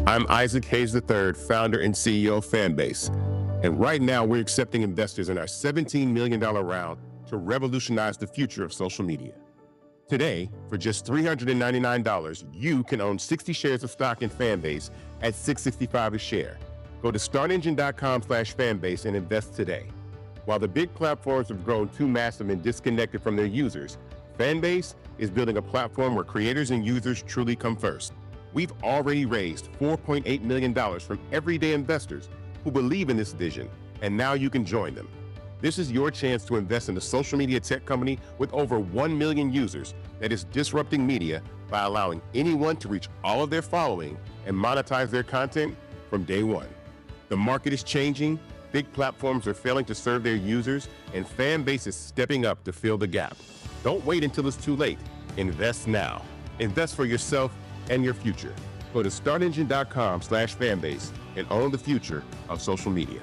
I'm Isaac Hayes III, founder and CEO of Fanbase. And right now, we're accepting investors in our $17 million round to revolutionize the future of social media. Today, for just $399, you can own 60 shares of stock in Fanbase at $6.65 a share. Go to startengine.com/fanbase and invest today. While the big platforms have grown too massive and disconnected from their users, Fanbase is building a platform where creators and users truly come first. We've already raised $4.8 million from everyday investors who believe in this vision, and now you can join them. This is your chance to invest in a social media tech company with over 1 million users that is disrupting media by allowing anyone to reach all of their following and monetize their content from day one. The market is changing, big platforms are failing to serve their users, and Fanbase is stepping up to fill the gap. Don't wait until it's too late. Invest now. Invest for yourself and your future. Go to startengine.com/fanbase and own the future of social media.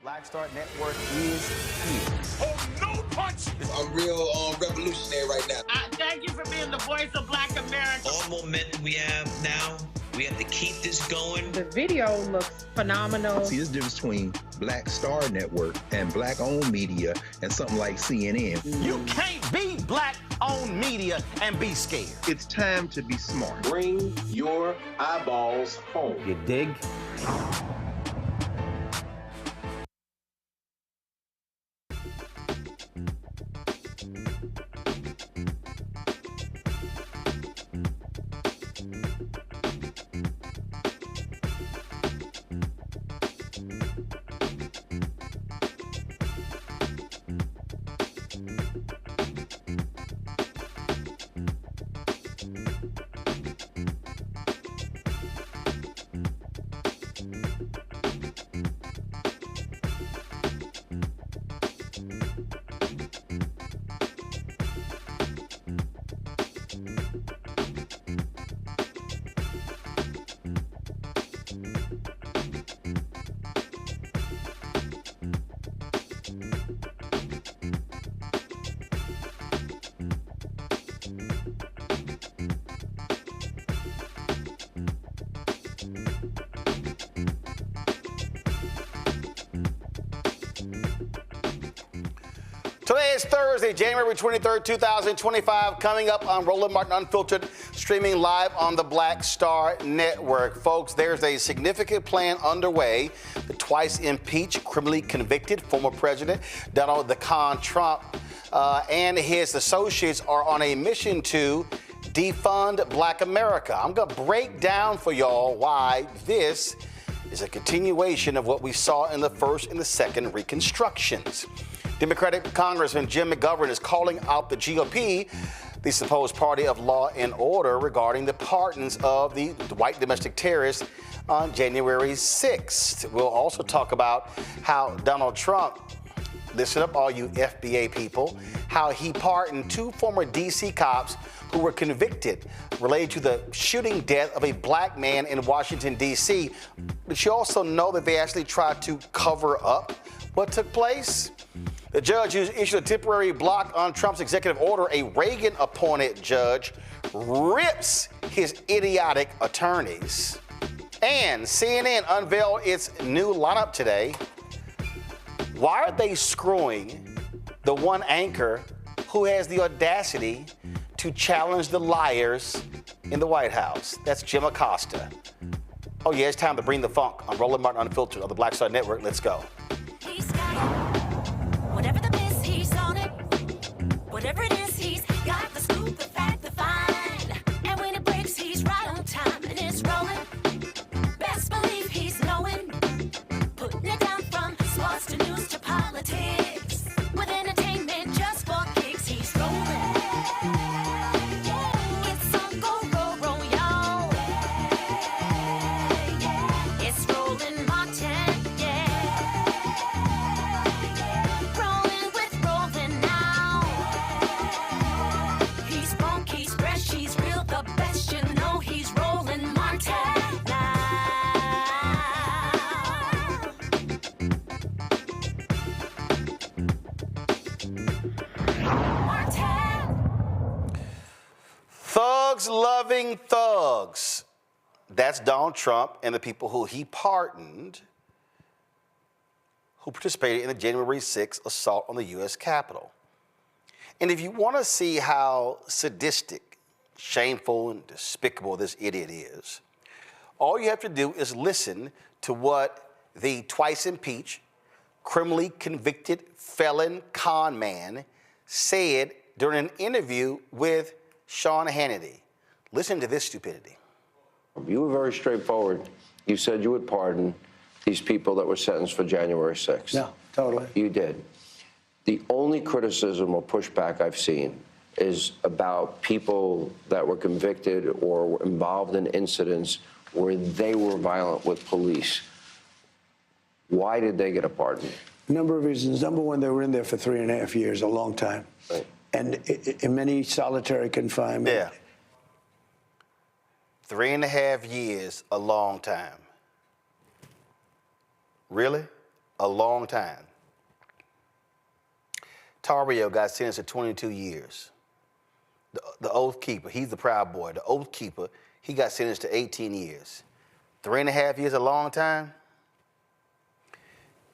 Black Star Network is here. Oh, no punch! I'm real revolutionary right now. Thank you for being the voice of Black America. All momentum we have now, we have to keep this going. The video looks phenomenal. See, there's a difference between Black Star Network and Black-owned media and something like CNN. You can't be Black-owned media and be scared. It's time to be smart. Bring your eyeballs home. You dig? Today is Thursday, January 23rd, 2025, coming up on Roland Martin Unfiltered, streaming live on the Black Star Network. Folks, there's a significant plan underway. The twice-impeached, criminally convicted former President Donald the Con Trump and his associates are on a mission to defund Black America. I'm going to break down for y'all why this is a continuation of what we saw in the first and the second Reconstructions. Democratic Congressman Jim McGovern is calling out the GOP, the supposed party of law and order, regarding the pardons of the white domestic terrorists on January 6th. We'll also talk about how Donald Trump, listen up all you FBA people, how he pardoned 2 former D.C. cops who were convicted related to the shooting death of a black man in Washington, D.C. But you also know that they actually tried to cover up what took place. The judge who issued a temporary block on Trump's executive order, a Reagan-appointed judge, rips his idiotic attorneys. And CNN unveiled its new lineup today. Why are they screwing the one anchor who has the audacity to challenge the liars in the White House? That's Jim Acosta. Oh yeah, it's time to bring the funk on Roland Martin Unfiltered on the Black Star Network. Let's go. Whatever the miss, he's on it. Whatever it is, he's got the scoop, the fact, the find. And when it breaks, he's right on time and it's rolling. Best believe he's knowing. Putting it down from sports to news to politics. With entertainment just for kicks, he's rolling. It's on go, roll, roll, y'all. It's Roland Martin, yeah. Rolling with Roland now. drugs-loving thugs. That's Donald Trump and the people who he pardoned who participated in the January 6th assault on the U.S. Capitol. And if you want to see how sadistic, shameful, and despicable this idiot is, all you have to do is listen to what the twice-impeached, criminally convicted felon con man said during an interview with Sean Hannity. Listen to this stupidity. You were very straightforward. You said you would pardon these people that were sentenced for January 6th. No, totally. You did. The only criticism or pushback I've seen is about people that were convicted or were involved in incidents where they were violent with police. Why did they get a pardon? A number of reasons. Number one, they were in there for 3.5 years, a long time. Right. And in many solitary confinement. Yeah. 3.5 years, a long time. Really? A long time. Tarrio got sentenced to 22 years. The Oath Keeper, he's the Proud Boy. The Oath Keeper, he got sentenced to 18 years. 3.5 years, a long time?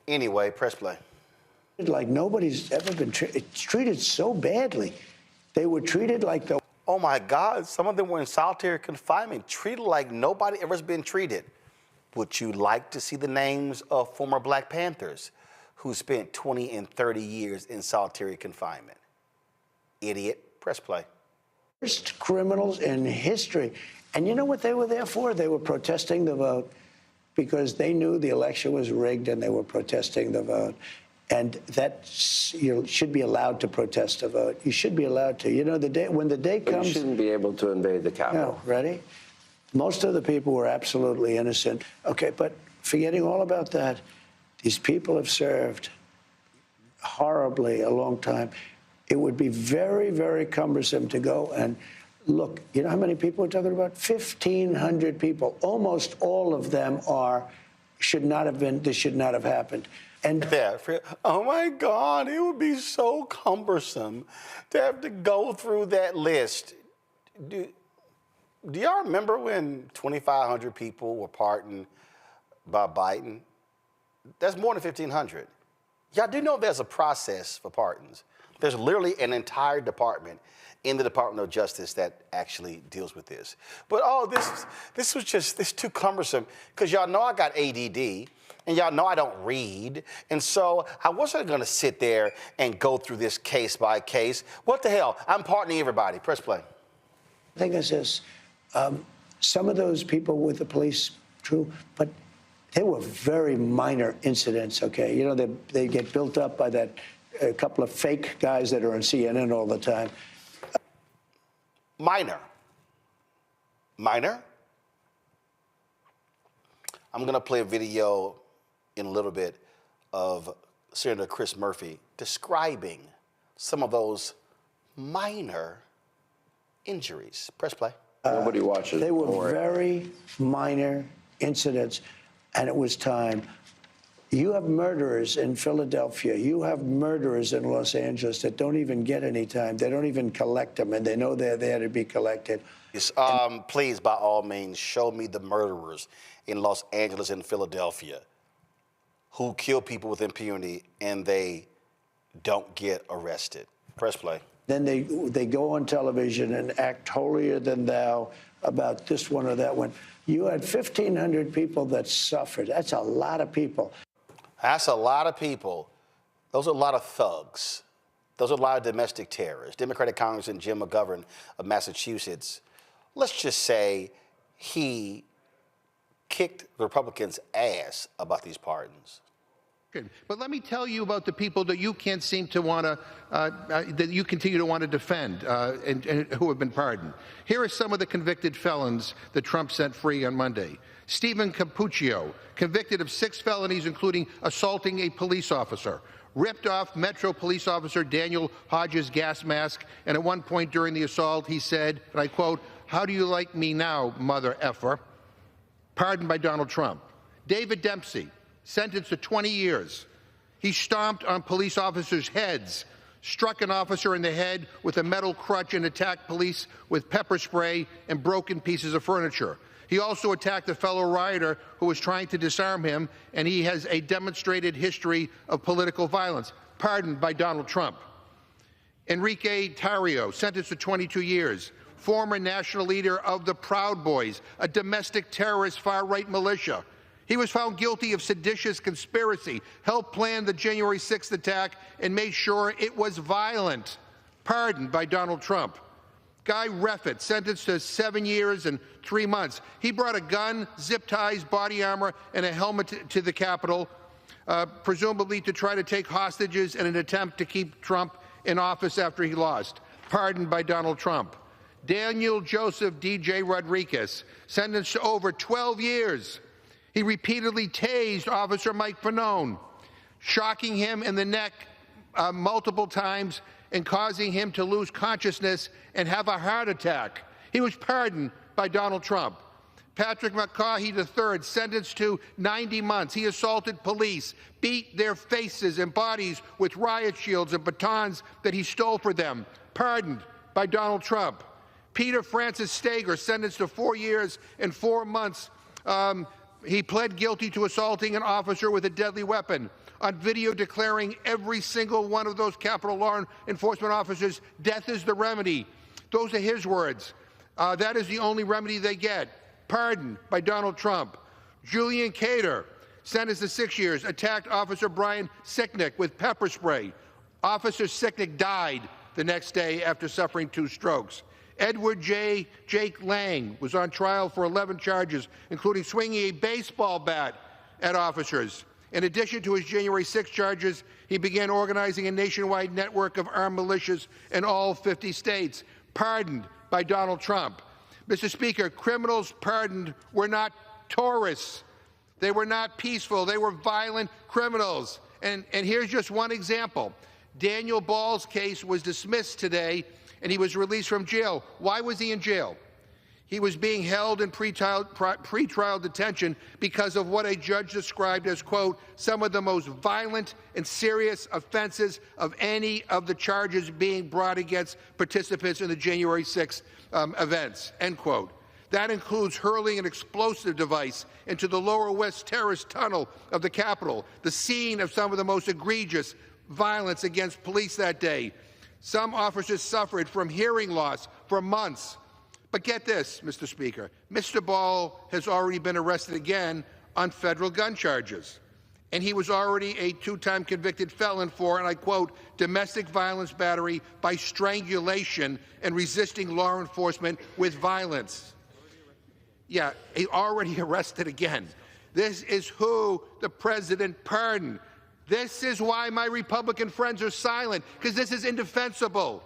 Anyway, press play. Like nobody's ever been treated so badly. They were treated like the... Oh my God, some of them were in solitary confinement, treated like nobody ever has been treated. Would you like to see the names of former Black Panthers who spent 20 and 30 years in solitary confinement? Idiot, press play. Worst criminals in history. And you know what they were there for? They were protesting the vote because they knew the election was rigged and they were protesting the vote. And that you should be allowed to protest a vote. You should be allowed to. You know, when the day comes... But you shouldn't be able to invade the Capitol. No, ready? Most of the people were absolutely innocent. Okay, but forgetting all about that, these people have served horribly a long time. It would be very, very cumbersome to go and look. You know how many people we're talking about? 1,500 people. Almost all of them should not have been, this should not have happened. And oh my God, it would be so cumbersome to have to go through that list. Do y'all remember when 2,500 people were pardoned by Biden? That's more than 1,500. Y'all do know there's a process for pardons. There's literally an entire department in the Department of Justice that actually deals with this. But this was just too cumbersome because y'all know I got ADD and y'all know I don't read. And so I wasn't gonna sit there and go through this case by case. What the hell? I'm pardoning everybody. Press play. I think it's this. Some of those people with the police, true, but they were very minor incidents, okay? You know, they get built up by that a couple of fake guys that are on CNN all the time. Minor. Minor? I'm gonna play a video in a little bit of Senator Chris Murphy describing some of those minor injuries. Press play. Nobody watches. They were very minor incidents, and it was time. You have murderers in Philadelphia. You have murderers in Los Angeles that don't even get any time. They don't even collect them, and they know they're there to be collected. Yes, please, by all means, show me the murderers in Los Angeles and Philadelphia who kill people with impunity and they don't get arrested. Press play. Then they go on television and act holier than thou about this one or that one. You had 1,500 people that suffered. That's a lot of people. That's a lot of people. Those are a lot of thugs. Those are a lot of domestic terrorists. Democratic Congressman Jim McGovern of Massachusetts, let's just say he kicked the Republicans' ass about these pardons. But let me tell you about the people that you can't seem to want to, that you continue to want to defend and who have been pardoned. Here are some of the convicted felons that Trump set free on Monday. Stephen Cappuccio, convicted of 6 felonies, including assaulting a police officer, ripped off Metro police officer Daniel Hodges' gas mask, and at one point during the assault, he said, and I quote, "How do you like me now, mother effer?" Pardoned by Donald Trump. David Dempsey, sentenced to 20 years. He stomped on police officers' heads struck an officer in the head with a metal crutch and attacked police with pepper spray and broken pieces of furniture. He also attacked a fellow rioter who was trying to disarm him, and he has a demonstrated history of political violence, pardoned by Donald Trump. Enrique Tarrio, sentenced to 22 years, former national leader of the Proud Boys, a domestic terrorist far-right militia. He was found guilty of seditious conspiracy, helped plan the January 6th attack, and made sure it was violent, pardoned by Donald Trump. Guy Reffitt, sentenced to 7 years and 3 months. He brought a gun, zip ties, body armor, and a helmet to the Capitol, presumably to try to take hostages in an attempt to keep Trump in office after he lost, pardoned by Donald Trump. Daniel Joseph D.J. Rodriguez, sentenced to over 12 years. He repeatedly tased Officer Mike Fanone, shocking him in the neck multiple times and causing him to lose consciousness and have a heart attack. He was pardoned by Donald Trump. Patrick McCaughey III, sentenced to 90 months. He assaulted police, beat their faces and bodies with riot shields and batons that he stole for them, pardoned by Donald Trump. Peter Francis Stager, sentenced to 4 years and 4 months. He pled guilty to assaulting an officer with a deadly weapon, on video declaring every single one of those Capitol law enforcement officers, death is the remedy. Those are his words. That is the only remedy they get. Pardoned by Donald Trump. Julian Cater, sentenced to 6 years, attacked Officer Brian Sicknick with pepper spray. Officer Sicknick died the next day after suffering 2 strokes. Edward Jake Lang was on trial for 11 charges, including swinging a baseball bat at officers. In addition to his January 6 charges, he began organizing a nationwide network of armed militias in all 50 states, pardoned by Donald Trump. Mr. Speaker, criminals pardoned were not tourists. They were not peaceful. They were violent criminals. And here's just one example. Daniel Ball's case was dismissed today, and he was released from jail. Why was he in jail? He was being held in pretrial detention because of what a judge described as, quote, some of the most violent and serious offenses of any of the charges being brought against participants in the January 6th events, end quote. That includes hurling an explosive device into the Lower West Terrace tunnel of the Capitol, the scene of some of the most egregious violence against police that day. Some officers suffered from hearing loss for months. But get this, Mr. Speaker, Mr. Ball has already been arrested again on federal gun charges. And he was already a 2-time convicted felon for, and I quote, domestic violence battery by strangulation and resisting law enforcement with violence. Yeah, he already arrested again. This is who the president pardoned. This is why my Republican friends are silent, because this is indefensible.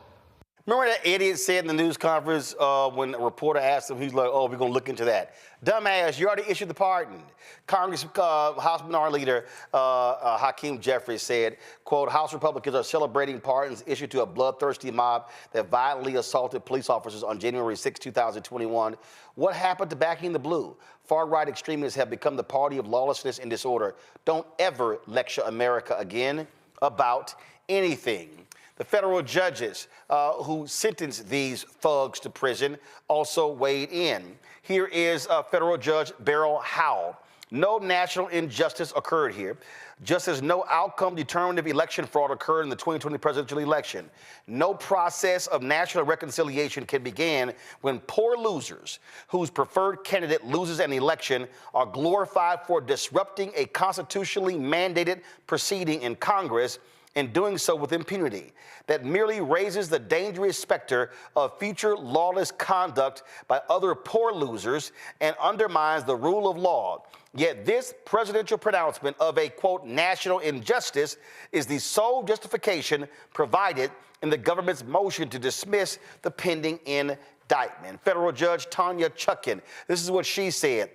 Remember that idiot said in the news conference when a reporter asked him, he's like, oh, we're going to look into that. Dumbass, you already issued the pardon. Congress House Minority Leader Hakeem Jeffries said, quote, House Republicans are celebrating pardons issued to a bloodthirsty mob that violently assaulted police officers on January 6, 2021. What happened to backing the blue? Far-right extremists have become the party of lawlessness and disorder. Don't ever lecture America again about anything. The federal judges who sentenced these thugs to prison also weighed in. Here is federal judge Beryl Howell. No national injustice occurred here, just as no outcome determinative election fraud occurred in the 2020 presidential election. No process of national reconciliation can begin when poor losers whose preferred candidate loses an election are glorified for disrupting a constitutionally mandated proceeding in Congress and doing so with impunity. That merely raises the dangerous specter of future lawless conduct by other poor losers and undermines the rule of law. Yet this presidential pronouncement of a, quote, national injustice is the sole justification provided in the government's motion to dismiss the pending indictment. Federal Judge Tanya Chutkan, this is what she said.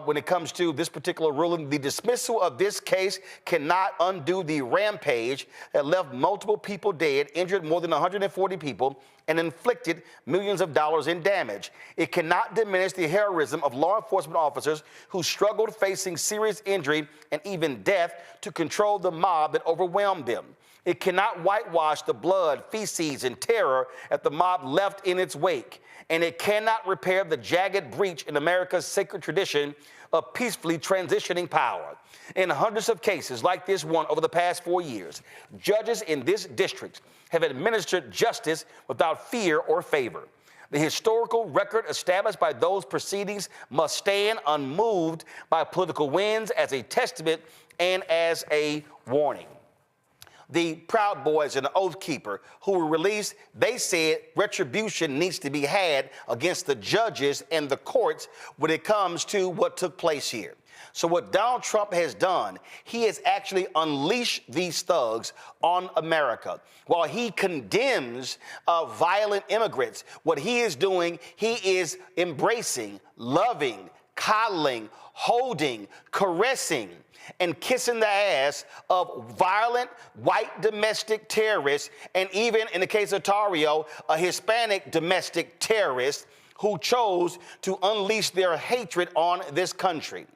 When it comes to this particular ruling, the dismissal of this case cannot undo the rampage that left multiple people dead, injured more than 140 people, and inflicted millions of dollars in damage. It cannot diminish the heroism of law enforcement officers who struggled facing serious injury and even death to control the mob that overwhelmed them. It cannot whitewash the blood, feces, and terror that the mob left in its wake. And it cannot repair the jagged breach in America's sacred tradition of peacefully transitioning power. In hundreds of cases like this one over the past 4 years, judges in this district have administered justice without fear or favor. The historical record established by those proceedings must stand unmoved by political winds as a testament and as a warning. The Proud Boys and the Oath Keeper who were released, they said retribution needs to be had against the judges and the courts when it comes to what took place here. So what Donald Trump has done, he has actually unleashed these thugs on America. While he condemns violent immigrants, what he is doing, he is embracing, loving, coddling, holding, caressing, and kissing the ass of violent white domestic terrorists, and even in the case of Tario, a Hispanic domestic terrorist who chose to unleash their hatred on this country.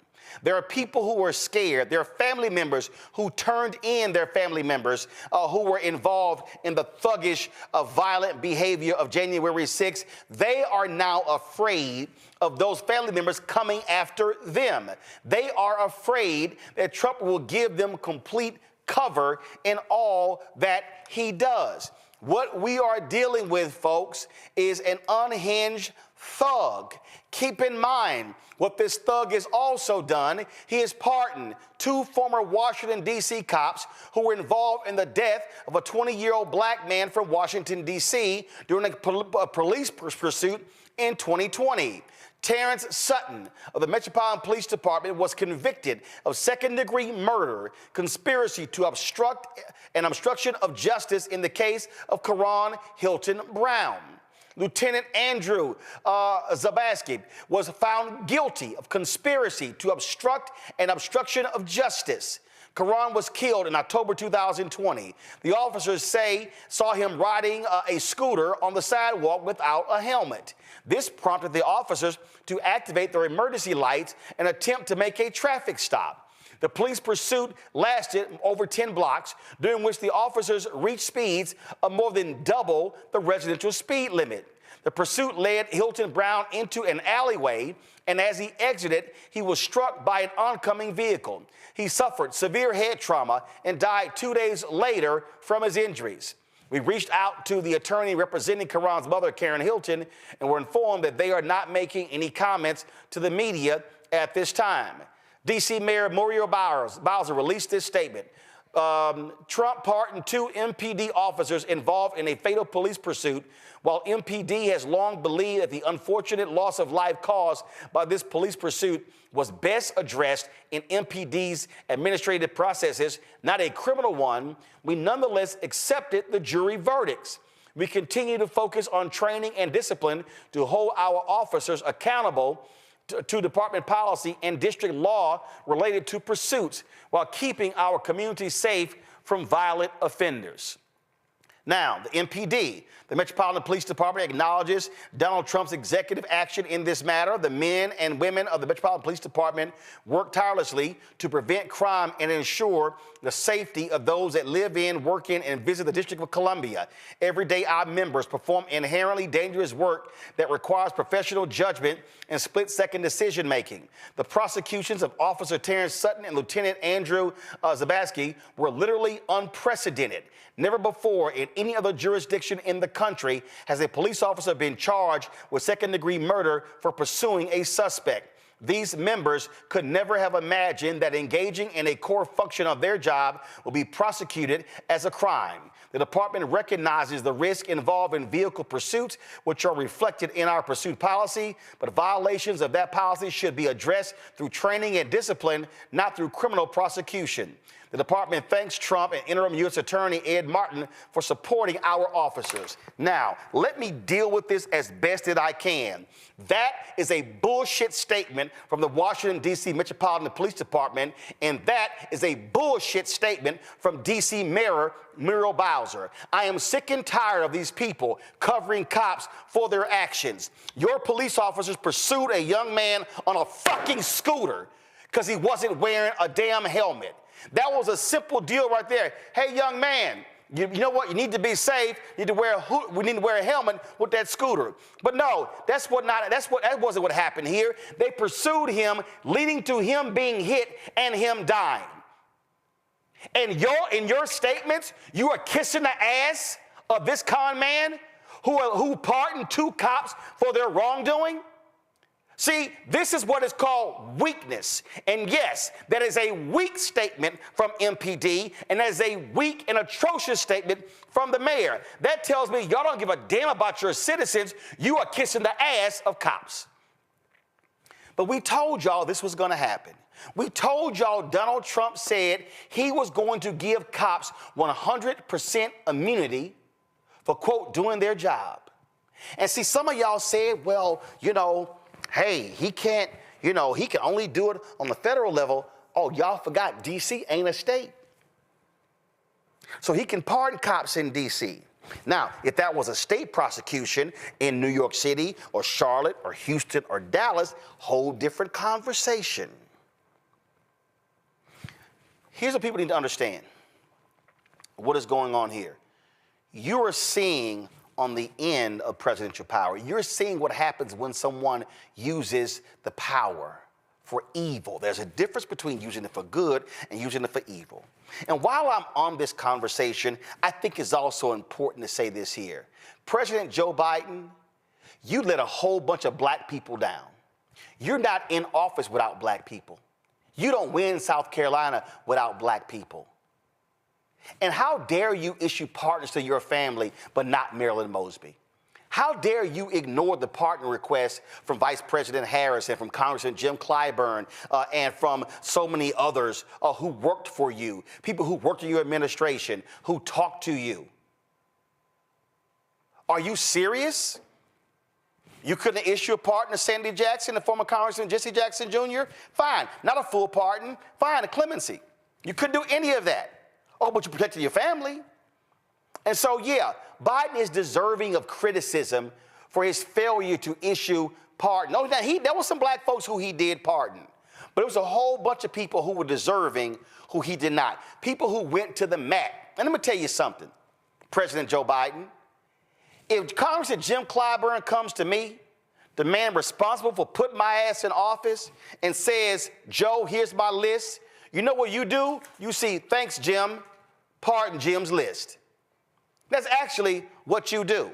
There are people who are scared. There are family members who turned in their family members who were involved in the thuggish, violent behavior of January 6th. They are now afraid of those family members coming after them. They are afraid that Trump will give them complete cover in all that he does. What we are dealing with, folks, is an unhinged thug. Keep in mind what this thug has also done. He has pardoned 2 former Washington, D.C. cops who were involved in the death of a 20-year-old black man from Washington, D.C. during a police pursuit in 2020. Terrence Sutton of the Metropolitan Police Department was convicted of second-degree murder, conspiracy to obstruct, and obstruction of justice in the case of Karon Hylton-Brown. Lieutenant Andrew Zabaski was found guilty of conspiracy to obstruct and obstruction of justice. Karon was killed in October 2020. The officers say saw him riding a scooter on the sidewalk without a helmet. This prompted the officers to activate their emergency lights and attempt to make a traffic stop. The police pursuit lasted over 10 blocks, during which the officers reached speeds of more than double the residential speed limit. The pursuit led Hylton-Brown into an alleyway, and as he exited, he was struck by an oncoming vehicle. He suffered severe head trauma and died 2 days later from his injuries. We reached out to the attorney representing Karon's mother, Karon Hylton, and were informed that they are not making any comments to the media at this time. D.C. Mayor Muriel Bowser released this statement. Trump pardoned 2 MPD officers involved in a fatal police pursuit, while MPD has long believed that the unfortunate loss of life caused by this police pursuit was best addressed in MPD's administrative processes, not a criminal one. We nonetheless accepted the jury verdicts. We continue to focus on training and discipline to hold our officers accountable to department policy and district law related to pursuits, while keeping our community safe from violent offenders. Now, the MPD, the Metropolitan Police Department, acknowledges Donald Trump's executive action in this matter. The men and women of the Metropolitan Police Department work tirelessly to prevent crime and ensure the safety of those that live in, work in, and visit the District of Columbia. Every day, our members perform inherently dangerous work that requires professional judgment and split-second decision-making. The prosecutions of Officer Terrence Sutton and Lieutenant Andrew Zabaski were literally unprecedented. Never before in any other jurisdiction in the country has a police officer been charged with second-degree murder for pursuing a suspect. These members could never have imagined that engaging in a core function of their job will be prosecuted as a crime. The department recognizes the risk involved in vehicle pursuits, which are reflected in our pursuit policy, but violations of that policy should be addressed through training and discipline, not through criminal prosecution. The department thanks Trump and interim U.S. Attorney Ed Martin for supporting our officers. Now, let me deal with this as best that I can. That is a bullshit statement from the Washington, D.C. Metropolitan Police Department, and that is a bullshit statement from D.C. Mayor Muriel Bowser. I am sick and tired of these people covering cops for their actions. Your police officers pursued a young man on a fucking scooter because he wasn't wearing a damn helmet. That was a simple deal right there. Hey, young man, you know what? You need to be safe. You need to wear we need to wear a helmet with that scooter. But no, that wasn't what happened here. They pursued him, leading to him being hit and him dying. And in your statements, you are kissing the ass of this con man who pardoned 2 cops for their wrongdoing. See, this is what is called weakness. And yes, that is a weak statement from MPD, and that is a weak and atrocious statement from the mayor. That tells me y'all don't give a damn about your citizens. You are kissing the ass of cops. But we told y'all this was going to happen. We told y'all Donald Trump said he was going to give cops 100% immunity for, quote, doing their job. And see, some of y'all said, well, hey, he can't, he can only do it on the federal level. Oh, y'all forgot D.C. ain't a state. So he can pardon cops in D.C. Now, if that was a state prosecution in New York City or Charlotte or Houston or Dallas, whole different conversation. Here's what people need to understand. What is going on here? You are seeing on the end of presidential power. You're seeing what happens when someone uses the power for evil. There's a difference between using it for good and using it for evil. And while I'm on this conversation, I think it's also important to say this here. President Joe Biden, you let a whole bunch of black people down. You're not in office without black people. You don't win South Carolina without black people. And how dare you issue pardons to your family, but not Marilyn Mosby? How dare you ignore the pardon requests from Vice President Harris and from Congressman Jim Clyburn and from so many others who worked for you, people who worked in your administration, who talked to you? Are you serious? You couldn't issue a pardon to Sandy Jackson, the former Congressman Jesse Jackson Jr.? Fine. Not a full pardon. Fine, a clemency. You couldn't do any of that. Oh, but you protected your family. And so, yeah, Biden is deserving of criticism for his failure to issue pardon. No, there was some black folks who he did pardon. But it was a whole bunch of people who were deserving who he did not. People who went to the mat. And let me tell you something, President Joe Biden. If Congressman Jim Clyburn comes to me, the man responsible for putting my ass in office, and says, Joe, here's my list, you know what you do? You see, thanks, Jim, pardon Jim's list. That's actually what you do.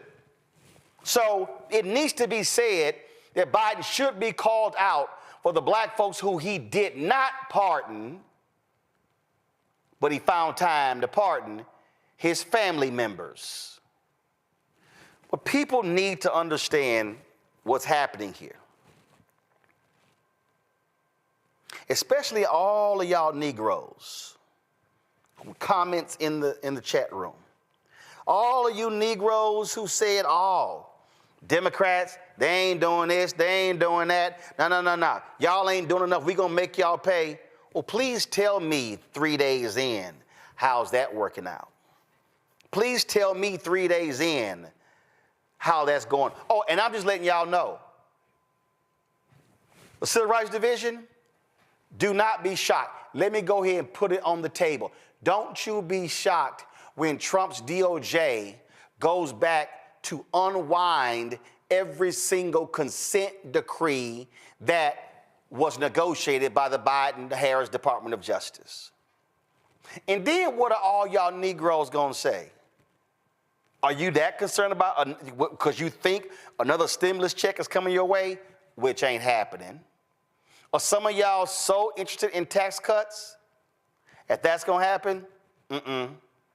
So it needs to be said that Biden should be called out for the black folks who he did not pardon, but he found time to pardon his family members. But people need to understand what's happening here. Especially all of y'all Negroes who comments in the chat room. All of you Negroes who said, oh, Democrats, they ain't doing this, they ain't doing that. No. Y'all ain't doing enough. We gonna make y'all pay. Well, please tell me 3 days in, how's that working out? Please tell me 3 days in how that's going. Oh, and I'm just letting y'all know. The Civil Rights Division, do not be shocked. Let me go ahead and put it on the table. Don't you be shocked when Trump's DOJ goes back to unwind every single consent decree that was negotiated by the Biden-Harris Department of Justice. And then what are all y'all Negroes gonna say? Are you that concerned about, because you think another stimulus check is coming your way, which ain't happening? Are some of y'all so interested in tax cuts? If that's gonna happen,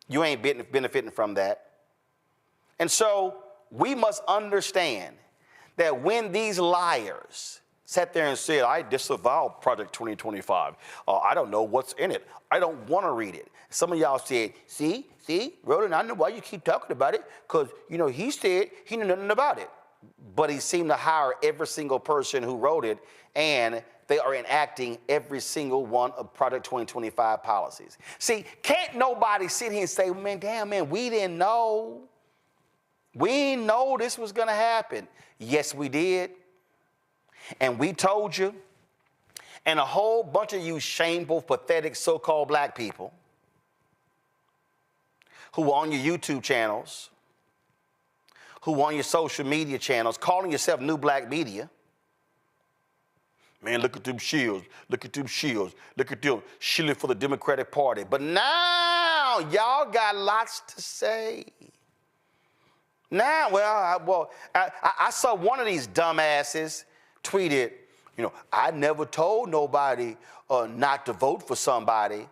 you ain't benefiting from that. And so we must understand that when these liars sat there and said, I disavow Project 2025. I don't know what's in it. I don't want to read it. Some of y'all said, see, Roland, I know why you keep talking about it, because, he said he knew nothing about it. But he seemed to hire every single person who wrote it, and they are enacting every single one of Project 2025 policies. See, can't nobody sit here and say, man, we didn't know. We didn't know this was going to happen. Yes, we did. And we told you, and a whole bunch of you shameful, pathetic, so-called black people who are on your YouTube channels, who are on your social media channels, calling yourself new black media. Man, look at them shields. Look at them shields. Look at them shilling for the Democratic Party. But now y'all got lots to say. Now, I saw one of these dumbasses tweeted, I never told nobody not to vote for somebody,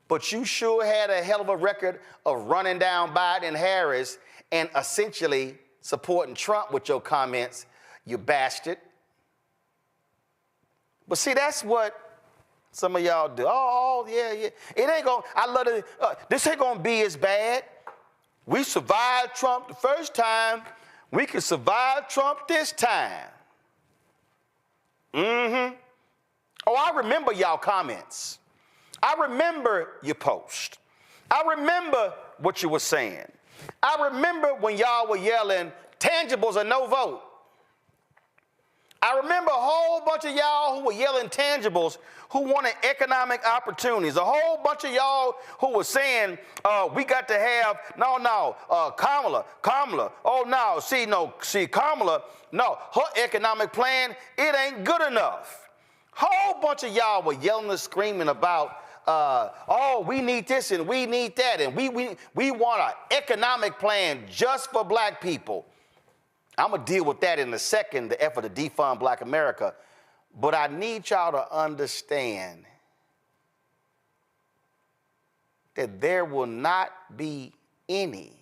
but you sure had a hell of a record of running down Biden and Harris and essentially supporting Trump with your comments, you bastard. But see, that's what some of y'all do. Oh, yeah. It ain't gonna, I love it. This ain't gonna be as bad. We survived Trump the first time. We can survive Trump this time. Oh, I remember y'all comments. I remember your post. I remember what you were saying. I remember when y'all were yelling, tangibles or no vote. I remember a whole bunch of y'all who were yelling tangibles who wanted economic opportunities. A whole bunch of y'all who were saying, we got to have, Kamala, Kamala, no, her economic plan, it ain't good enough. Whole bunch of y'all were yelling and screaming about, we need this and we need that, and we want an economic plan just for black people. I'm going to deal with that in a second, the effort to defund Black America. But I need y'all to understand that there will not be any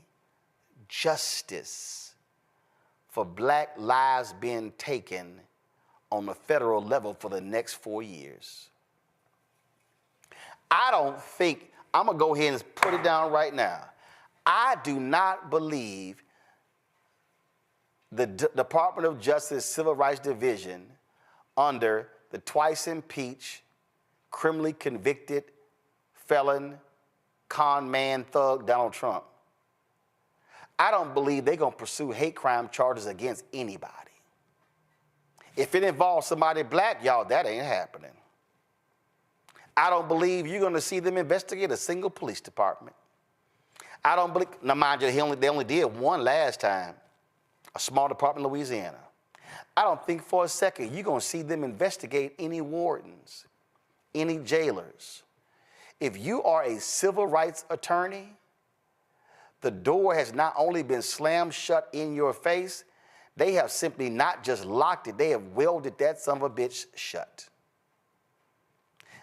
justice for black lives being taken on the federal level for the next 4 years. I don't think, I'm going to go ahead and put it down right now. I do not believe the Department of Justice Civil Rights Division under the twice-impeached, criminally convicted felon, con man, thug Donald Trump. I don't believe they're going to pursue hate crime charges against anybody. If it involves somebody black, y'all, that ain't happening. I don't believe you're going to see them investigate a single police department. I don't believe, now mind you, they only did one last time. A small department in Louisiana. I don't think for a second you're going to see them investigate any wardens, any jailers. If you are a civil rights attorney, the door has not only been slammed shut in your face, they have simply not just locked it, they have welded that son of a bitch shut.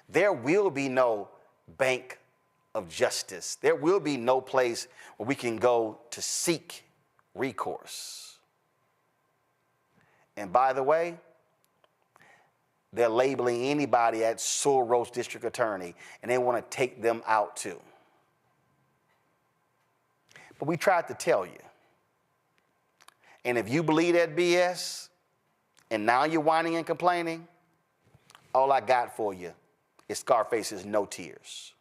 There will be no bank of justice. There will be no place where we can go to seek recourse. And by the way, they're labeling anybody at Soros District Attorney, and they want to take them out too. But we tried to tell you. And if you believe that BS, and now you're whining and complaining, all I got for you is Scarface's No Tears.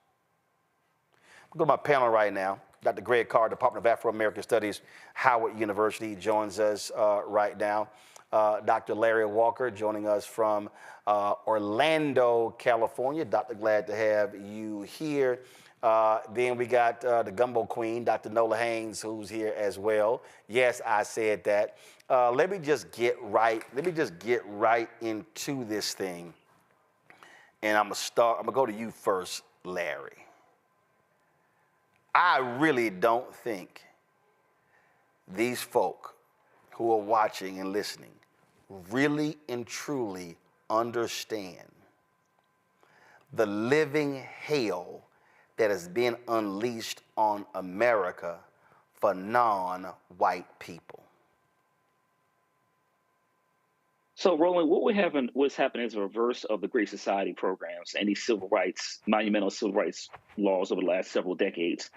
I'll go to my panel right now. Dr. Greg Carr, Department of Afro-American Studies, Howard University, joins us right now. Dr. Larry Walker joining us from Orlando, California. Doctor, glad to have you here. Then we got the Gumbo Queen, Dr. Nola Haynes, who's here as well. Yes, I said that. Let me just get right into this thing. And I'm gonna go to you first, Larry. I really don't think these folk who are watching and listening really and truly understand the living hell that has been unleashed on America for non-white people. So, Roland, what's happening is a reverse of the Great Society programs and these monumental civil rights laws over the last several decades.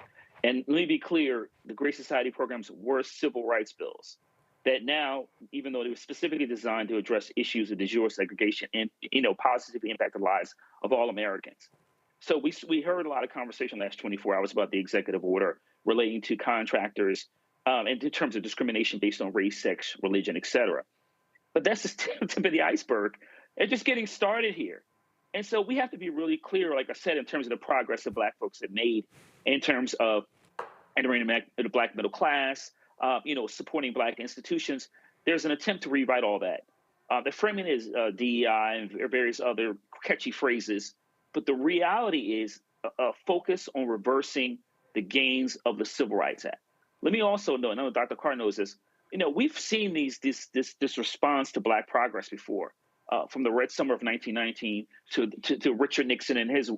And let me be clear, the Great Society programs were civil rights bills that now, even though they were specifically designed to address issues of de jure segregation and, positively impact the lives of all Americans. So we heard a lot of conversation the last 24 hours about the executive order relating to contractors and in terms of discrimination based on race, sex, religion, et cetera. But that's just the tip of the iceberg. It's just getting started here. And so we have to be really clear, like I said, in terms of the progress that Black folks have made in terms of entering the Black middle class, supporting Black institutions. There's an attempt to rewrite all that. The framing is DEI and various other catchy phrases. But the reality is a focus on reversing the gains of the Civil Rights Act. Let me also know, and I know Dr. Carr knows this, we've seen this response to Black progress before, from the Red Summer of 1919 to Richard Nixon and his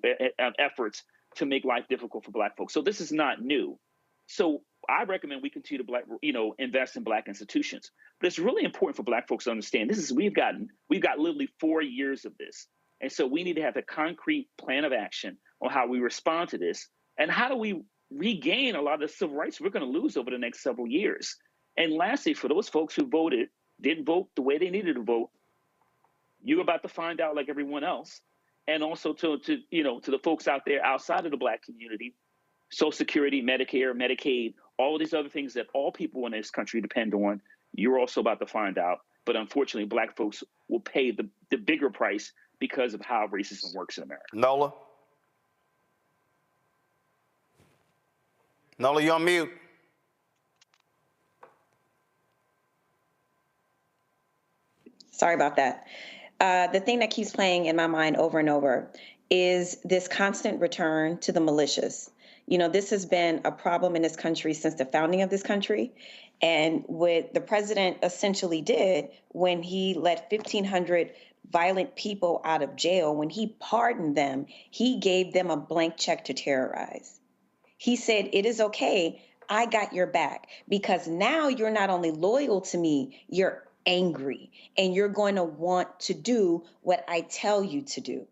efforts to make life difficult for Black folks. So this is not new. So I recommend we continue to invest in Black institutions. But it's really important for Black folks to understand we've got literally 4 years of this. And so we need to have a concrete plan of action on how we respond to this and how do we regain a lot of the civil rights we're going to lose over the next several years. And lastly, for those folks who didn't vote the way they needed to vote, you're about to find out like everyone else. And also to the folks out there outside of the Black community, Social Security, Medicare, Medicaid, all of these other things that all people in this country depend on, you're also about to find out. But unfortunately, Black folks will pay the bigger price because of how racism works in America. Nola, you're on mute. Sorry about that. The thing that keeps playing in my mind over and over is this constant return to the militias. This has been a problem in this country since the founding of this country. And what the president essentially did when he let 1,500 violent people out of jail, when he pardoned them, he gave them a blank check to terrorize. He said, it is okay, I got your back, because now you're not only loyal to me, you're angry, and you're going to want to do what I tell you to do.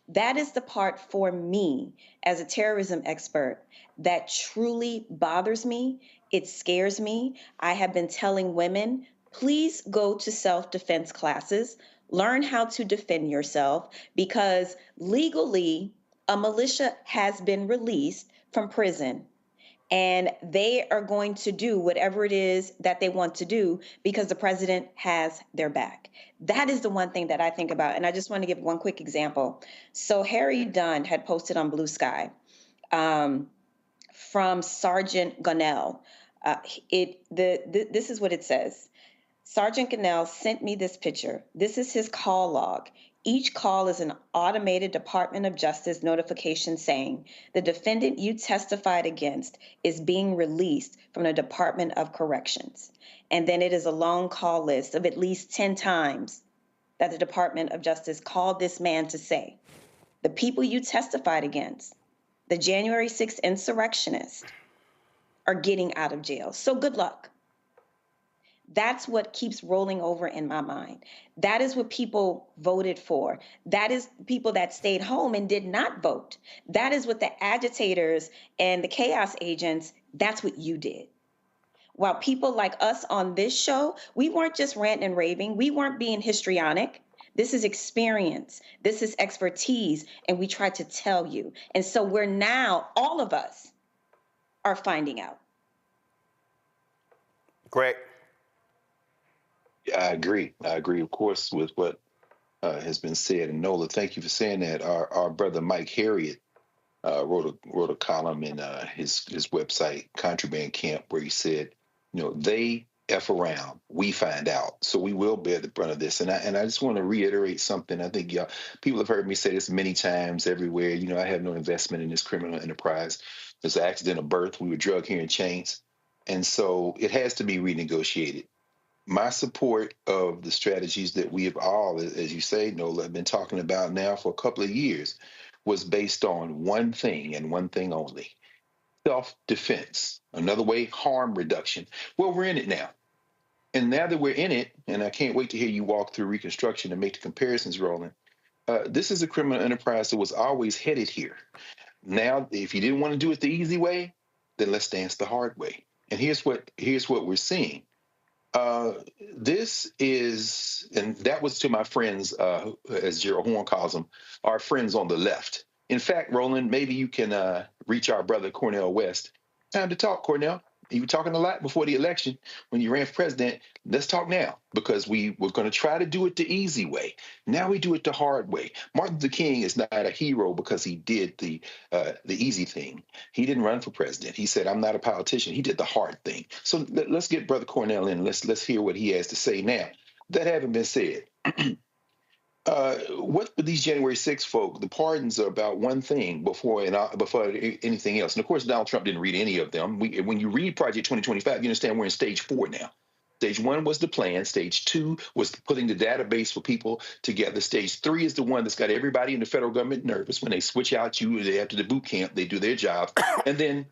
That is the part for me as a terrorism expert that truly bothers me. It scares me. I have been telling women, please go to self-defense classes, learn how to defend yourself, because legally a militia has been released from prison. And they are going to do whatever it is that they want to do because the president has their back. That is the one thing that I think about. And I just want to give one quick example. So Harry Dunn had posted on Blue Sky from Sergeant Gunnell. This is what it says. Sergeant Gunnell sent me this picture. This is his call log. Each call is an automated Department of Justice notification saying the defendant you testified against is being released from the Department of Corrections. And then it is a long call list of at least 10 times that the Department of Justice called this man to say, the people you testified against, the January 6th insurrectionists, are getting out of jail. So good luck. That's what keeps rolling over in my mind. That is what people voted for. That is people that stayed home and did not vote. That is what the agitators and the chaos agents, that's what you did. While people like us on this show, we weren't just ranting and raving. We weren't being histrionic. This is experience. This is expertise. And we tried to tell you. And so we're now, all of us are finding out. Greg. I agree, of course, with what has been said. And Nola, thank you for saying that. Our brother Mike Harriet wrote a column in his website, Contraband Camp, where he said, they F around, we find out. So we will bear the brunt of this. And I just want to reiterate something. I think people have heard me say this many times everywhere. I have no investment in this criminal enterprise. There's an accident of birth. We were drugged here in chains. And so it has to be renegotiated. My support of the strategies that we have all, as you say, Nola, have been talking about now for a couple of years was based on one thing and one thing only: self-defense. Another way, harm reduction. Well, we're in it now. And now that we're in it, and I can't wait to hear you walk through Reconstruction and make the comparisons, Roland, this is a criminal enterprise that was always headed here. Now, if you didn't want to do it the easy way, then let's dance the hard way. And here's what we're seeing. This is, and that was to my friends, as Gerald Horn calls them, our friends on the left. In fact, Roland, maybe you can reach our brother Cornel West. Time to talk, Cornel. You were talking a lot before the election when you ran for president. Let's talk now, because we were going to try to do it the easy way. Now we do it the hard way. Martin Luther King is not a hero because he did the easy thing. He didn't run for president. He said, "I'm not a politician." He did the hard thing. So let's get Brother Cornel in. Let's hear what he has to say now. That having been said, what for these January 6 folk, the pardons are about one thing before anything else. And of course, Donald Trump didn't read any of them. When you read Project 2025, you understand we're in stage 4 now. Stage 1 was the plan. Stage 2 was putting the database for people together. Stage 3 is the one that's got everybody in the federal government nervous. When they switch out after the boot camp, they do their job. And then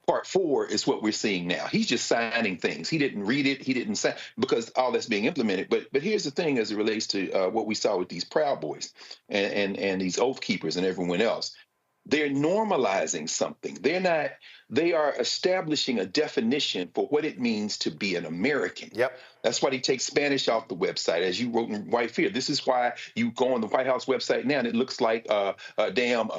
Part 4 is what we're seeing now. He's just signing things. He didn't read it. He didn't sign, because all that's being implemented. But here's the thing as it relates to what we saw with these Proud Boys and these Oath Keepers and everyone else. They're normalizing something. They are establishing a definition for what it means to be an American. Yep. That's why they take Spanish off the website, as you wrote in White Fear. This is why you go on the White House website now and it looks like a damn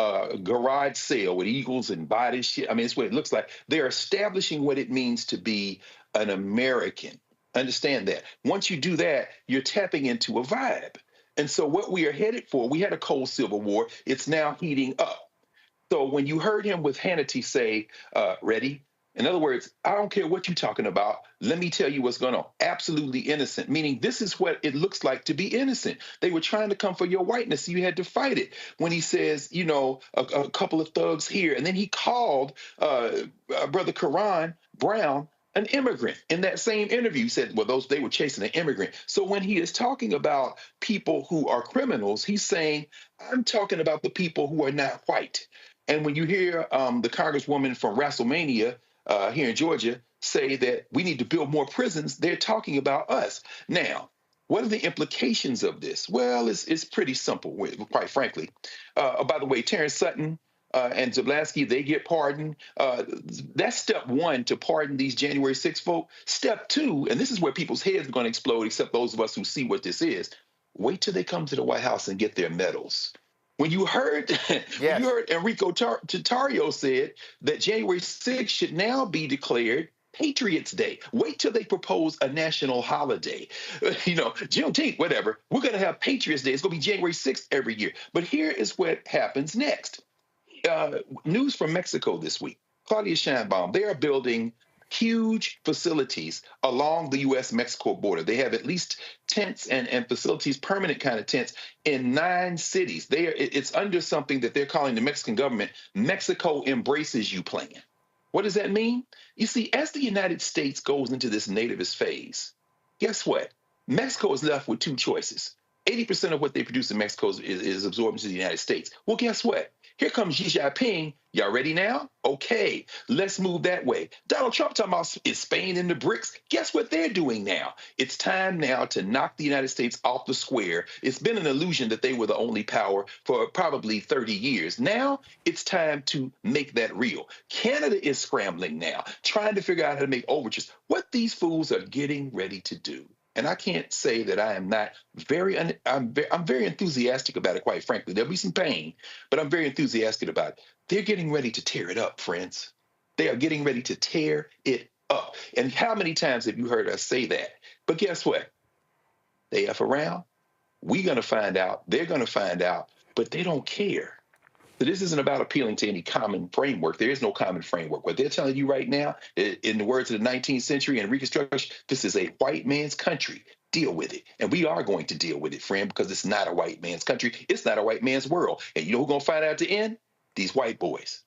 garage sale with eagles and bodies. Shit. I mean, it's what it looks like. They're establishing what it means to be an American. Understand that. Once you do that, you're tapping into a vibe. And so what we are headed for, we had a cold civil war. It's now heating up. So when you heard him with Hannity say, ready? In other words, I don't care what you're talking about. Let me tell you what's going on. Absolutely innocent, meaning this is what it looks like to be innocent. They were trying to come for your whiteness. So you had to fight it. When he says, a couple of thugs here, and then he called Brother Karon Brown an immigrant. In that same interview, he said, well, they were chasing an immigrant. So when he is talking about people who are criminals, he's saying, I'm talking about the people who are not white. And when you hear the Congresswoman from WrestleMania here in Georgia say that we need to build more prisons, they're talking about us. Now, what are the implications of this? Well, it's pretty simple, quite frankly. By the way, Terrence Sutton and Zablaski, they get pardoned. That's step 1 to pardon these January 6 folk. Step 2, and this is where people's heads are going to explode, except those of us who see what this is. Wait till they come to the White House and get their medals. When you heard, Enrico Tartario said that January 6th should now be declared Patriots Day. Wait till they propose a national holiday. Juneteenth, whatever. We're going to have Patriots Day. It's going to be January 6th every year. But here is what happens next. News from Mexico this week. Claudia Sheinbaum, they are building huge facilities along the U.S.-Mexico border. They have at least tents and facilities, permanent kind of tents, in 9 cities. It's under something that they're calling the Mexican government Mexico Embraces You plan. What does that mean? You see, as the United States goes into this nativist phase, guess what? Mexico is left with 2 choices. 80% of what they produce in Mexico is absorbed into the United States. Well, guess what? Here comes Xi Jinping. Y'all ready now? Okay, let's move that way. Donald Trump talking about is Spain in the BRICS. Guess what they're doing now? It's time now to knock the United States off the square. It's been an illusion that they were the only power for probably 30 years. Now it's time to make that real. Canada is scrambling now, trying to figure out how to make overtures. What these fools are getting ready to do. And I can't say that I am not I'm very enthusiastic about it, quite frankly. There'll be some pain, but I'm very enthusiastic about it. They're getting ready to tear it up, friends. They are getting ready to tear it up. And how many times have you heard us say that? But guess what? They F around. We're going to find out. They're going to find out, but they don't care. So this isn't about appealing to any common framework. There is no common framework. What they're telling you right now, in the words of the 19th century and Reconstruction, this is a white man's country. Deal with it. And we are going to deal with it, friend, because it's not a white man's country. It's not a white man's world. And you know who's going to find out at the end? These white boys.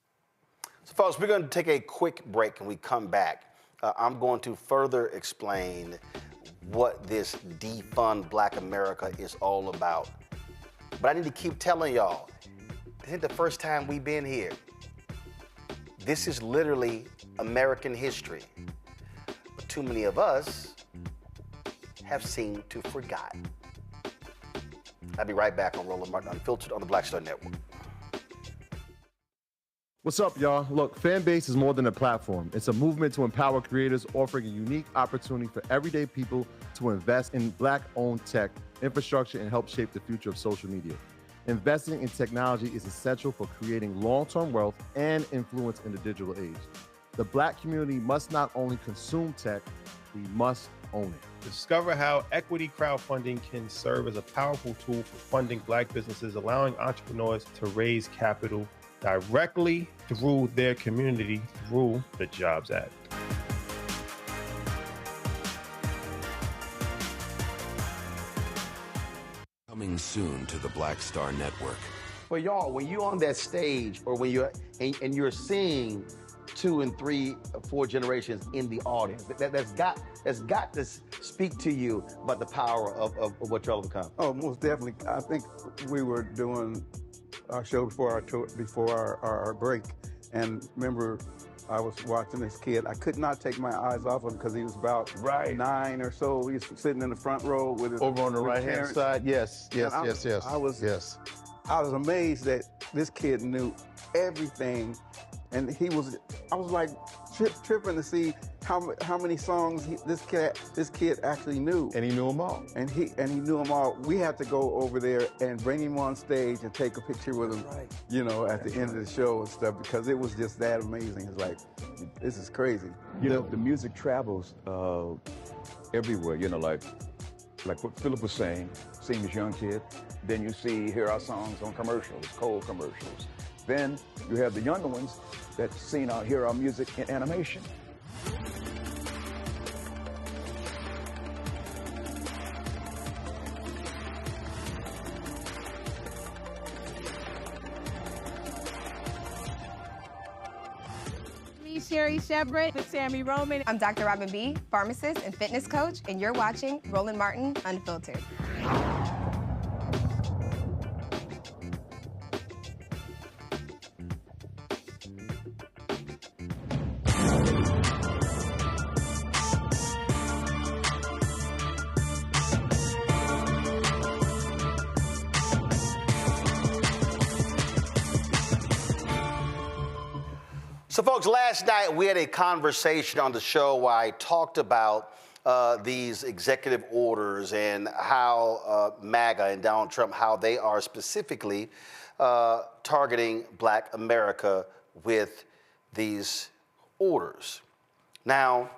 So, folks, we're going to take a quick break. When we come back, I'm going to further explain what this defund Black America is all about. But I need to keep telling y'all, this ain't the first time we've been here. This is literally American history. But too many of us have seemed to forget. I'll be right back on Roland Martin Unfiltered on the Black Star Network. What's up, y'all? Look, Fanbase is more than a platform. It's a movement to empower creators, offering a unique opportunity for everyday people to invest in Black-owned tech, infrastructure, and help shape the future of social media. Investing in technology is essential for creating long-term wealth and influence in the digital age. The Black community must not only consume tech, we must own it. Discover how equity crowdfunding can serve as a powerful tool for funding Black businesses, allowing entrepreneurs to raise capital directly through their community through the Jobs Act. Coming soon to the Black Star Network. Well, y'all, when you're on that stage or when you're and you're seeing 2 and 3 or 4 generations in the audience, that's got to speak to you about the power of what y'all have become. Oh, most definitely. I think we were doing our show before our break, and remember, I was watching this kid. I could not take my eyes off him because he was about 9 or so. He was sitting in the front row with his over on the right-hand side. Yes. I was amazed that this kid knew everything, and I was like tripping to see how many songs this kid actually knew. And he knew them all. And he knew them all. We had to go over there and bring him on stage and take a picture with him, at the end of the show and stuff, because it was just that amazing. It's like, this is crazy. The music travels everywhere, like what Philip was saying, seeing this young kid. Then you hear our songs on commercials, cold commercials. Then you have the younger ones that hear our music in animation. Sherry Shepard with Sammy Roman. I'm Dr. Robin B., pharmacist and fitness coach, and you're watching Roland Martin Unfiltered. So, folks, last night we had a conversation on the show where I talked about these executive orders and how MAGA and Donald Trump, how they are specifically targeting Black America with these orders. Now,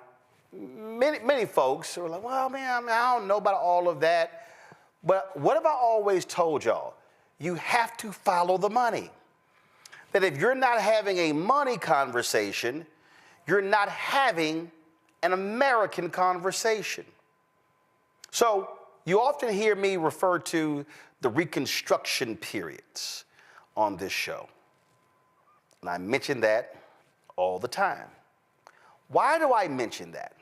many folks are like, well, man, I don't know about all of that. But what have I always told y'all? You have to follow the money. That if you're not having a money conversation, you're not having an American conversation. So you often hear me refer to the Reconstruction periods on this show. And I mention that all the time. Why do I mention that?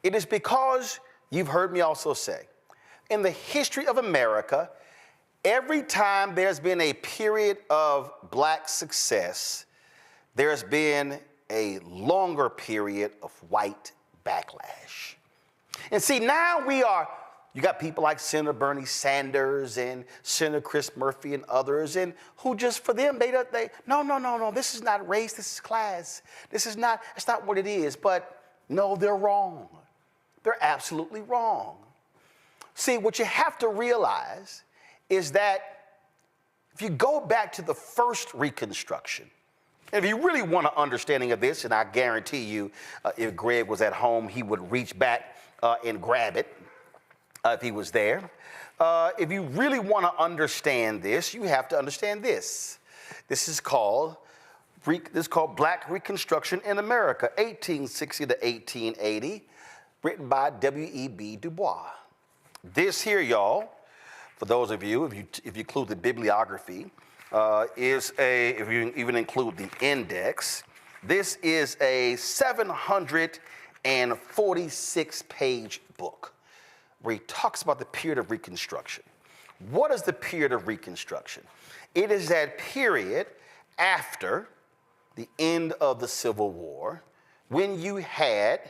It is because you've heard me also say, in the history of America, every time there's been a period of Black success, there's been a longer period of white backlash. And see, now you got people like Senator Bernie Sanders and Senator Chris Murphy and others, and who just, for them, no, this is not race, this is class. That's not what it is. But no, they're wrong. They're absolutely wrong. See, what you have to realize is that if you go back to the first Reconstruction, and if you really want an understanding of this, and I guarantee you, if Greg was at home, he would reach back and grab it if he was there. If you really want to understand this, you have to understand this. This is called Black Reconstruction in America, 1860 to 1880, written by W.E.B. Du Bois. This here, y'all, for those of you, if you include the bibliography, if you even include the index, this is a 746-page book where he talks about the period of Reconstruction. What is the period of Reconstruction? It is that period after the end of the Civil War when you had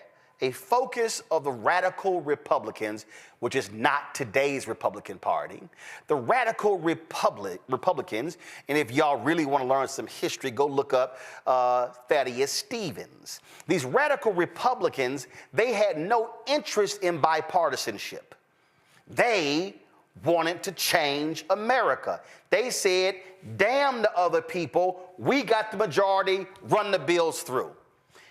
a focus of the radical Republicans, which is not today's Republican Party. The radical Republicans, and if y'all really want to learn some history, go look up Thaddeus Stevens. These radical Republicans, they had no interest in bipartisanship. They wanted to change America. They said, damn the other people, we got the majority, run the bills through.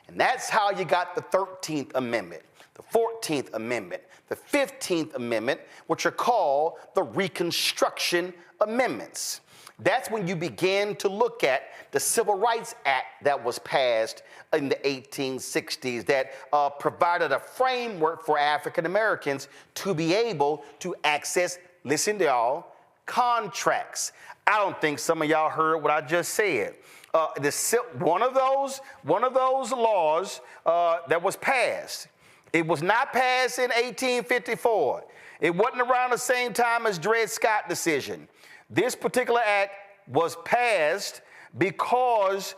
And that's how you got the 13th Amendment, the 14th Amendment, the 15th Amendment, which are called the Reconstruction Amendments. That's when you begin to look at the Civil Rights Act that was passed in the 1860s that provided a framework for African Americans to be able to access, listen to y'all, contracts. I don't think some of y'all heard what I just said. One of those laws that was passed, it was not passed in 1854. It wasn't around the same time as Dred Scott decision. This particular act was passed because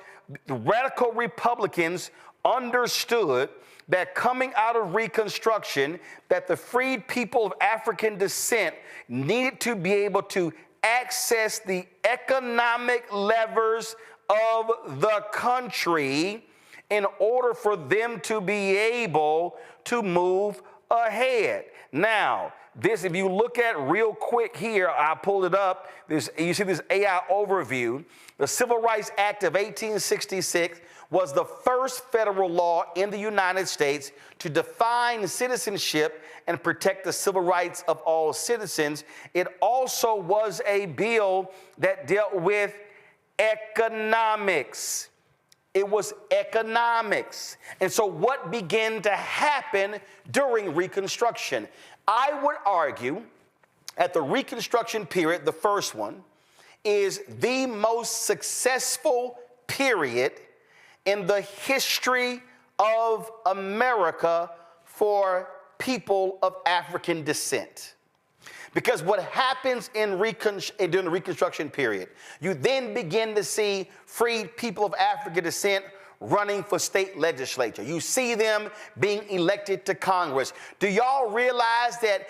the radical Republicans understood that coming out of Reconstruction, that the freed people of African descent needed to be able to access the economic levers of the country in order for them to be able to move ahead. Now, this, if you look at real quick here, I pulled it up. You see this AI overview. The Civil Rights Act of 1866 was the first federal law in the United States to define citizenship and protect the civil rights of all citizens. It also was a bill that dealt with economics. It was economics. And so what began to happen during Reconstruction? I would argue at the Reconstruction period, the first one, is the most successful period in the history of America for people of African descent. Because what happens during the Reconstruction period, you then begin to see freed people of African descent running for state legislature. You see them being elected to Congress. Do y'all realize that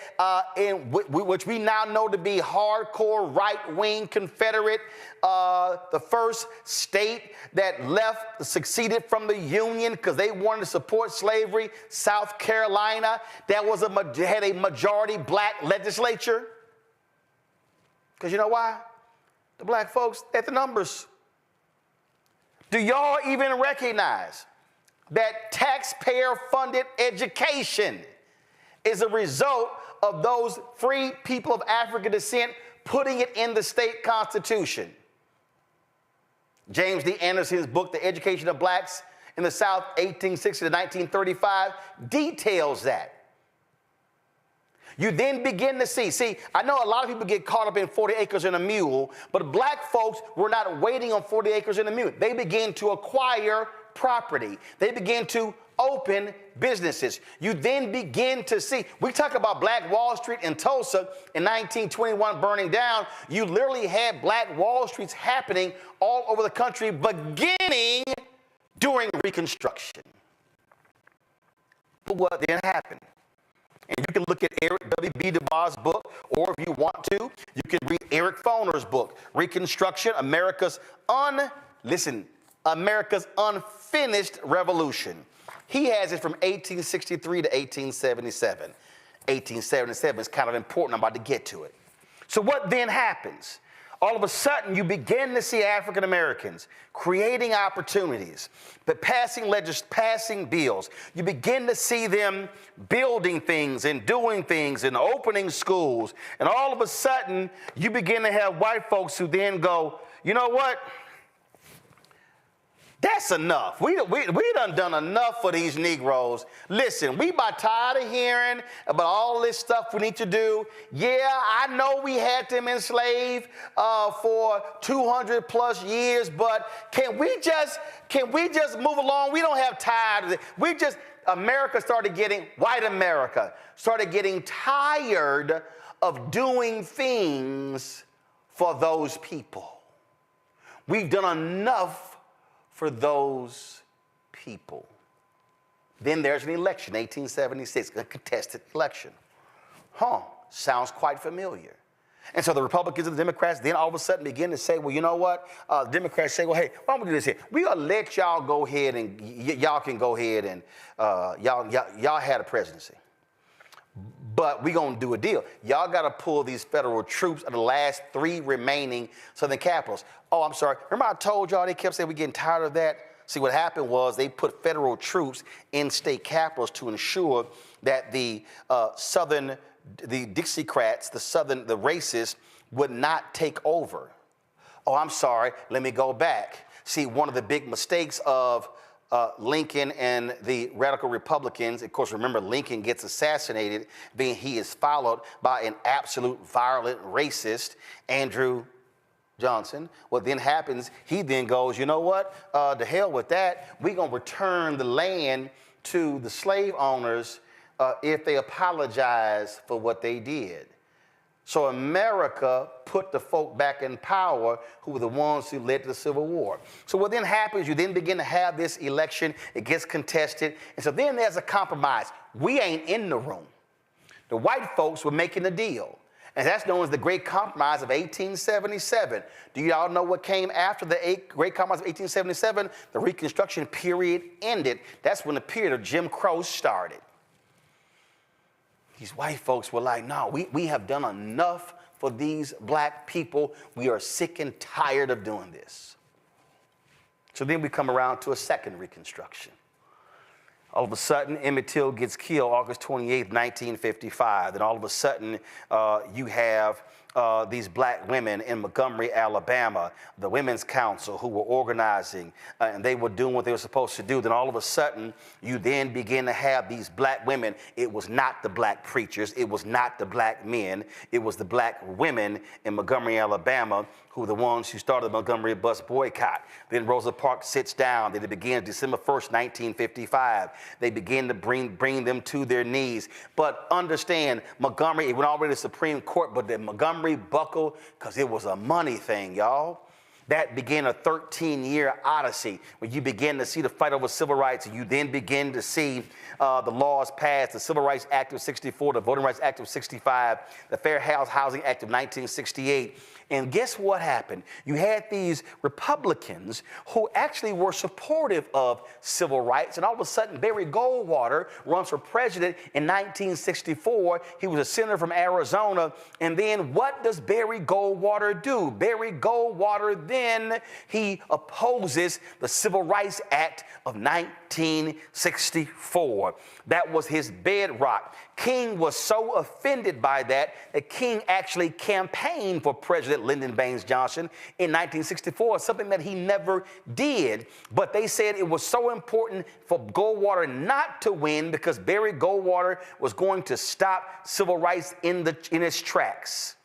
which we now know to be hardcore right-wing Confederate, the first state that succeeded from the Union because they wanted to support slavery, South Carolina, that had a majority black legislature? Because you know why? The black folks at the numbers. Do y'all even recognize that taxpayer-funded education is a result of those free people of African descent putting it in the state constitution? James D. Anderson's book, The Education of Blacks in the South, 1860 to 1935, details that. You then begin to see, I know a lot of people get caught up in 40 acres and a mule, but black folks were not waiting on 40 acres and a mule. They began to acquire property. They began to open businesses. You then begin to see, we talk about Black Wall Street in Tulsa in 1921 burning down. You literally had Black Wall Streets happening all over the country beginning during Reconstruction. But what then happened? And you can look at Eric W.B. DuBois' book, or if you want to, you can read Eric Foner's book, Reconstruction, America's Unfinished Revolution. He has it from 1863 to 1877. 1877 is kind of important. I'm about to get to it. So what then happens? All of a sudden, you begin to see African Americans creating opportunities, but passing bills. You begin to see them building things and doing things and opening schools. And all of a sudden, you begin to have white folks who then go, you know what? That's enough. We done enough for these Negroes. Listen, we about tired of hearing about all this stuff we need to do. Yeah, I know we had them enslaved for 200 plus years, but can we just move along? We don't have time. White America started getting tired of doing things for those people. We've done enough for those people. Then there's an election, 1876, a contested election. Sounds quite familiar. And so the Republicans and the Democrats then all of a sudden begin to say, well, you know what? The Democrats say, well, hey, why don't we do this here? We're going to let y'all go ahead and y'all can go ahead and y'all had a presidency. But we're going to do a deal. Y'all got to pull these federal troops of the last 3 remaining southern capitals. Oh, I'm sorry. Remember I told y'all they kept saying we're getting tired of that? See, what happened was they put federal troops in state capitals to ensure that the Dixiecrats, the racists, would not take over. Oh, I'm sorry. Let me go back. See, one of the big mistakes of Lincoln and the radical Republicans, of course, remember, Lincoln gets assassinated, being he is followed by an absolute violent racist, Andrew Johnson. What then happens, he then goes, you know what, to hell with that. We're going to return the land to the slave owners if they apologize for what they did. So America put the folk back in power who were the ones who led to the Civil War. So what then happens, you then begin to have this election, it gets contested, and so then there's a compromise. We ain't in the room. The white folks were making a deal, and that's known as the Great Compromise of 1877. Do you all know what came after the Great Compromise of 1877? The Reconstruction period ended. That's when the period of Jim Crow started. These white folks were like, no, we have done enough for these black people. We are sick and tired of doing this. So then we come around to a second Reconstruction. All of a sudden, Emmett Till gets killed August 28th, 1955. Then all of a sudden, you have these black women in Montgomery, Alabama, the Women's Council, who were organizing, and they were doing what they were supposed to do. Then all of a sudden, you then begin to have these black women. It was not the black preachers. It was not the black men. It was the black women in Montgomery, Alabama, who were the ones who started the Montgomery bus boycott. Then Rosa Parks sits down. Then it begins December 1st, 1955. They begin to bring them to their knees. But understand, Montgomery, it went all the way to the Supreme Court, but then Montgomery buckled because it was a money thing, y'all. That began a 13-year odyssey when you begin to see the fight over civil rights, and you then begin to see the laws passed, the Civil Rights Act of 64, the Voting Rights Act of 65, the Fair Housing Act of 1968. And guess what happened? You had these Republicans who actually were supportive of civil rights, and all of a sudden Barry Goldwater runs for president in 1964. He was a senator from Arizona, and then what does Barry Goldwater do? Barry Goldwater then, he opposes the Civil Rights Act of 1964. That was his bedrock. King was so offended by that King actually campaigned for President Lyndon Baines Johnson in 1964, something that he never did. But they said it was so important for Goldwater not to win because Barry Goldwater was going to stop civil rights in its tracks.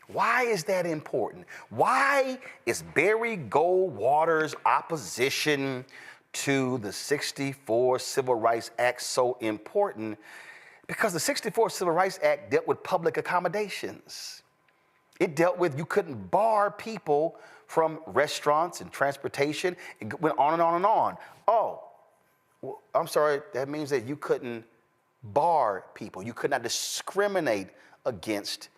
Why is that important? Why is Barry Goldwater's opposition to the 64 Civil Rights Act so important? Because the 64 Civil Rights Act dealt with public accommodations. It dealt with you couldn't bar people from restaurants and transportation. It went on and on and on. Oh, well, I'm sorry, that means that you couldn't bar people. You could not discriminate against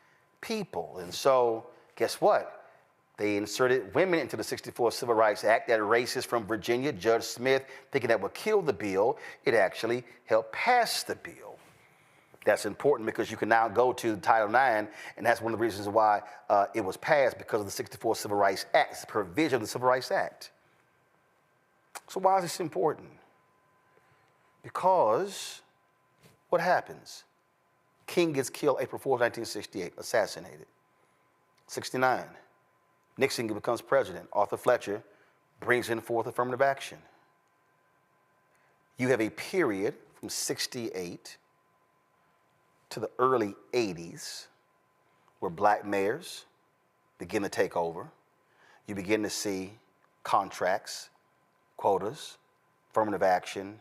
people. And so guess what? They inserted women into the 64 Civil Rights Act. That racist from Virginia, Judge Smith, thinking that would kill the bill, it actually helped pass the bill. That's important because you can now go to Title IX, and that's one of the reasons why it was passed, because of the 64 Civil Rights Act. It's a provision of the Civil Rights Act. So why is this important? Because what happens? King gets killed April 4th, 1968, assassinated. 69. Nixon becomes president. Arthur Fletcher brings in forth affirmative action. You have a period from 68 to the early 80s where black mayors begin to take over. You begin to see contracts, quotas, affirmative action,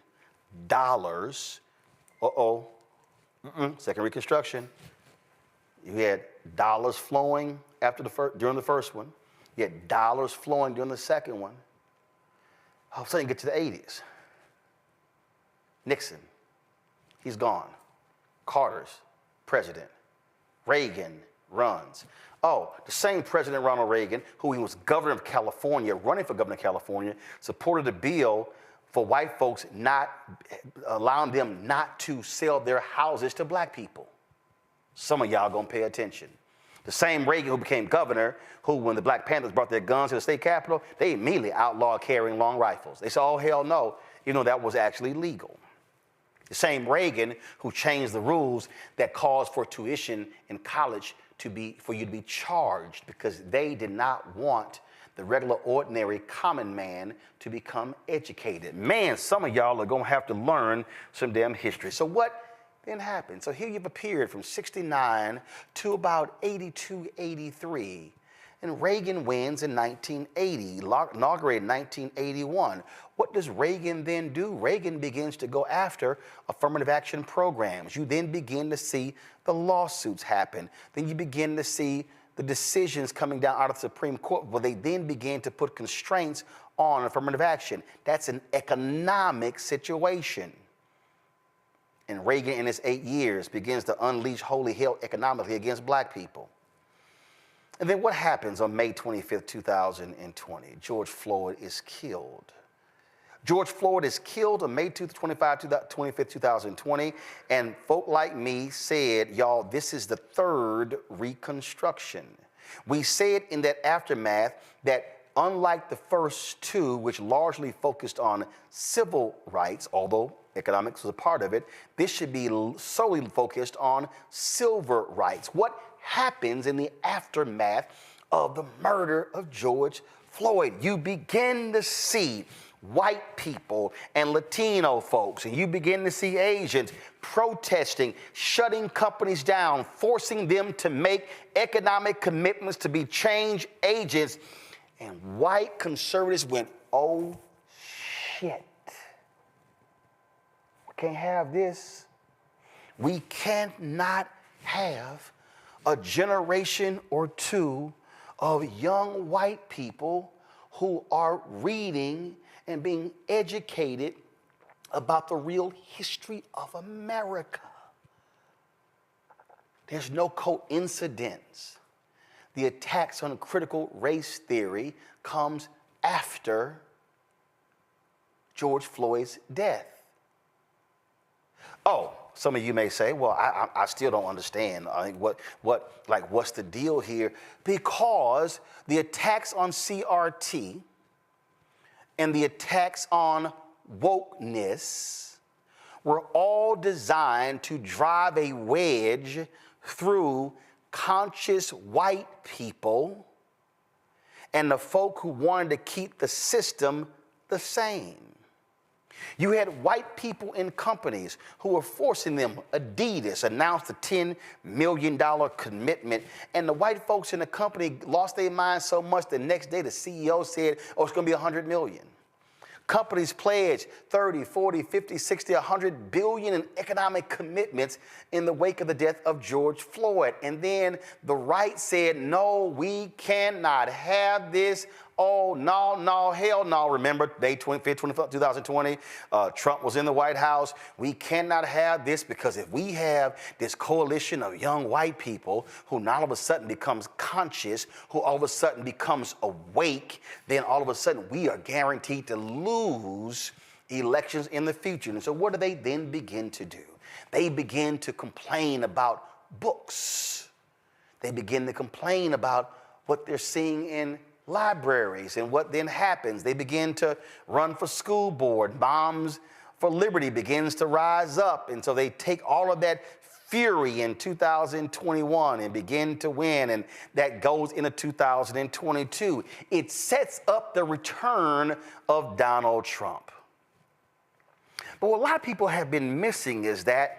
dollars. Second Reconstruction. You had dollars flowing during the first one. You had dollars flowing during the second one. All of a sudden you get to the 80s. Nixon, he's gone. Carter's president. Reagan runs. Oh, the same President Ronald Reagan, who he was governor of California, running for governor of California, supported a bill for white folks not allowing them not to sell their houses to black people. Some of y'all gonna pay attention. The same Reagan who became governor, who when the Black Panthers brought their guns to the state capitol, they immediately outlawed carrying long rifles. They said, oh, hell no, even though that was actually legal. The same Reagan who changed the rules that caused for tuition in college for you to be charged because they did not want the regular, ordinary, common man to become educated. Man, some of y'all are gonna have to learn some damn history. So what then happened? So here you've appeared from 69 to about 82, 83. And Reagan wins in 1980, inaugurated in 1981. What does Reagan then do? Reagan begins to go after affirmative action programs. You then begin to see the lawsuits happen. Then you begin to see the decisions coming down out of the Supreme Court where they then begin to put constraints on affirmative action. That's an economic situation. And Reagan in his 8 years begins to unleash holy hell economically against black people. And then what happens on May 25th, 2020? George Floyd is killed. George Floyd is killed on May 25th, 2020, and folk like me said, y'all, this is the third Reconstruction. We said in that aftermath that unlike the first two, which largely focused on civil rights, although economics was a part of it, this should be solely focused on civil rights. What happens in the aftermath of the murder of George Floyd? You begin to see white people and Latino folks, and you begin to see Asians protesting, shutting companies down, forcing them to make economic commitments to be change agents. And white conservatives went, oh shit. We can't have this. We cannot have a generation or two of young white people who are reading and being educated about the real history of America. There's no coincidence. The attacks on critical race theory comes after George Floyd's death. Oh, some of you may say, well, I still don't understand. I think what's the deal here? Because the attacks on CRT and the attacks on wokeness were all designed to drive a wedge through conscious white people and the folk who wanted to keep the system the same. You had white people in companies who were forcing them. Adidas announced a $10 million commitment, and the white folks in the company lost their minds so much the next day the CEO said, oh, it's going to be $100 million. Companies pledged 30, 40, 50, 60, 100 billion in economic commitments in the wake of the death of George Floyd. And then the right said, no, we cannot have this. Oh, no, hell no. Remember, May 25th, 2020, Trump was in the White House. We cannot have this because if we have this coalition of young white people who now all of a sudden becomes conscious, who all of a sudden becomes awake, then all of a sudden we are guaranteed to lose elections in the future. And so what do they then begin to do? They begin to complain about books. They begin to complain about what they're seeing in libraries, and what then happens? They begin to run for school board. Moms for Liberty begins to rise up, and so they take all of that fury in 2021 and begin to win, and that goes into 2022. It sets up the return of Donald Trump. But what a lot of people have been missing is that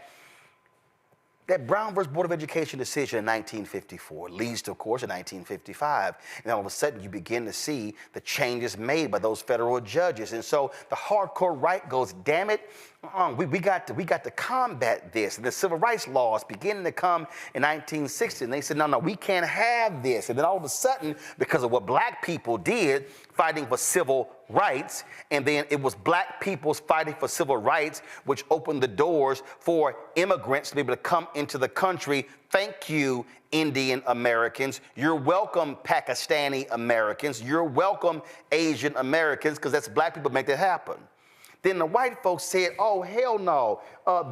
Brown versus Board of Education decision in 1954 leads to, of course, in 1955. And all of a sudden, you begin to see the changes made by those federal judges. And so the hardcore right goes, damn it, We got to combat this. And the civil rights laws beginning to come in 1960, and they said, no, we can't have this. And then all of a sudden, because of what black people did, fighting for civil rights, and then it was black people's fighting for civil rights, which opened the doors for immigrants to be able to come into the country. Thank you, Indian Americans. You're welcome, Pakistani Americans. You're welcome, Asian Americans, because that's black people make that happen. Then the white folks said, oh, hell no.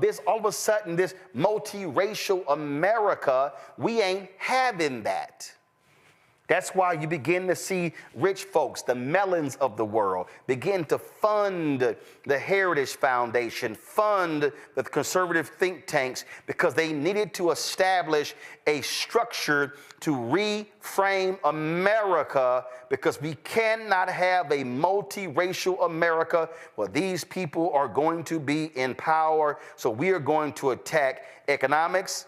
This all of a sudden, this multiracial America, we ain't having that. That's why you begin to see rich folks, the Mellons of the world, begin to fund the Heritage Foundation, fund the conservative think tanks, because they needed to establish a structure to reframe America, because we cannot have a multiracial America where these people are going to be in power. So we are going to attack economics,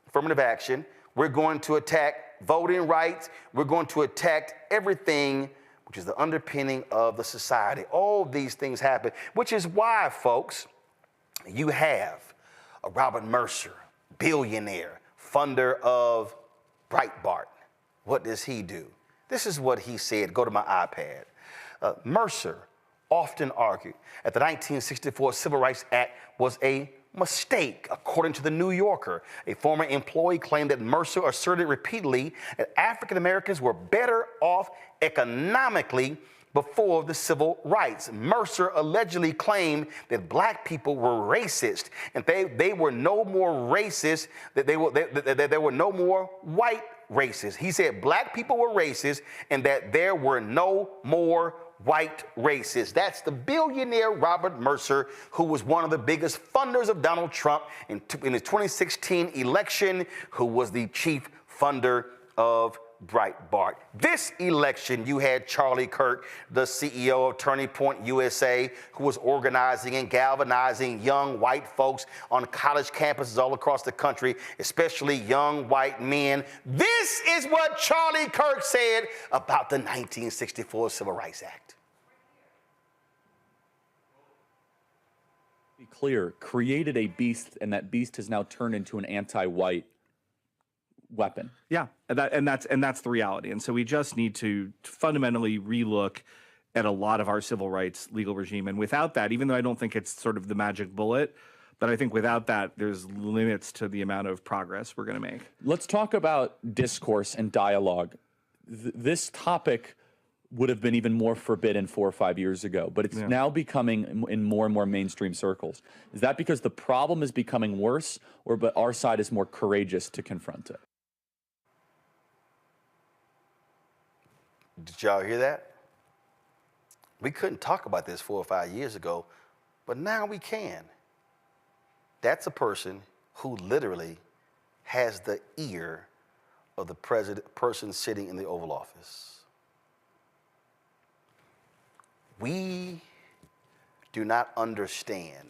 affirmative action. We're going to attack voting rights. We're going to attack everything which is the underpinning of the society. All these things happen, which is why, folks, you have a Robert Mercer, billionaire, funder of Breitbart. What does he do? This is what he said. Go to my iPad. Mercer often argued that the 1964 Civil Rights Act was a mistake. According to the New Yorker, a former employee claimed that Mercer asserted repeatedly that African Americans were better off economically before the civil rights. Mercer allegedly claimed that black people were racist, and they were no more racist, that there were no more white racists. He said black people were racist and that there were no more white racists. That's the billionaire Robert Mercer, who was one of the biggest funders of Donald Trump in his 2016 election, who was the chief funder of Breitbart. This election, you had Charlie Kirk, the CEO of Turning Point USA, who was organizing and galvanizing young white folks on college campuses all across the country, especially young white men. This is what Charlie Kirk said about the 1964 Civil Rights Act. Be clear, created a beast, and that beast has now turned into an anti-white weapon. Yeah, and that's the reality. And so we just need to fundamentally relook at a lot of our civil rights legal regime. And without that, even though I don't think it's sort of the magic bullet, but I think without that, there's limits to the amount of progress we're going to make. Let's talk about discourse and dialogue. This topic would have been even more forbidden 4 or 5 years ago, but it's now becoming in more and more mainstream circles. Is that because the problem is becoming worse, or but our side is more courageous to confront it? Did y'all hear that? We couldn't talk about this 4 or 5 years ago, but now we can. That's a person who literally has the ear of the person sitting in the Oval Office. We do not understand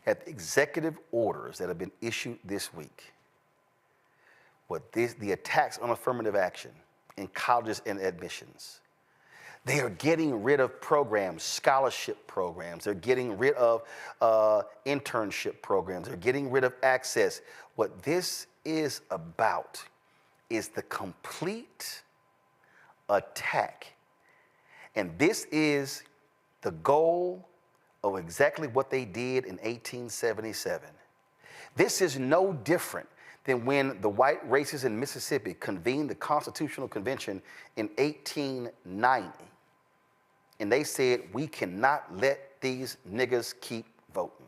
that the executive orders that have been issued this week, the attacks on affirmative action in colleges and admissions, they are getting rid of programs, scholarship programs. They're getting rid of internship programs. They're getting rid of access. What this is about is the complete attack. And this is the goal of exactly what they did in 1877. This is no different than when the white racists in Mississippi convened the Constitutional Convention in 1890. And they said, we cannot let these niggas keep voting.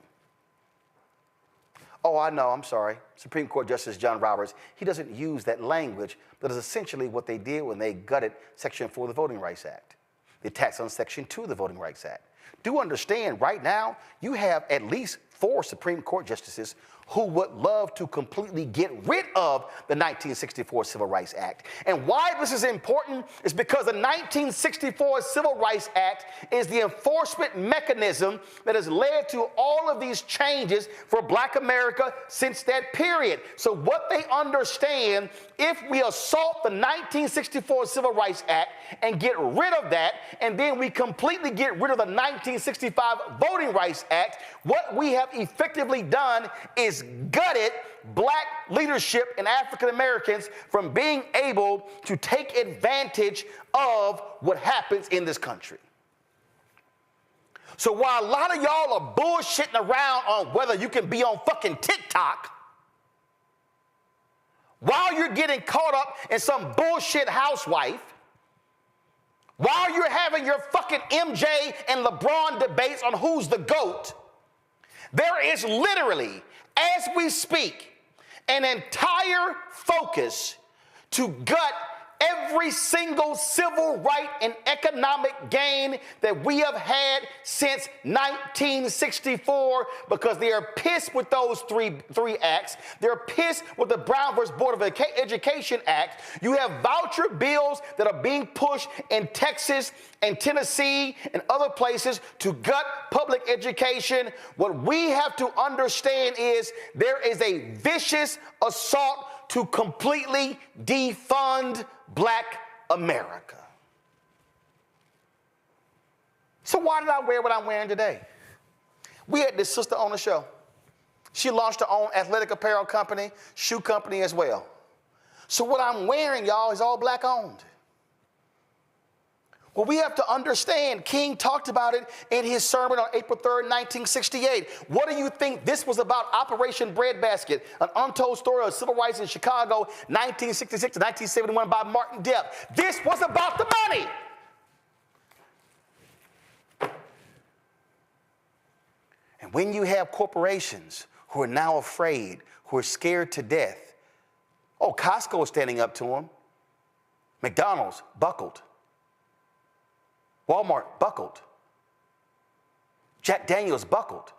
Oh, I know, I'm sorry. Supreme Court Justice John Roberts, he doesn't use that language, but it's essentially what they did when they gutted Section 4 of the Voting Rights Act. The attacks on Section 2 of the Voting Rights Act. Do understand, right now, you have at least 4 Supreme Court justices who would love to completely get rid of the 1964 Civil Rights Act. And why this is important is because the 1964 Civil Rights Act is the enforcement mechanism that has led to all of these changes for Black America since that period. So what they understand, if we assault the 1964 Civil Rights Act and get rid of that, and then we completely get rid of the 1965 Voting Rights Act, what we have effectively done is gutted Black leadership and African Americans from being able to take advantage of what happens in this country. So while a lot of y'all are bullshitting around on whether you can be on fucking TikTok, while you're getting caught up in some bullshit housewife, while you're having your fucking MJ and LeBron debates on who's the GOAT, there is literally, as we speak, an entire focus to gut every single civil right and economic gain that we have had since 1964 because they are pissed with those three acts. They're pissed with the Brown versus Board of Education Act. You have voucher bills that are being pushed in Texas and Tennessee and other places to gut public education. What we have to understand is there is a vicious assault to completely defund Black America. So why did I wear what I'm wearing today? We had this sister on the show. She launched her own athletic apparel company, shoe company as well. So what I'm wearing, y'all, is all Black owned. Well, we have to understand, King talked about it in his sermon on April 3rd, 1968. What do you think this was about? Operation Breadbasket, an untold story of civil rights in Chicago, 1966 to 1971 by Martin Depp. This was about the money. And when you have corporations who are now afraid, who are scared to death, oh, Costco is standing up to them. McDonald's buckled. Walmart buckled. Jack Daniels buckled.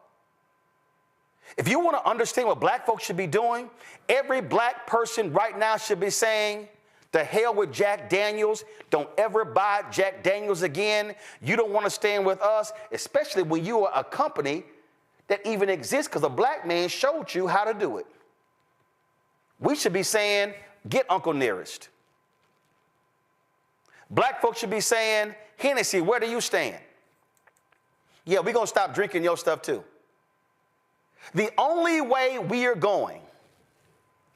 If you want to understand what Black folks should be doing, every Black person right now should be saying, the hell with Jack Daniels. Don't ever buy Jack Daniels again. You don't want to stand with us, especially when you are a company that even exists because a Black man showed you how to do it. We should be saying, get Uncle Nearest. Black folks should be saying, Hennessy, where do you stand? Yeah, we're going to stop drinking your stuff too. The only way we are going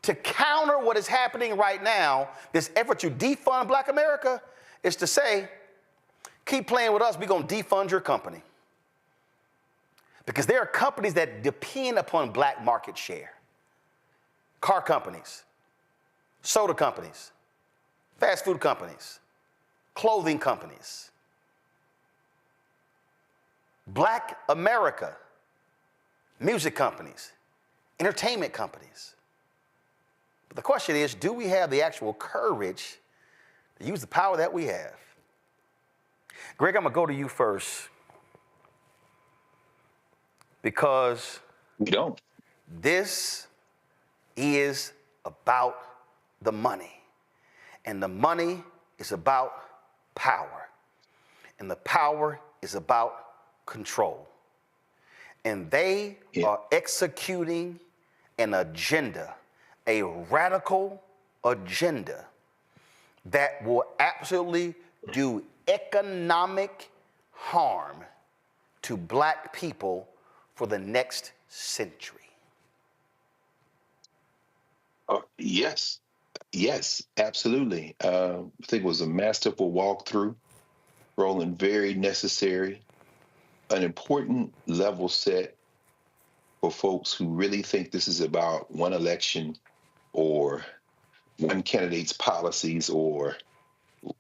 to counter what is happening right now, this effort to defund Black America, is to say, keep playing with us, we're going to defund your company. Because there are companies that depend upon Black market share. Car companies, soda companies, fast food companies, clothing companies. Black America, music companies, entertainment companies. But the question is, do we have the actual courage to use the power that we have? Greg, I'm going to go to you first because we don't. This is about the money, and the money is about power, and the power is about control. And they are executing an agenda, a radical agenda that will absolutely do economic harm to Black people for the next century. Yes, absolutely. I think it was a masterful walkthrough, Roland, very necessary. An important level set for folks who really think this is about one election or one candidate's policies or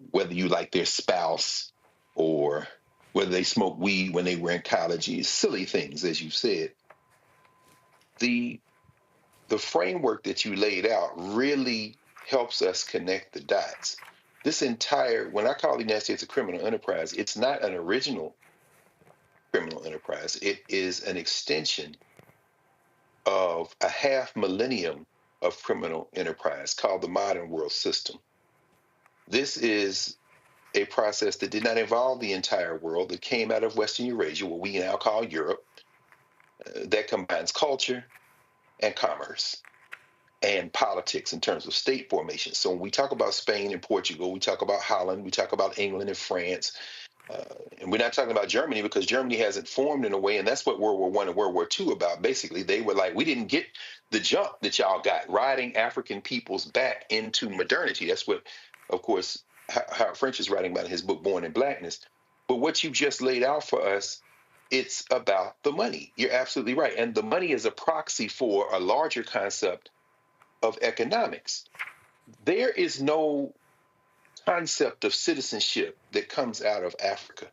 whether you like their spouse or whether they smoked weed when they were in college. Silly things, as you said. The framework that you laid out really helps us connect the dots. This entire, when I call the United States a criminal enterprise, it's not an original criminal enterprise. It is an extension of a half millennium of criminal enterprise called the modern world system. This is a process that did not involve the entire world, that came out of Western Eurasia, what we now call Europe, that combines culture and commerce and politics in terms of state formation. So when we talk about Spain and Portugal, we talk about Holland, we talk about England and France, and we're not talking about Germany because Germany hasn't formed in a way, and that's what World War I and World War II about. Basically, they were like, we didn't get the jump that y'all got, riding African peoples back into modernity. That's what, of course, Howard French is writing about in his book, Born in Blackness. But what you just laid out for us, it's about the money. You're absolutely right. And the money is a proxy for a larger concept of economics. There is no concept of citizenship that comes out of Africa.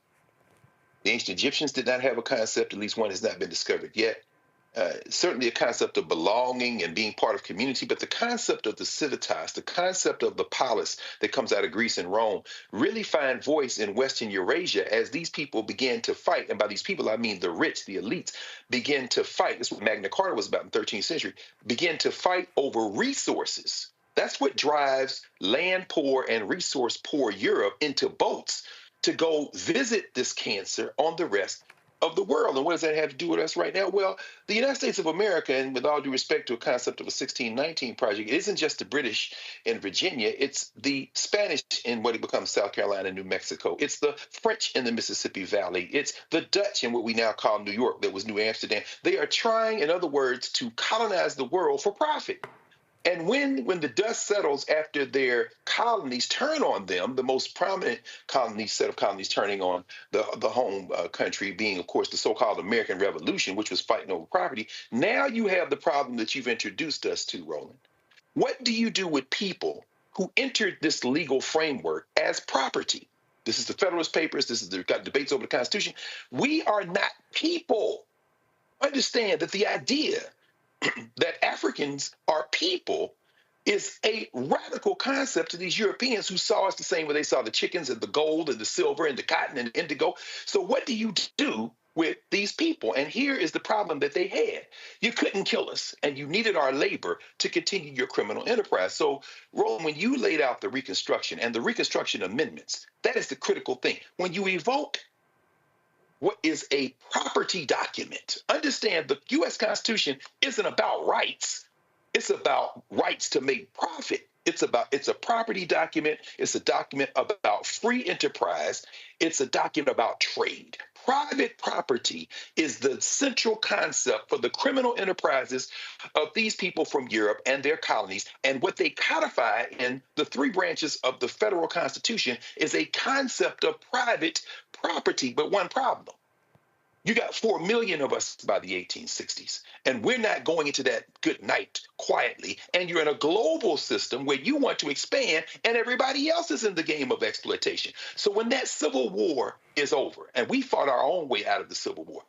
The ancient Egyptians did not have a concept, at least one has not been discovered yet. Certainly a concept of belonging and being part of community, but the concept of the civitas, the concept of the polis that comes out of Greece and Rome really find voice in Western Eurasia as these people began to fight. And by these people, I mean the rich, the elites, began to fight. This is what Magna Carta was about in the 13th century, began to fight over resources. That's what drives land poor and resource poor Europe into boats to go visit this cancer on the rest of the world. And what does that have to do with us right now? Well, the United States of America, and with all due respect to a concept of a 1619 project, it isn't just the British in Virginia, it's the Spanish in what it becomes South Carolina and New Mexico. It's the French in the Mississippi Valley. It's the Dutch in what we now call New York, that was New Amsterdam. They are trying, in other words, to colonize the world for profit. And when the dust settles after their colonies turn on them, the most prominent set of colonies turning on the home country being, of course, the so-called American Revolution, which was fighting over property, now you have the problem that you've introduced us to, Roland. What do you do with people who entered this legal framework as property? This is the Federalist Papers. This is the debates over the Constitution. We are not people. Understand that the idea that Africans are people is a radical concept to these Europeans who saw us the same way they saw the chickens and the gold and the silver and the cotton and the indigo. So what do you do with these people? And here is the problem that they had. You couldn't kill us, and you needed our labor to continue your criminal enterprise. So, Roland, when you laid out the Reconstruction and the Reconstruction amendments, that is the critical thing. When you evoke what is a property document, understand the U.S. Constitution isn't about rights. It's about rights to make profit. It's a property document. It's a document about free enterprise. It's a document about trade. Private property is the central concept for the criminal enterprises of these people from Europe and their colonies. And what they codify in the three branches of the federal Constitution is a concept of private property. But one problem. You got 4 million of us by the 1860s, and we're not going into that good night quietly. And you're in a global system where you want to expand, and everybody else is in the game of exploitation. So when that Civil War is over, and we fought our own way out of the Civil War,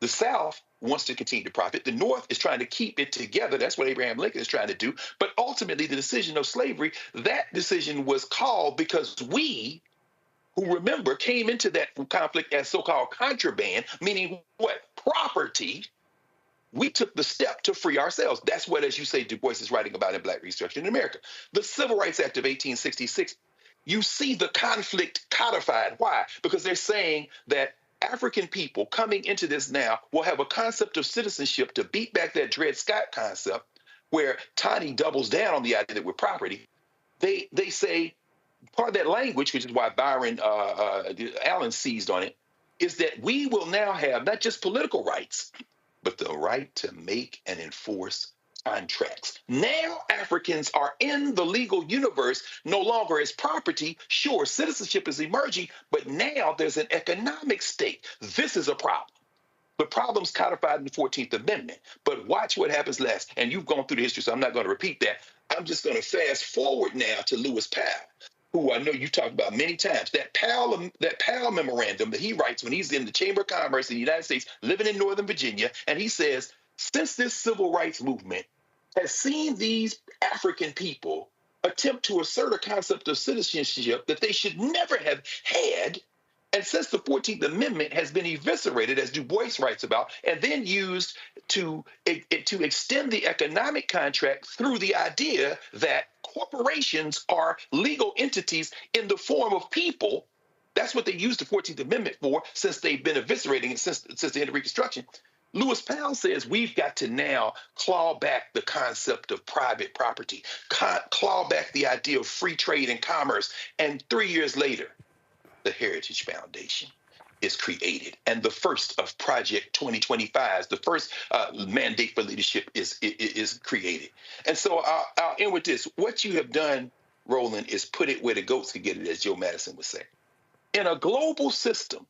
the South wants to continue to profit. The North is trying to keep it together. That's what Abraham Lincoln is trying to do. But ultimately, the decision of slavery, that decision was called because we, who remember, came into that conflict as so-called contraband, meaning what? Property. We took the step to free ourselves. That's what, as you say, Du Bois is writing about in Black Reconstruction in America. The Civil Rights Act of 1866, you see the conflict codified. Why? Because they're saying that African people coming into this now will have a concept of citizenship to beat back that Dred Scott concept, where Taney doubles down on the idea that we're property. They say, part of that language, which is why Byron Allen seized on it, is that we will now have not just political rights, but the right to make and enforce contracts. Now Africans are in the legal universe no longer as property. Sure, citizenship is emerging, but now there's an economic stake. This is a problem. The problem's codified in the 14th Amendment. But watch what happens last. And you've gone through the history, so I'm not going to repeat that. I'm just going to fast forward now to Lewis Powell, who I know you talked about many times. That Powell memorandum that he writes when he's in the Chamber of Commerce in the United States, living in Northern Virginia, and he says, since this civil rights movement has seen these African people attempt to assert a concept of citizenship that they should never have had, And since the 14th Amendment has been eviscerated, as Du Bois writes about, and then used to extend the economic contract through the idea that corporations are legal entities in the form of people, that's what they used the 14th Amendment for since they've been eviscerating it since the end of Reconstruction. Lewis Powell says we've got to now claw back the concept of private property, claw back the idea of free trade and commerce. And 3 years later, the Heritage Foundation is created. And the first of Project 2025, the first mandate for leadership is created. And so I'll end with this. What you have done, Roland, is put it where the goats could get it, as Joe Madison would say. In a global system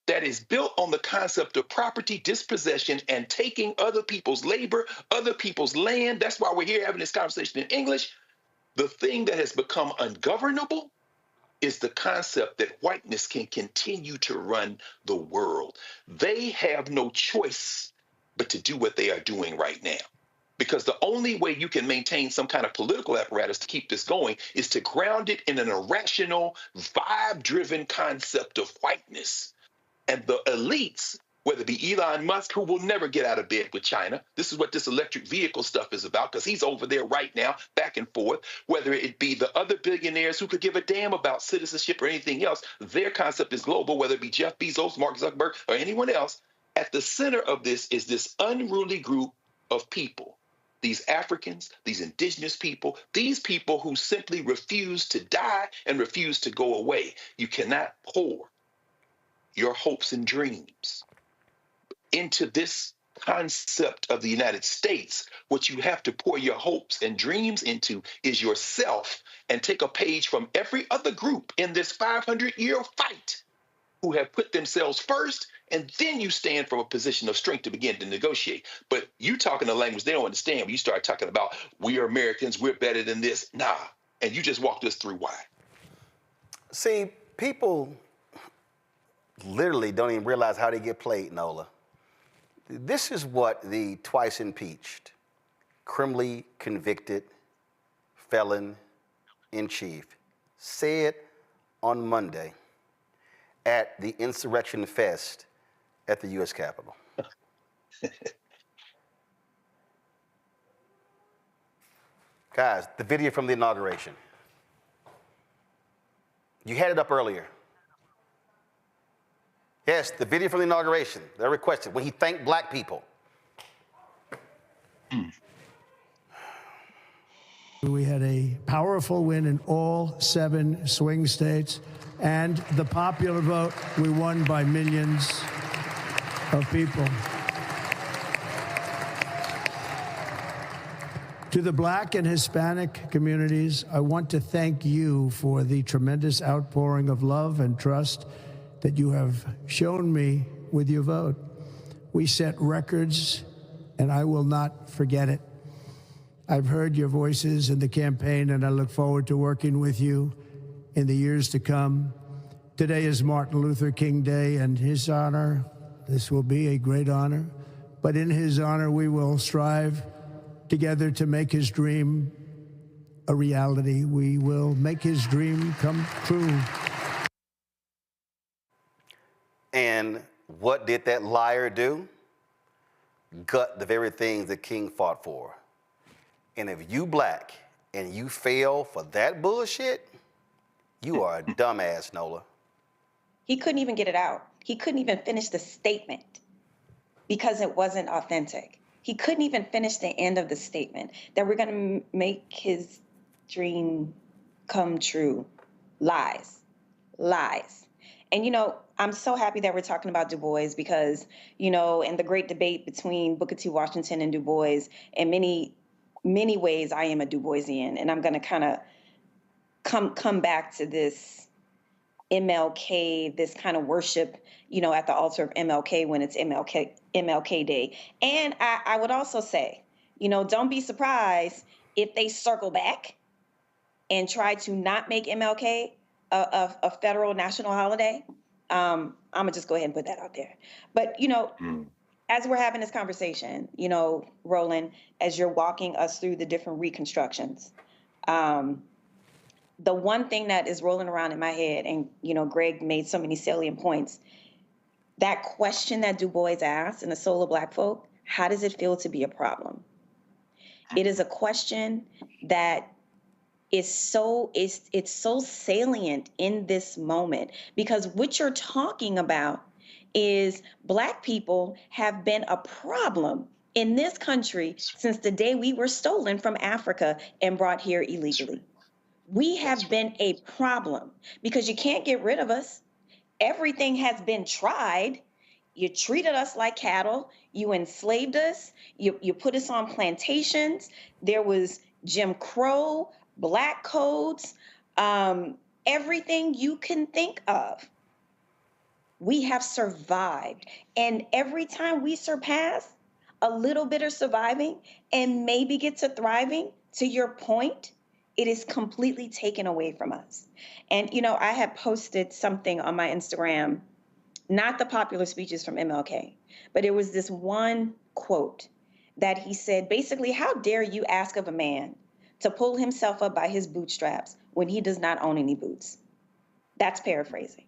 that is built on the concept of property dispossession and taking other people's labor, other people's land, that's why we're here having this conversation in English, the thing that has become ungovernable is the concept that whiteness can continue to run the world. They have no choice but to do what they are doing right now. Because the only way you can maintain some kind of political apparatus to keep this going is to ground it in an irrational, vibe-driven concept of whiteness. And the elites, whether it be Elon Musk, who will never get out of bed with China. This is what this electric vehicle stuff is about, because he's over there right now, back and forth. Whether it be the other billionaires who could give a damn about citizenship or anything else, their concept is global, whether it be Jeff Bezos, Mark Zuckerberg, or anyone else. At the center of this is this unruly group of people. These Africans, these indigenous people, these people who simply refuse to die and refuse to go away. You cannot pour your hopes and dreams into this concept of the United States. What you have to pour your hopes and dreams into is yourself, and take a page from every other group in this 500-year fight who have put themselves first, and then you stand from a position of strength to begin to negotiate. But you talking a language they don't understand when you start talking about we are Americans, we're better than this. Nah, and you just walked us through why. See, people literally don't even realize how they get played, Nola. This is what the twice impeached, criminally convicted felon in chief said on Monday at the Insurrection Fest at the U.S. Capitol. Guys, the video from the inauguration. You had it up earlier. Yes, the video from the inauguration. They're requested when he thanked black people. We had a powerful win in all 7 swing states, and the popular vote, we won by millions of people. To the Black and Hispanic communities, I want to thank you for the tremendous outpouring of love and trust that you have shown me with your vote. We set records, and I will not forget it. I've heard your voices in the campaign, and I look forward to working with you in the years to come. Today is Martin Luther King Day, and his honor, this will be a great honor, but in his honor, we will strive together to make his dream a reality. We will make his dream come true. And what did that liar do? Gut the very things that King fought for. And if you black and you fail for that bullshit, you are a dumbass, Nola. He couldn't even get it out. He couldn't even finish the statement because it wasn't authentic. He couldn't even finish the end of the statement that we're going to make his dream come true. Lies. Lies. And, you know, I'm so happy that we're talking about Du Bois because, you know, in the great debate between Booker T. Washington and Du Bois, in many ways, I am a Du Boisian. And I'm going to kind of come back to this MLK, this kind of worship, you know, at the altar of MLK when it's MLK Day. And I would also say, you know, don't be surprised if they circle back and try to not make MLK a federal national holiday. I'm gonna just go ahead and put that out there. But, you know, as we're having this conversation, you know, Roland, as you're walking us through the different reconstructions, the one thing that is rolling around in my head, and Greg made so many salient points, that question that Du Bois asked in The Soul of Black Folk, how does it feel to be a problem? It is a question that is so salient in this moment, because what you're talking about is Black people have been a problem in this country since the day we were stolen from Africa and brought here illegally. We have been a problem because you can't get rid of us. Everything has been tried. You treated us like cattle. You enslaved us. You put us on plantations. There was Jim Crow, Black codes, everything you can think of. We have survived. And every time we surpass a little bit of surviving and maybe get to thriving, to your point, it is completely taken away from us. And, I had posted something on my Instagram, not the popular speeches from MLK, but it was this one quote that he said, basically, how dare you ask of a man to pull himself up by his bootstraps when he does not own any boots? That's paraphrasing.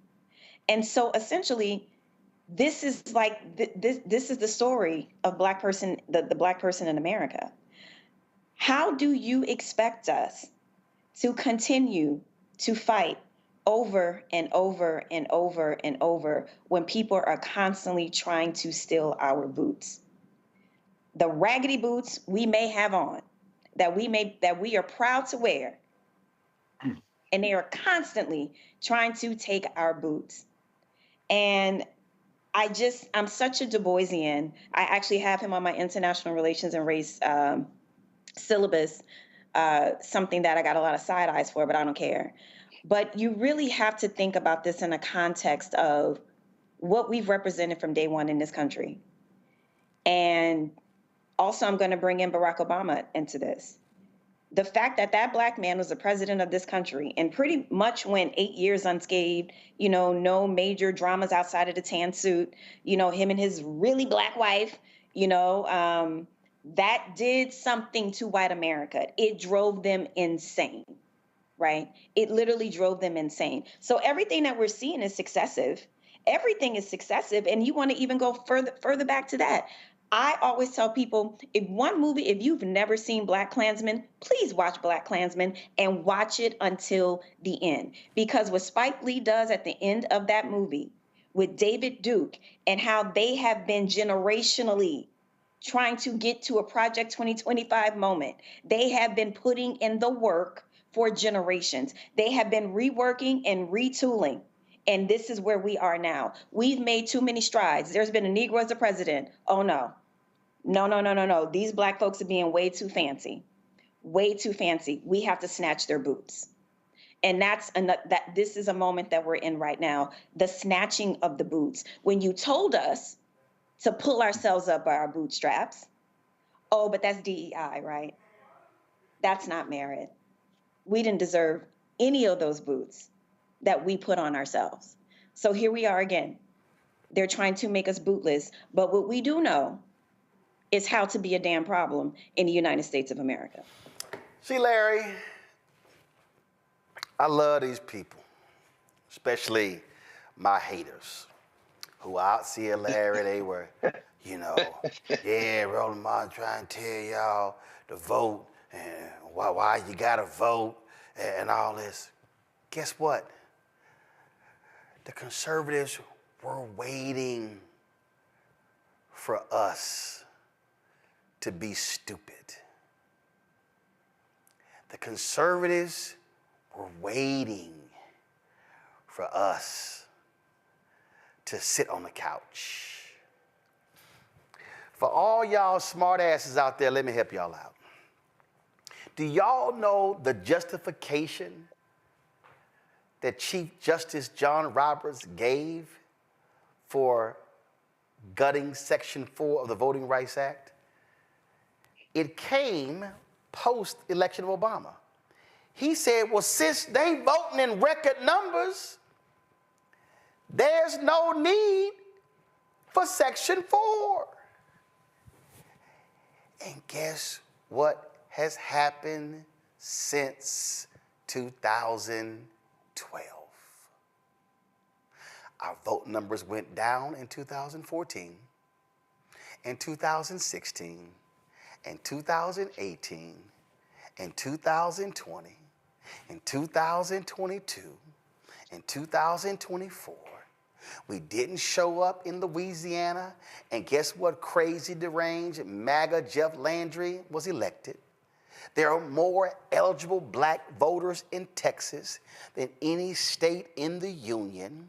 And so essentially, this is this is the story of Black person, the Black person in America. How do you expect us to continue to fight over and over and over and over when people are constantly trying to steal our boots? The raggedy boots we may have on, that we are proud to wear, and they are constantly trying to take our boots. And I'm such a Du Boisian. I actually have him on my international relations and race syllabus, something that I got a lot of side eyes for, but I don't care. But you really have to think about this in a context of what we've represented from day one in this country. And also, I'm going to bring in Barack Obama into this. The fact that that Black man was the president of this country and pretty much went 8 years unscathed, no major dramas outside of the tan suit, him and his really Black wife, that did something to white America. It drove them insane, right? It literally drove them insane. So everything that we're seeing is successive. Everything is successive. And you want to even go further back to that. I always tell people, if you've never seen BlacKkKlansman, please watch BlacKkKlansman and watch it until the end. Because what Spike Lee does at the end of that movie with David Duke and how they have been generationally trying to get to a Project 2025 moment, they have been putting in the work for generations. They have been reworking and retooling. And this is where we are now. We've made too many strides. There's been a Negro as a president. Oh, no. No. These Black folks are being way too fancy. Way too fancy. We have to snatch their boots. And this is a moment that we're in right now. The snatching of the boots. When you told us to pull ourselves up by our bootstraps, oh, but that's DEI, right? That's not merit. We didn't deserve any of those boots that we put on ourselves. So here we are again. They're trying to make us bootless. But what we do know is how to be a damn problem in the United States of America. See, Larry, I love these people, especially my haters, who out here, Larry, they were, Roland Martin trying to tell y'all to vote and why you gotta vote and all this. Guess what? The conservatives were waiting for us to be stupid. The conservatives were waiting for us to sit on the couch. For all y'all smart asses out there, let me help y'all out. Do y'all know the justification that Chief Justice John Roberts gave for gutting Section 4 of the Voting Rights Act? It came post-election of Obama. He said, well, since they voting in record numbers, there's no need for Section 4. And guess what has happened since 2012. Our vote numbers went down in 2014, in 2016, in 2018, in 2020, in 2022, in 2024. We didn't show up in Louisiana, and guess what crazy deranged MAGA Jeff Landry was elected. There are more eligible black voters in Texas than any state in the union.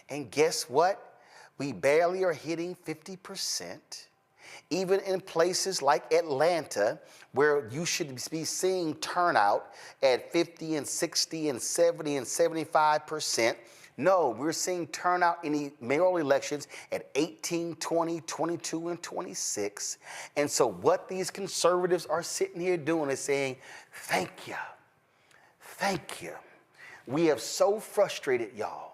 And guess what? We barely are hitting 50%. Even in places like Atlanta, where you should be seeing turnout at 50 and 60 and 70 and 75%. No, we're seeing turnout in the mayoral elections at 18, 20, 22, and 26. And so what these conservatives are sitting here doing is saying, thank you, thank you. We have so frustrated y'all.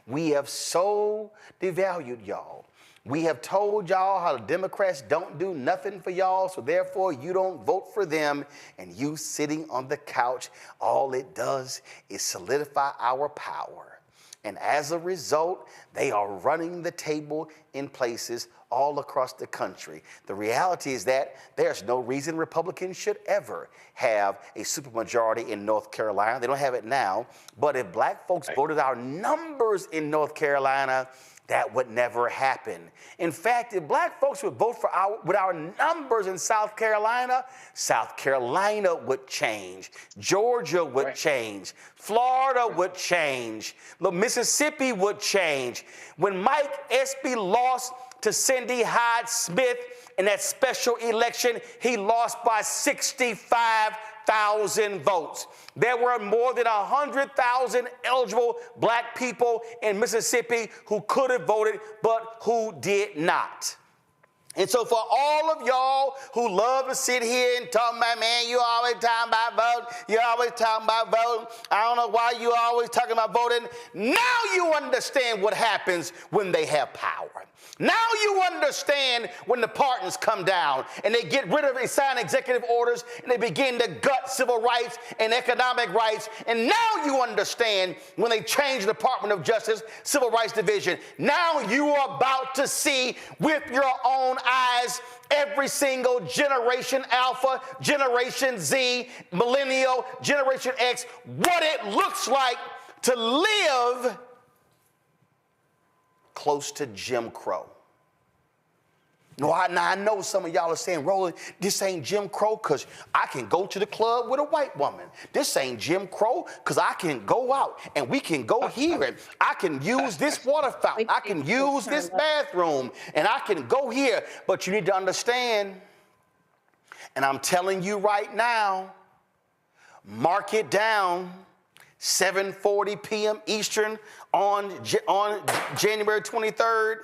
We have so devalued y'all. We have told y'all how the Democrats don't do nothing for y'all, so therefore you don't vote for them, and you sitting on the couch, all it does is solidify our power. And as a result, they are running the table in places all across the country. The reality is that there's no reason Republicans should ever have a supermajority in North Carolina. They don't have it now. But if black folks voted our numbers in North Carolina, that would never happen. In fact, if black folks would vote for with our numbers in South Carolina would change. Georgia would change. Florida would change. Mississippi would change. When Mike Espy lost to Cindy Hyde-Smith in that special election, he lost by 65,000 votes. There were more than 100,000 eligible black people in Mississippi who could have voted, but who did not. And so for all of y'all who love to sit here and talk about, man, you always talking about voting, you always talking about voting, I don't know why you always talking about voting. Now you understand what happens when they have power. Now you understand when the pardons come down and they get rid of, they sign executive orders and they begin to gut civil rights and economic rights. And now you understand when they change the Department of Justice Civil Rights Division. Now you are about to see with your own eyes every single Generation Alpha, Generation Z, Millennial, Generation X, what it looks like to live close to Jim Crow. Now I know some of y'all are saying, Roland, this ain't Jim Crow because I can go to the club with a white woman. This ain't Jim Crow because I can go out and we can go here and I can use this water fountain. I can use this bathroom and I can go here. But you need to understand, and I'm telling you right now, mark it down, 7:40 p.m. Eastern on January 23rd.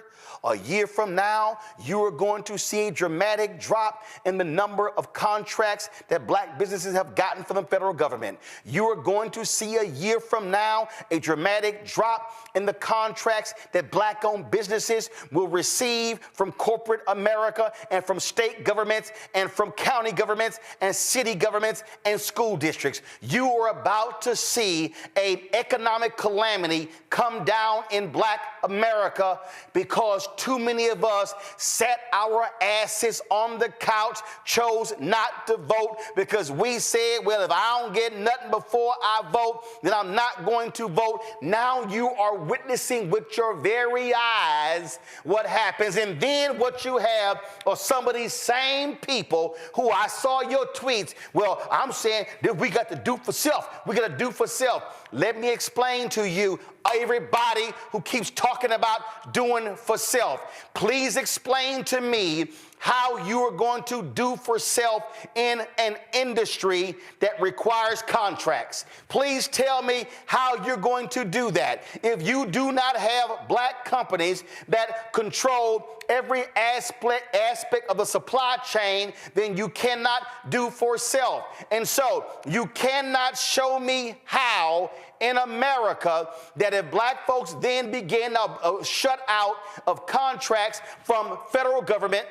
A year from now, you are going to see a dramatic drop in the number of contracts that black businesses have gotten from the federal government. You are going to see a year from now a dramatic drop in the contracts that black-owned businesses will receive from corporate America and from state governments and from county governments and city governments and school districts. You are about to see an economic calamity come down in black America because too many of us sat our asses on the couch, chose not to vote because we said, well, if I don't get nothing before I vote, then I'm not going to vote. Now you are witnessing with your very eyes what happens. And then what you have are some of these same people who I saw your tweets. Well, I'm saying that we got to do for self. We got to do for self. Let me explain to you, everybody who keeps talking about doing for self, please explain to me how you are going to do for self in an industry that requires contracts. Please tell me how you're going to do that. If you do not have black companies that control every aspect of the supply chain, then you cannot do for self. And so you cannot show me how in America that if black folks then begin to shut out of contracts from federal government,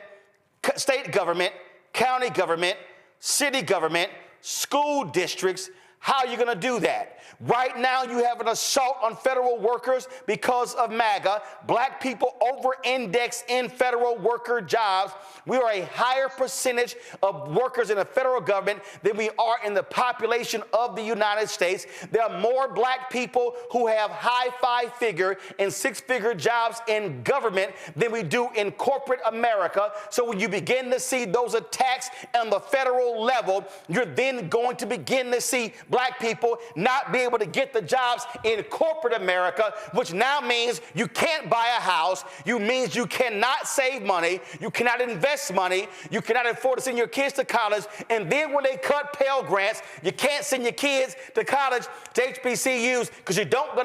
state government, county government, city government, school districts, How are you going to do that? Right now, you have an assault on federal workers because of MAGA. Black people over-index in federal worker jobs. We are a higher percentage of workers in the federal government than we are in the population of the United States. There are more black people who have high five-figure and six-figure jobs in government than we do in corporate America. So when you begin to see those attacks on the federal level, you're then going to begin to see black people not be able to get the jobs in corporate America, which now means you can't buy a house. You means you cannot save money. You cannot invest money. You cannot afford to send your kids to college. And then when they cut Pell Grants, you can't send your kids to college, to HBCUs, because you don't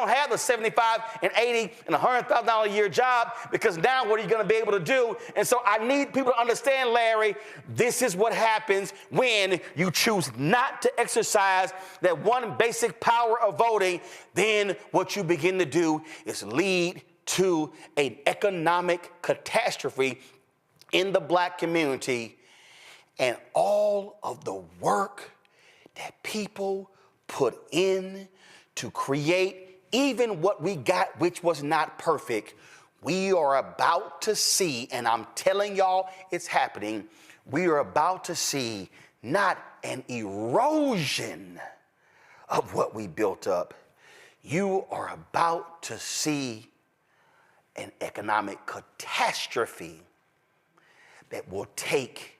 have the $75 and $80 and $100,000 a year job, because now what are you going to be able to do? And so I need people to understand, Larry, this is what happens when you choose not to exercise that one basic power of voting. Then what you begin to do is lead to an economic catastrophe in the black community, and all of the work that people put in to create even what we got, which was not perfect, we are about to see, and I'm telling y'all it's happening, we are about to see not an erosion of what we built up. You are about to see an economic catastrophe that will take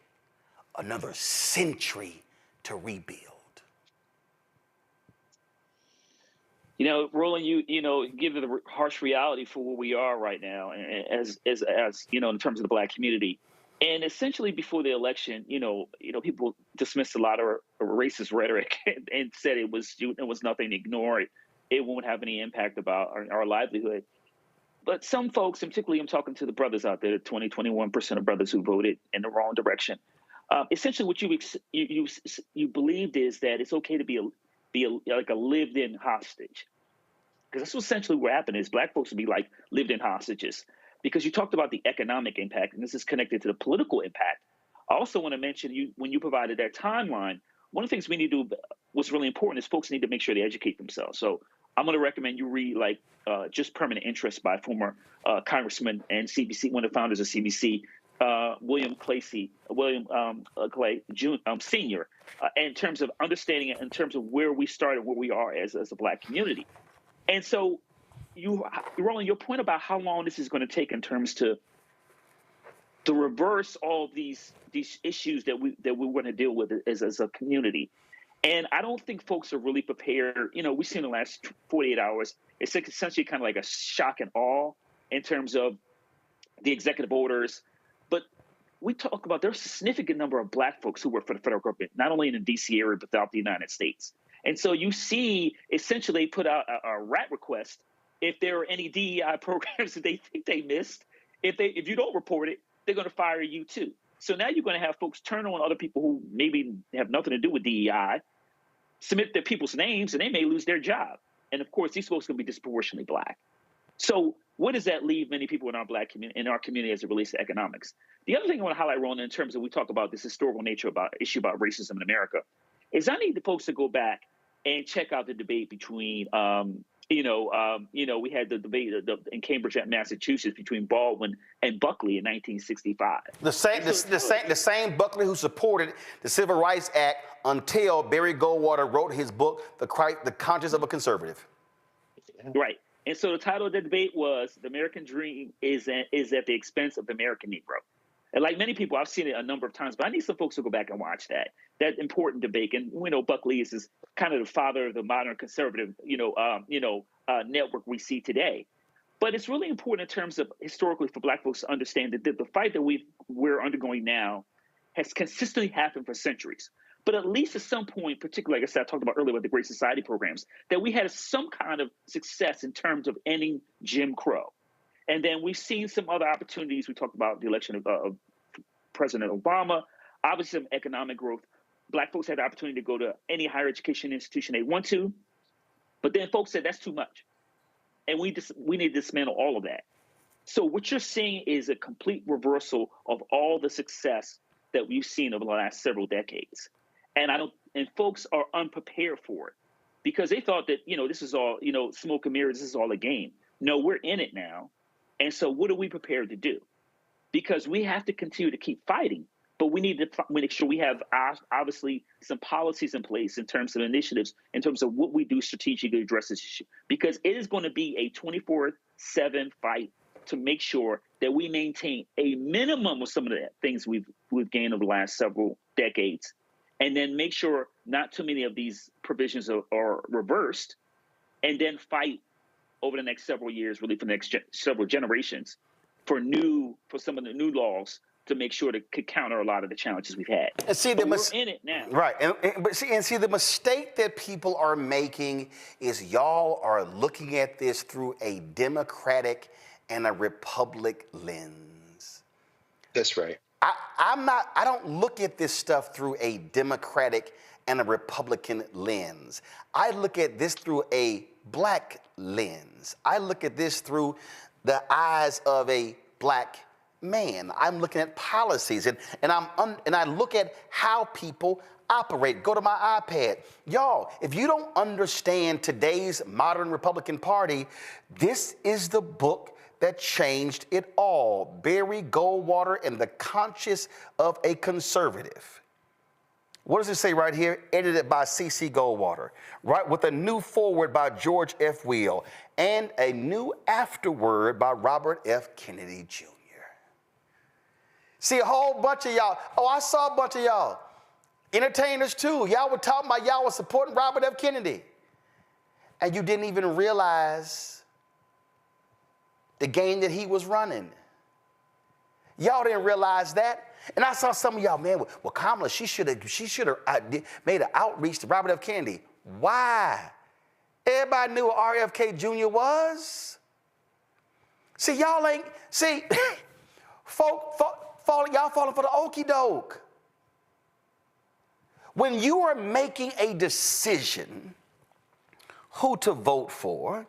another century to rebuild. You know, Roland, you give the harsh reality for where we are right now, as you know, in terms of the black community. And essentially, before the election, people dismissed a lot of racist rhetoric and said it was nothing, ignore it. It won't have any impact about our livelihood. But some folks, and particularly I'm talking to the brothers out there, 21% of brothers who voted in the wrong direction. Essentially, what you believed is that it's okay to be like a lived-in hostage, because that's essentially what happened is black folks would be like lived-in hostages. Because you talked about the economic impact, and this is connected to the political impact. I also want to mention when you provided that timeline, one of the things we need to do, what's really important, is folks need to make sure they educate themselves. So I'm going to recommend you read Just Permanent Interest by former Congressman and CBC, one of the founders of CBC, William Clay Sr., in terms of understanding it, in terms of where we started, where we are as a black community. And so Roland, your point about how long this is going to take in terms to reverse all these issues that we want to deal with as a community. And I don't think folks are really prepared. We've seen in the last 48 hours, it's essentially kind of like a shock and awe in terms of the executive orders. But we talk about there's a significant number of black folks who work for the federal government, not only in the D.C. area, but throughout the United States. And so you see, essentially, put out a rat request if there are any DEI programs that they think they missed. If you don't report it, they're going to fire you too. So now you're going to have folks turn on other people who maybe have nothing to do with DEI, submit their people's names, and they may lose their job. And of course, these folks are going to be disproportionately black. So what does that leave many people in our black community, in our community, as it relates to economics? The other thing I want to highlight, Roland, in terms of we talk about this historical nature issue about racism in America, is I need the folks to go back and check out the debate between we had the debate in Cambridge, Massachusetts, between Baldwin and Buckley in 1965. The same Buckley who supported the Civil Rights Act until Barry Goldwater wrote his book, The Conscience of a Conservative. Right. And so the title of the debate was "The American Dream is at the Expense of the American Negro." And like many people, I've seen it a number of times, but I need some folks to go back and watch that important debate. And we know Buckley is kind of the father of the modern conservative, network we see today. But it's really important in terms of historically for black folks to understand that the fight that we're undergoing now has consistently happened for centuries. But at least at some point, particularly, like I said, I talked about earlier with the Great Society programs, that we had some kind of success in terms of ending Jim Crow. And then we've seen some other opportunities. We talked about the election of President Obama, obviously some economic growth. Black folks had the opportunity to go to any higher education institution they want to, but then folks said that's too much. And we need to dismantle all of that. So what you're seeing is a complete reversal of all the success that we've seen over the last several decades. And and folks are unprepared for it because they thought that, this is all, smoke and mirrors, this is all a game. No, we're in it now. And so what are we prepared to do? Because we have to continue to keep fighting, but we need to make sure we have obviously some policies in place in terms of initiatives, in terms of what we do strategically to address this issue, because it is going to be a 24/7 fight to make sure that we maintain a minimum of some of the things we've gained over the last several decades, and then make sure not too many of these provisions are reversed, and then fight over the next several years, really for the next several generations, for some of the new laws to make sure to counter a lot of the challenges we've had. And see, we're in it now. Right, but see, the mistake that people are making is y'all are looking at this through a Democratic and a Republic lens. That's right. I don't look at this stuff through a Democratic and a Republican lens. I look at this through a Black lens. I look at this through the eyes of a Black man. I'm looking at policies and I look at how people operate. Go to my iPad. Y'all, if you don't understand today's modern Republican Party, this is the book that changed it all. Barry Goldwater and the Conscience of a Conservative. What does it say right here? Edited by C.C. Goldwater, right? With a new foreword by George F. Weil and a new afterword by Robert F. Kennedy Jr. See, a whole bunch of y'all. Oh, I saw a bunch of y'all. Entertainers too. Y'all were talking about y'all were supporting Robert F. Kennedy. And you didn't even realize the game that he was running. Y'all didn't realize that. And I saw some of y'all, man, well, Kamala, she should have made an outreach to Robert F. Kennedy. Why? Everybody knew what RFK Jr. was. See, y'all ain't, see, y'all falling for the okie doke. When you are making a decision who to vote for,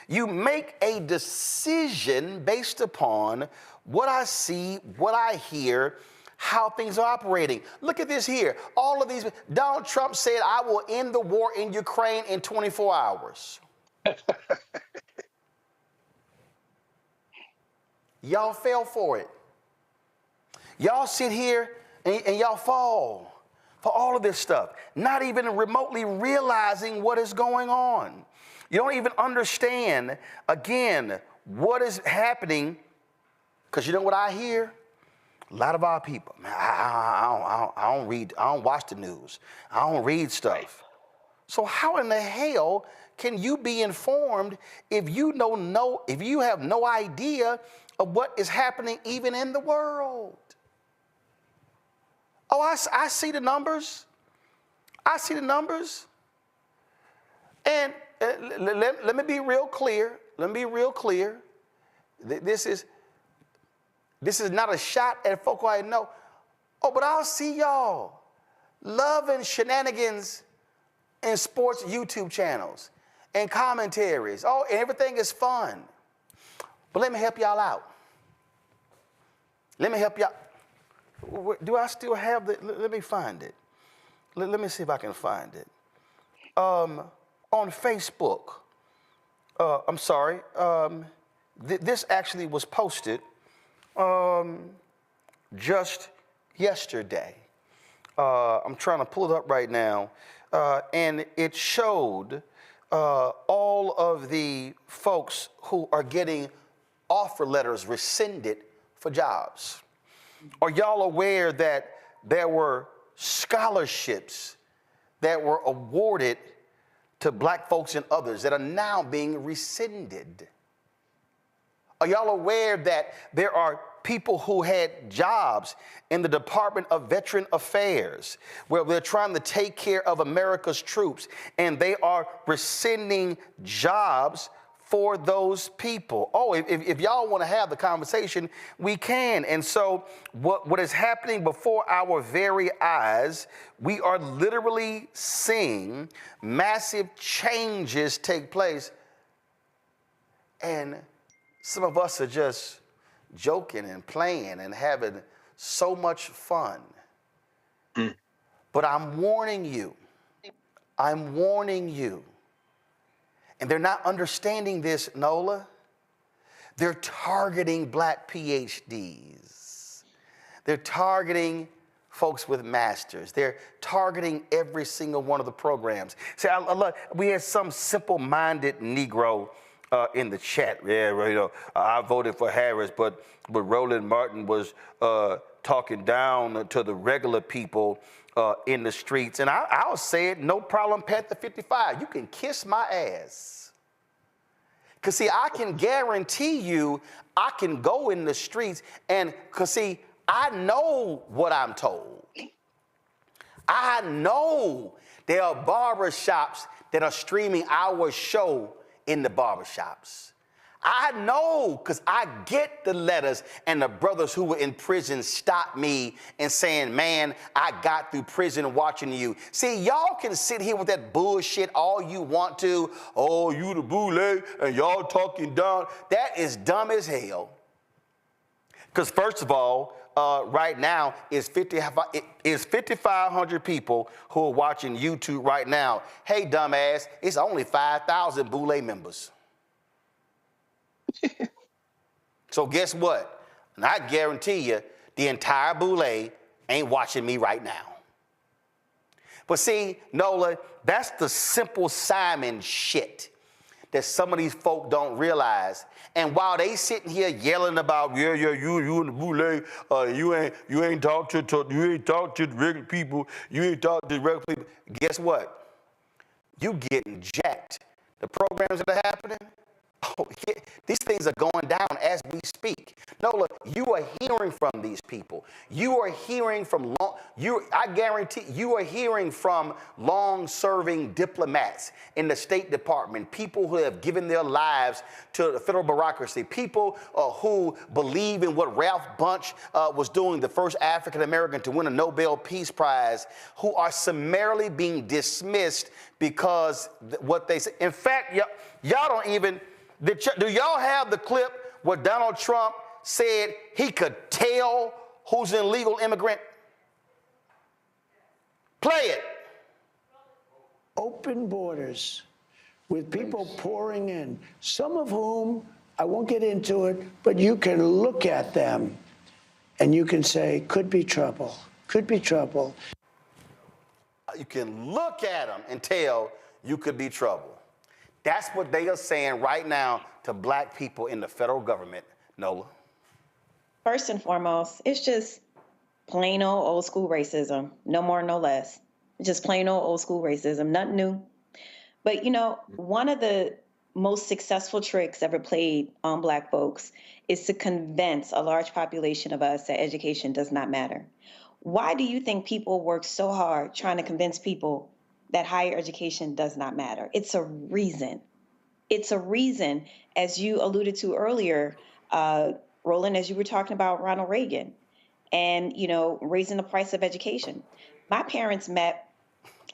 you make a decision based upon what I see, what I hear, how things are operating. Look at this here. All of these. Donald Trump said, I will end the war in Ukraine in 24 hours. Y'all fell for it. Y'all sit here and y'all fall for all of this stuff, not even remotely realizing what is going on. You don't even understand, again, what is happening, because you know what I hear? A lot of our people, man, I don't watch the news. I don't read stuff. So how in the hell can you be informed if you have no idea of what is happening even in the world? Oh, I see the numbers. I see the numbers. And let me be real clear. Let me be real clear. This is not a shot at folk I know. Oh, but I'll see y'all loving shenanigans in sports YouTube channels and commentaries. Oh, and everything is fun. But let me help y'all out. Let me help y'all. Do I still have the, let me find it. Let me see if I can find it. On Facebook, I'm sorry, this actually was posted just yesterday. I'm trying to pull it up right now. And it showed all of the folks who are getting offer letters rescinded for jobs. Are y'all aware that there were scholarships that were awarded to black folks and others that are now being rescinded? Are y'all aware that there are people who had jobs in the Department of Veteran Affairs where they're trying to take care of America's troops, and they are rescinding jobs for those people? Oh, if y'all want to have the conversation, we can. And so what is happening before our very eyes, we are literally seeing massive changes take place. And some of us are just joking and playing and having so much fun. But I'm warning you, I'm warning you. And they're not understanding this, Nola. They're targeting black PhDs. They're targeting folks with masters. They're targeting every single one of the programs. See, we had some simple-minded Negro in the chat. Yeah, well, you know, I voted for Harris, but Roland Martin was talking down to the regular people in the streets. And I'll say it, no problem, Panther 55. You can kiss my ass. Because, see, I can guarantee you I can go in the streets and, because, see, I know what I'm told. I know there are barbershops that are streaming our show in the barbershops. I know because I get the letters, and the brothers who were in prison stop me and saying, man, I got through prison watching you. See, y'all can sit here with that bullshit all you want to. Oh, you the boule, and y'all talking down. That is dumb as hell. Because first of all, right now is 5,500 people who are watching YouTube right now. Hey, dumbass, it's only 5,000 boule members. So guess what? And I guarantee you, the entire boule ain't watching me right now. But see, Nola, that's the Simple Simon shit that some of these folk don't realize. And while they sitting here yelling about, you in the boule, you ain't talk to the regular people, you ain't talk to the regular people. Guess what? You getting jacked. The programs that are happening, these things are going down as we speak. No, look, you are hearing from these people. You are hearing from I guarantee you are hearing from long-serving diplomats in the State Department, people who have given their lives to the federal bureaucracy, people who believe in what Ralph Bunche was doing, the first African-American to win a Nobel Peace Prize, who are summarily being dismissed because what they say. In fact, y'all don't even. Do y'all have the clip where Donald Trump said he could tell who's an illegal immigrant? Play it. Open borders with people pouring in, some of whom, I won't get into it, but you can look at them and you can say, could be trouble, could be trouble. You can look at them and tell you could be trouble. That's what they are saying right now to black people in the federal government, Nola. First and foremost, it's just plain old school racism. No more, no less. Just plain old school racism, nothing new. But, you know, one of the most successful tricks ever played on black folks is to convince a large population of us that education does not matter. Why do you think people work so hard trying to convince people that higher education does not matter? It's a reason. It's a reason, as you alluded to earlier, Roland, as you were talking about Ronald Reagan and, you know, raising the price of education. My parents met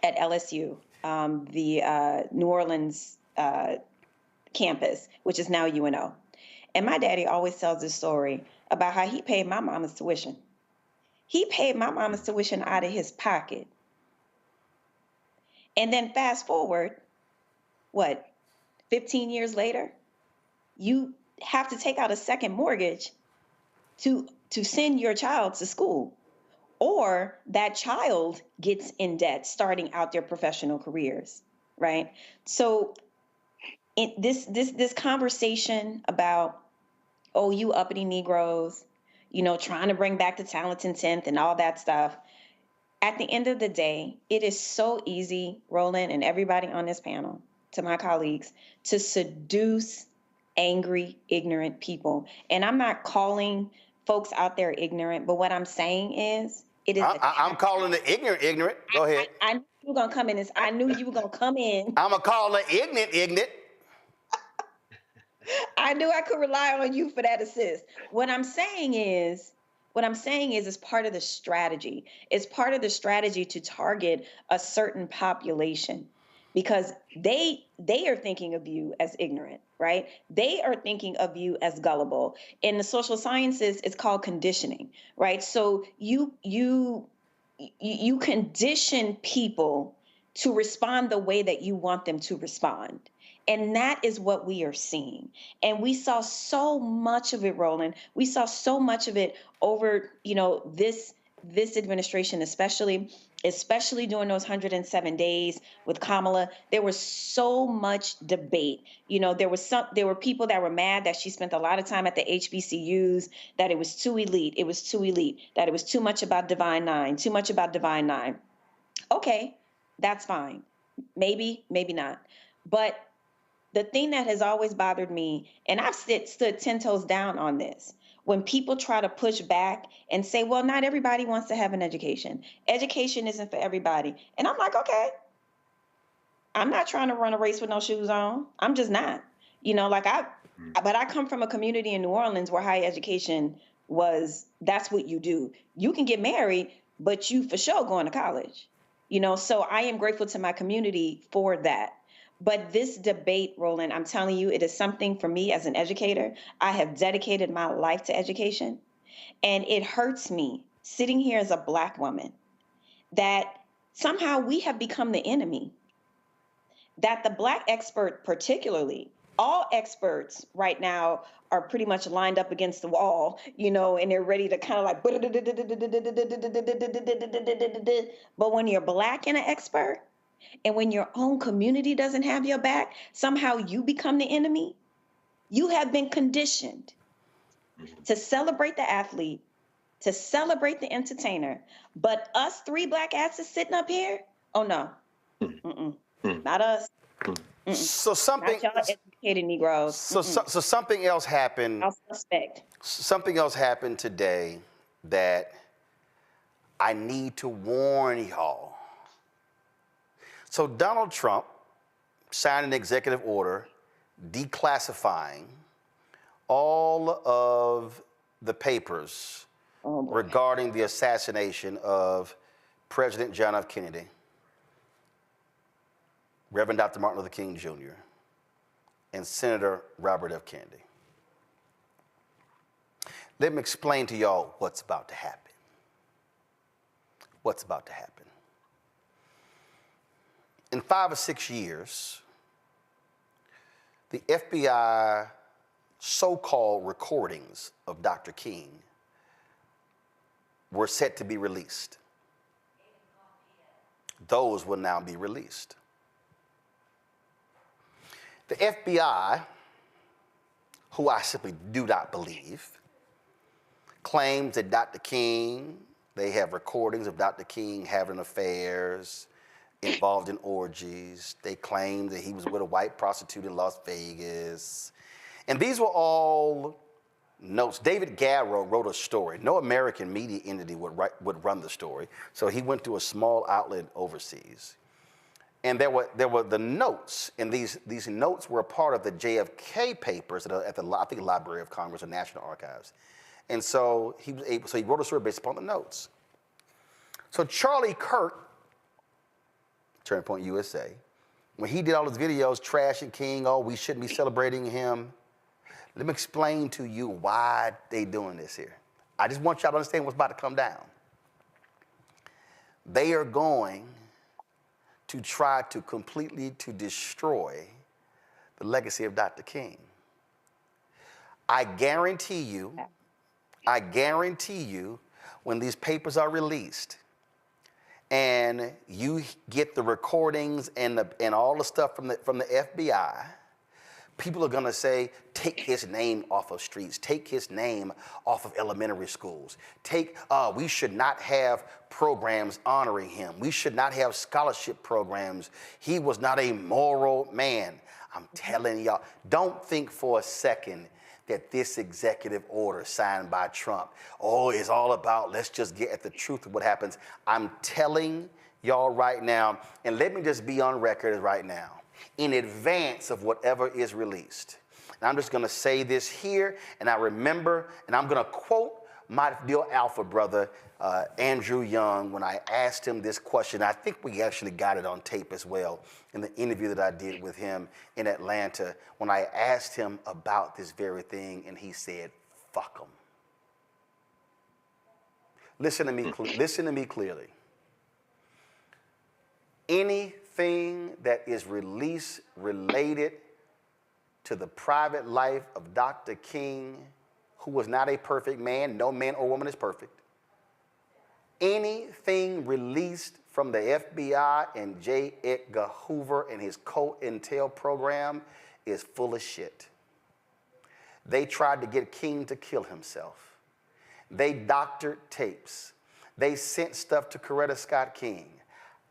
at LSU, the New Orleans campus, which is now UNO. And my daddy always tells this story about how he paid my mama's tuition. He paid my mama's tuition out of his pocket. And then fast forward, 15 years later, you have to take out a second mortgage to send your child to school, or that child gets in debt starting out their professional careers, right? So this conversation about, oh, you uppity Negroes, you know, trying to bring back the talent and 10th and all that stuff. At the end of the day, it is so easy, Roland and everybody on this panel, to my colleagues, to seduce angry, ignorant people. And I'm not calling folks out there ignorant, but what I'm saying is, it is. I'm calling the ignorant. Go ahead. I knew you were gonna come in. I knew you were gonna come in. I'm gonna call the ignorant. I knew I could rely on you for that assist. What I'm saying is it's part of the strategy. It's part of the strategy to target a certain population, because they are thinking of you as ignorant, right? They are thinking of you as gullible. In the social sciences, it's called conditioning, right? So you condition people to respond the way that you want them to respond. And that is what we are seeing. And we saw so much of it, Roland. We saw so much of it over, this administration, especially during those 107 days with Kamala. There was so much debate. There were people that were mad that she spent a lot of time at the HBCUs, that it was too elite, that it was too much about Divine Nine. Okay, that's fine. Maybe not. But the thing that has always bothered me, and I've stood 10 toes down on this, when people try to push back and say, well, not everybody wants to have an education. Education isn't for everybody. And I'm like, okay, I'm not trying to run a race with no shoes on. I'm just not. But I come from a community in New Orleans where higher education that's what you do. You can get married, but you for sure going to college. So I am grateful to my community for that. But this debate, Roland, I'm telling you, it is something for me as an educator. I have dedicated my life to education. And it hurts me sitting here as a Black woman that somehow we have become the enemy. That the Black expert particularly, all experts right now are pretty much lined up against the wall, and they're ready to kind of like, but when you're Black and an expert, and when your own community doesn't have your back, somehow you become the enemy. You have been conditioned to celebrate the athlete, to celebrate the entertainer. But us three Black asses sitting up here, oh no, not us. So something, not y'all educated Negroes. So something else happened. I'll suspect. Something else happened today that I need to warn y'all. So Donald Trump signed an executive order declassifying all of the papers regarding the assassination of President John F. Kennedy, Reverend Dr. Martin Luther King Jr., and Senator Robert F. Kennedy. Let me explain to y'all what's about to happen. What's about to happen. In 5 or 6 years, the FBI so-called recordings of Dr. King were set to be released. Those will now be released. The FBI, who I simply do not believe, claims that Dr. King, they have recordings of Dr. King having affairs, involved in orgies. They claimed that he was with a white prostitute in Las Vegas. And these were all notes. David Garrow wrote a story. No American media entity would run the story. So he went to a small outlet overseas. And there were the notes, and these notes were a part of the JFK papers at the I think Library of Congress or National Archives. And so he wrote a story based upon the notes. So Charlie Kirk, Turning Point USA, when he did all his videos trashing King, oh, we shouldn't be celebrating him. Let me explain to you why they doing this here. I just want y'all to understand what's about to come down. They are going to try to completely destroy the legacy of Dr. King. I guarantee you, when these papers are released, and you get the recordings and all the stuff from the FBI, people are gonna say, take his name off of streets, take his name off of elementary schools. We should not have programs honoring him. We should not have scholarship programs. He was not a moral man. I'm telling y'all, don't think for a second that this executive order signed by Trump, is all about let's just get at the truth of what happens. I'm telling y'all right now, and let me just be on record right now, in advance of whatever is released. And I'm just gonna say this here, and I remember, and I'm gonna quote my dear alpha brother, Andrew Young, when I asked him this question. I think we actually got it on tape as well in the interview that I did with him in Atlanta, when I asked him about this very thing, and he said, fuck them. Listen to me clearly. Any anything that is released related to the private life of Dr. King, who was not a perfect man, no man or woman is perfect. Anything released from the FBI and J. Edgar Hoover and his COINTEL program is full of shit. They tried to get King to kill himself. They doctored tapes. They sent stuff to Coretta Scott King.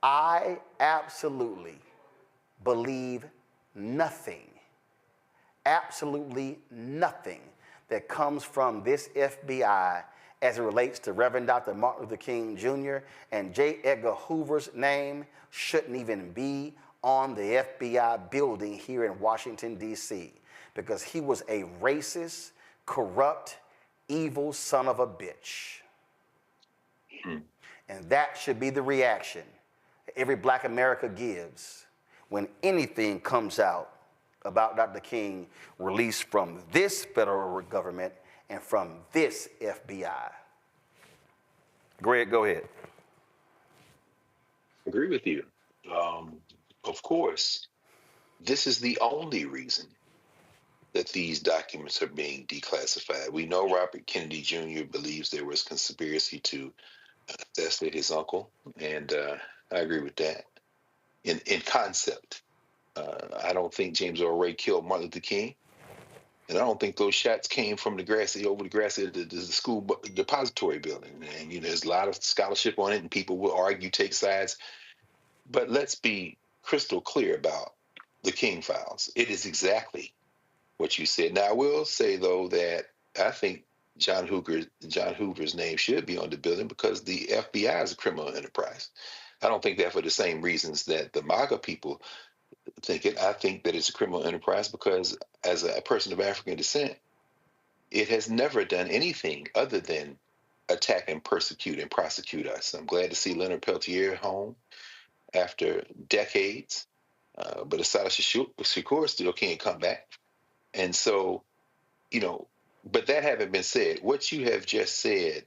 I absolutely believe nothing, absolutely nothing that comes from this FBI as it relates to Reverend Dr. Martin Luther King Jr. and J. Edgar Hoover's name shouldn't even be on the FBI building here in Washington, D.C., because he was a racist, corrupt, evil son of a bitch. And that should be the reaction that every Black America gives when anything comes out about Dr. King released from this federal government and from this FBI. Greg, go ahead. Agree with you. Of course, this is the only reason that these documents are being declassified. We know Robert Kennedy Jr. believes there was conspiracy to assassinate his uncle, and I agree with that in concept. I don't think James Earl Ray killed Martin Luther King, and I don't think those shots came from the grassy the school depository building. And there's a lot of scholarship on it, and people will argue, take sides. But let's be crystal clear about the King files. It is exactly what you said. Now, I will say, though, that I think John Hoover's name should be on the building because the FBI is a criminal enterprise. I don't think that for the same reasons that the MAGA people think it. I think that it's a criminal enterprise because as a person of African descent, it has never done anything other than attack and persecute and prosecute us. I'm glad to see Leonard Peltier home after decades, but Assata Shakur still can't come back. And so, but that having been said, what you have just said,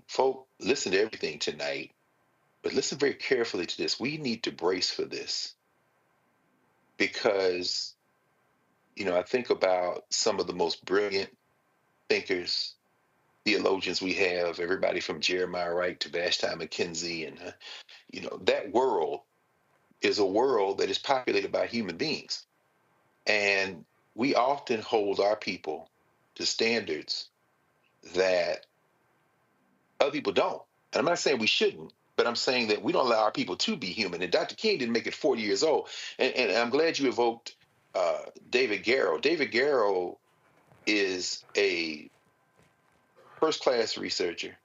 folk, listen to everything tonight, but listen very carefully to this. We need to brace for this because, I think about some of the most brilliant thinkers, theologians we have, everybody from Jeremiah Wright to Vashti McKenzie. And, that world is a world that is populated by human beings. And we often hold our people to standards that other people don't. And I'm not saying we shouldn't, but I'm saying that we don't allow our people to be human. And Dr. King didn't make it 40 years old. And I'm glad you evoked David Garrow. David Garrow is a first-class researcher.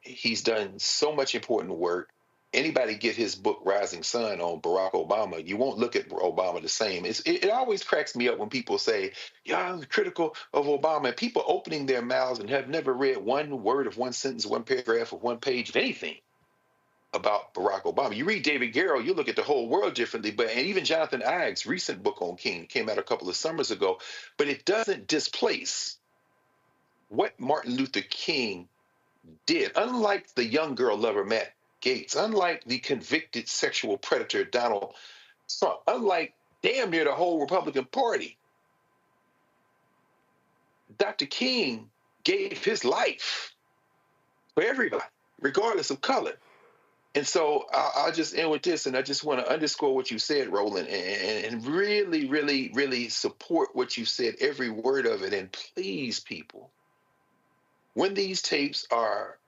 He's done so much important work. Anybody get his book Rising Sun on Barack Obama, you won't look at Obama the same. It always cracks me up when people say, yeah, I'm critical of Obama, and people opening their mouths and have never read one word of one sentence, one paragraph of one page of anything about Barack Obama. You read David Garrow, you look at the whole world differently, and even Jonathan Ives' recent book on King came out a couple of summers ago, but it doesn't displace what Martin Luther King did. Unlike the young girl lover Matt Gaetz, unlike the convicted sexual predator Donald Trump, unlike damn near the whole Republican Party, Dr. King gave his life for everybody, regardless of color. And so I'll just end with this, and I just want to underscore what you said, Roland, and really, really, really support what you said, every word of it. And please, people, when these tapes are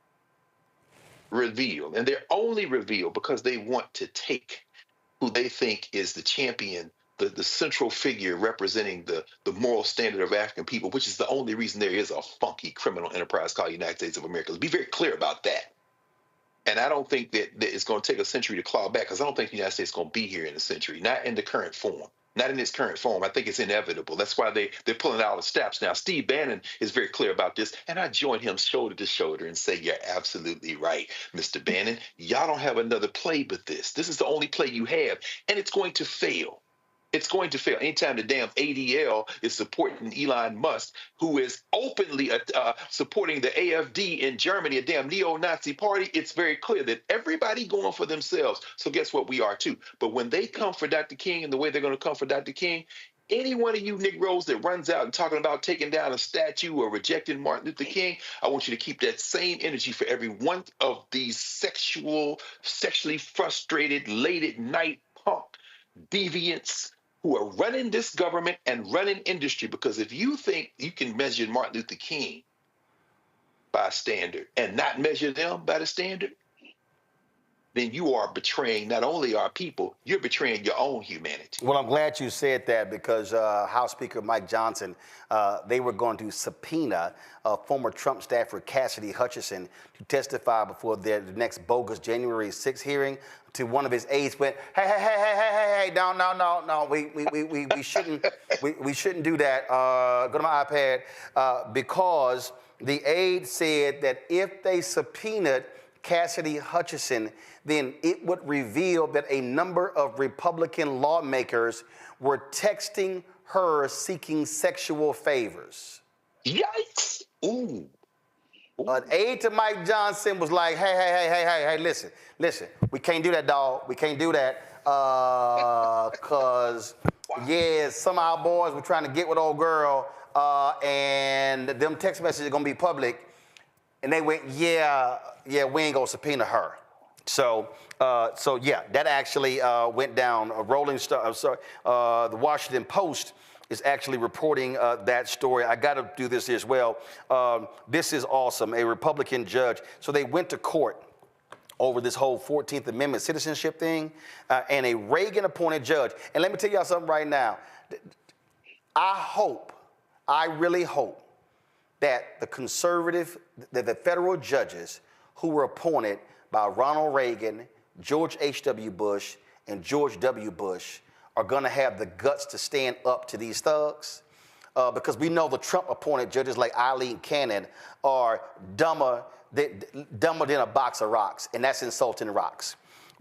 revealed, and they're only revealed because they want to take who they think is the champion, the central figure representing the moral standard of African people, which is the only reason there is a funky criminal enterprise called United States of America. Let's be very clear about that. And I don't think that it's going to take a century to claw back, because I don't think the United States is going to be here in a century, not in the current form. Not in its current form. I think it's inevitable. That's why they're pulling out the stops now. Steve Bannon is very clear about this, and I join him shoulder to shoulder and say, you're absolutely right, Mr. Bannon. Y'all don't have another play but this. This is the only play you have, and it's going to fail. It's going to fail. Anytime the damn ADL is supporting Elon Musk, who is openly supporting the AfD in Germany, a damn neo-Nazi party, it's very clear that everybody going for themselves. So guess what? We are too. But when they come for Dr. King and the way they're going to come for Dr. King, any one of you Negroes that runs out and talking about taking down a statue or rejecting Martin Luther King, I want you to keep that same energy for every one of these sexually frustrated, late at night punk deviants who are running this government and running industry. Because if you think you can measure Martin Luther King by a standard and not measure them by the standard, then you are betraying not only our people, you're betraying your own humanity. Well, I'm glad you said that because House Speaker Mike Johnson, they were going to subpoena former Trump staffer Cassidy Hutchinson to testify before the next bogus January 6th hearing. To one of his aides went, hey, no, we shouldn't do that. Go to my iPad because the aide said that if they subpoenaed Cassidy Hutchinson, then it would reveal that a number of Republican lawmakers were texting her seeking sexual favors. Yikes! Ooh. An aide to Mike Johnson was like, hey, listen, we can't do that, dog. We can't do that because, yeah, some of our boys were trying to get with old girl and them text messages are going to be public. And they went, yeah, we ain't going to subpoena her. So yeah, that actually went down. The Washington Post is actually reporting that story. I got to do this as well. This is awesome. A Republican judge. So they went to court over this whole 14th Amendment citizenship thing, and a Reagan-appointed judge. And let me tell y'all something right now. I really hope that the federal judges who were appointed by Ronald Reagan, George H.W. Bush, and George W. Bush are going to have the guts to stand up to these thugs because we know the Trump-appointed judges like Eileen Cannon are dumber than a box of rocks, and that's insulting rocks.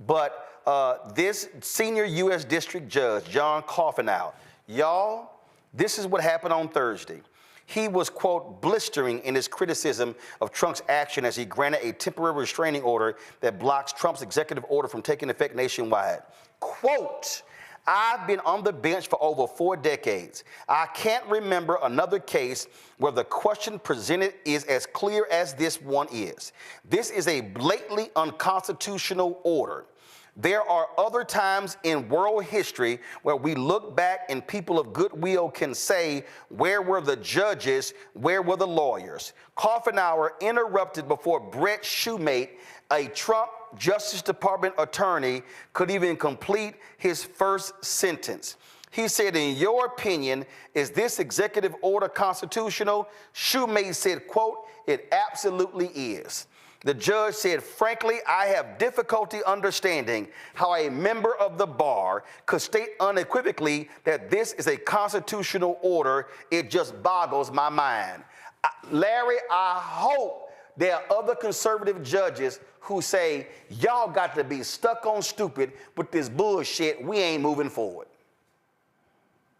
But this senior U.S. District Judge, John Coffinow, y'all, this is what happened on Thursday. He was, quote, blistering in his criticism of Trump's action as he granted a temporary restraining order that blocks Trump's executive order from taking effect nationwide. Quote, I've been on the bench for over 4 decades. I can't remember another case where the question presented is as clear as this one is. This is a blatantly unconstitutional order. There are other times in world history where we look back and people of goodwill can say, where were the judges? Where were the lawyers? Coffinour interrupted before Brett Shoemate, a Trump Justice Department attorney, could even complete his first sentence. He said, in your opinion, is this executive order constitutional? Shoemate said, quote, it absolutely is. The judge said, frankly, I have difficulty understanding how a member of the bar could state unequivocally that this is a constitutional order. It just boggles my mind. Larry, I hope there are other conservative judges who say, y'all got to be stuck on stupid with this bullshit. We ain't moving forward.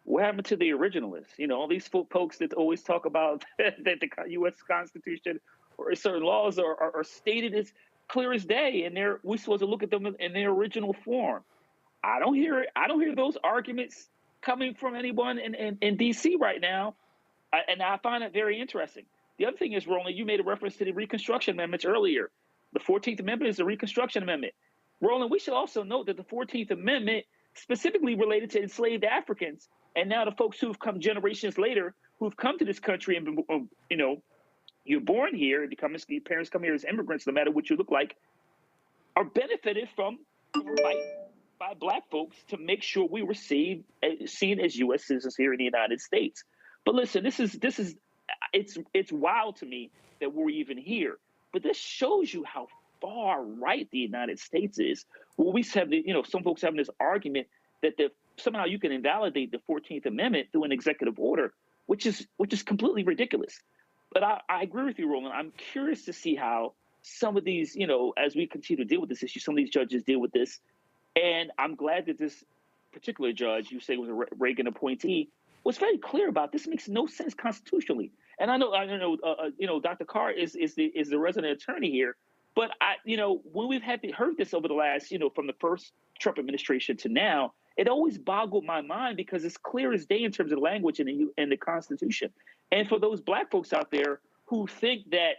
What happened to the originalists? You know, all these folks that always talk about that the U.S. Constitution or certain laws are stated as clear as day, and we're supposed to look at them in their original form. I don't hear those arguments coming from anyone in D.C. right now, and I find it very interesting. The other thing is, Roland, you made a reference to the Reconstruction Amendments earlier. The 14th Amendment is the Reconstruction Amendment. Roland, we should also note that the 14th Amendment specifically related to enslaved Africans, and now the folks who've come generations later, who've come to this country and been, you're born here, your parents come here as immigrants, no matter what you look like, are benefited from the fight by Black folks to make sure we were seen as U.S. citizens here in the United States. But listen, it's wild to me that we're even here. But this shows you how far right the United States is. Well, we have some folks having this argument that somehow you can invalidate the 14th Amendment through an executive order, which is completely ridiculous. But I agree with you, Roland. I'm curious to see how some of these, as we continue to deal with this issue, some of these judges deal with this. And I'm glad that this particular judge, you say was a Reagan appointee, was very clear about this makes no sense constitutionally. And I know, Dr. Carr is the resident attorney here, but when we've heard this over the last, from the first Trump administration to now, it always boggled my mind because it's clear as day in terms of the language in the Constitution. And for those Black folks out there who think that,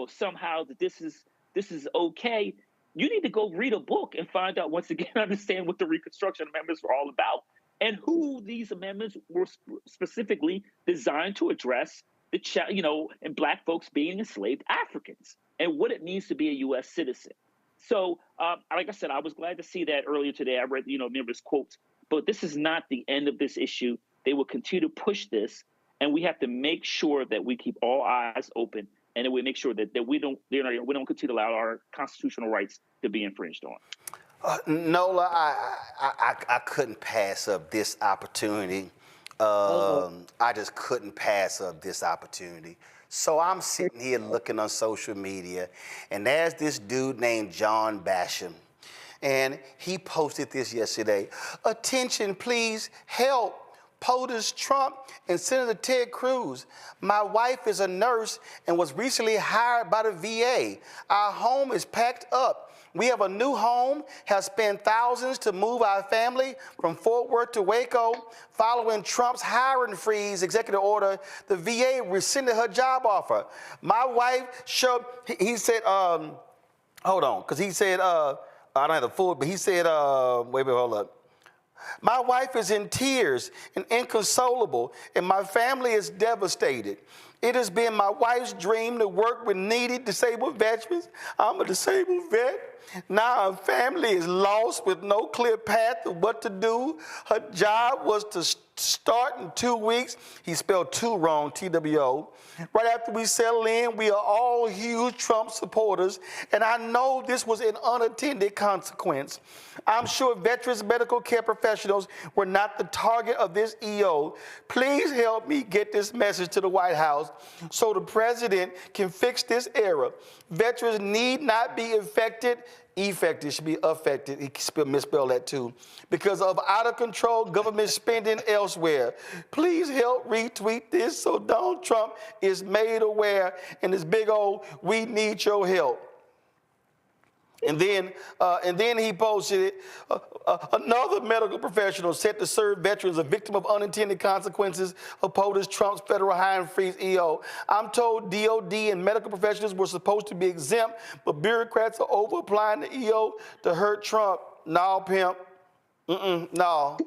somehow that this is okay, you need to go read a book and find out, once again, understand what the Reconstruction Amendments were all about and who these amendments were specifically designed to address and Black folks being enslaved Africans and what it means to be a U.S. citizen. So, like I said, I was glad to see that earlier today. I read, numerous quotes, but this is not the end of this issue. They will continue to push this, and we have to make sure that we keep all eyes open, and that we make sure that we don't continue to allow our constitutional rights to be infringed on. Nola, I couldn't pass up this opportunity. I just couldn't pass up this opportunity. So I'm sitting here looking on social media, and there's this dude named John Basham, and he posted this yesterday. Attention, please, help. POTUS Trump and Senator Ted Cruz. My wife is a nurse and was recently hired by the VA. Our home is packed up. We have a new home, have spent thousands to move our family from Fort Worth to Waco. Following Trump's hiring freeze executive order, the VA rescinded her job offer. My wife showed, he said, hold on, because he said, I don't have the full, but he said, wait, hold up. My wife is in tears and inconsolable, and my family is devastated. It has been my wife's dream to work with needy disabled veterans. I'm a disabled vet. Now her family is lost with no clear path of what to do. Her job was to start in 2 weeks. He spelled two wrong, TWO. Right after we settle in, we are all huge Trump supporters, and I know this was an unintended consequence. I'm sure veterans medical care professionals were not the target of this EO. Please help me get this message to the White House so the president can fix this error. Veterans need not be affected should be affected. He misspelled that too. Because of out of control government spending elsewhere. Please help retweet this so Donald Trump is made aware and this big old, we need your help. And then he posted it. Another medical professional set to serve veterans a victim of unintended consequences of POTUS Trump's federal hiring freeze EO. I'm told DOD and medical professionals were supposed to be exempt, but bureaucrats are over applying the EO to hurt Trump. No, pimp. No.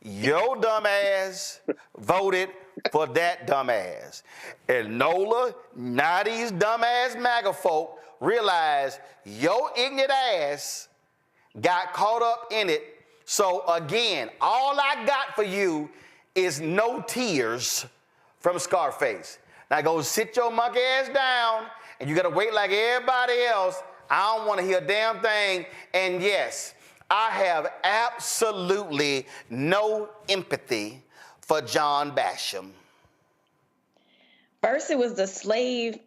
Your dumb ass voted for that dumb ass. And Nola, now these dumb ass MAGA folk realize your ignorant ass got caught up in it. So again, all I got for you is no tears from Scarface. Now go sit your monkey ass down, and you gotta wait like everybody else. I don't wanna hear a damn thing. And yes, I have absolutely no empathy for John Basham. First, it was the slave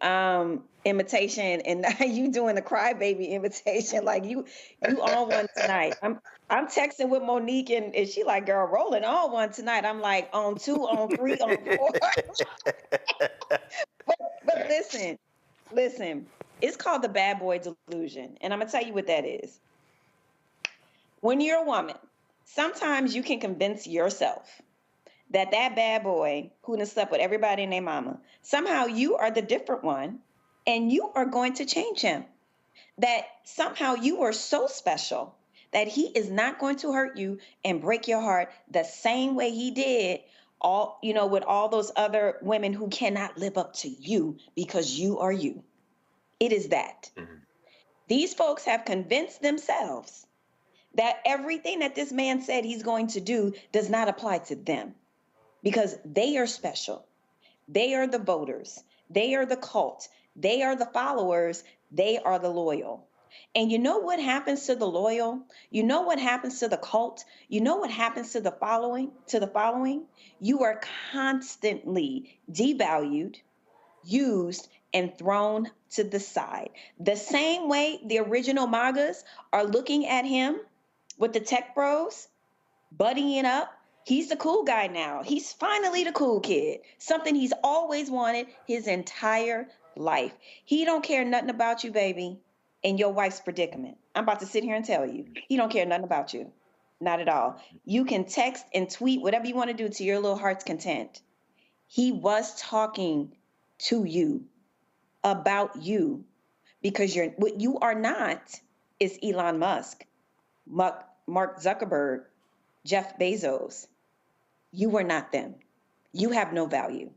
imitation, and now you doing the crybaby imitation. Like you on one tonight. I'm texting with Monique, and she like, girl, rolling on one tonight. I'm like, on 2, on 3, on 4. but listen, it's called the bad boy delusion, and I'm gonna tell you what that is. When you're a woman, sometimes you can convince yourself that bad boy who done slept with everybody and their mama, somehow you are the different one, and you are going to change him. That somehow you are so special that he is not going to hurt you and break your heart the same way he did with all those other women who cannot live up to you because you are you. It is that. Mm-hmm. These folks have convinced themselves that everything that this man said he's going to do does not apply to them. Because they are special. They are the voters. They are the cult. They are the followers. They are the loyal. And you know what happens to the loyal? You know what happens to the cult? You know what happens to the following? You are constantly devalued, used, and thrown to the side. The same way the original MAGAs are looking at him with the tech bros, buddying up. He's the cool guy now. He's finally the cool kid, something he's always wanted his entire life. He don't care nothing about you, baby, and your wife's predicament. I'm about to sit here and tell you, he don't care nothing about you. Not at all. You can text and tweet whatever you want to do to your little heart's content. He was talking to you about you because what you are not is Elon Musk, Mark Zuckerberg, Jeff Bezos. You are not them. You have no value.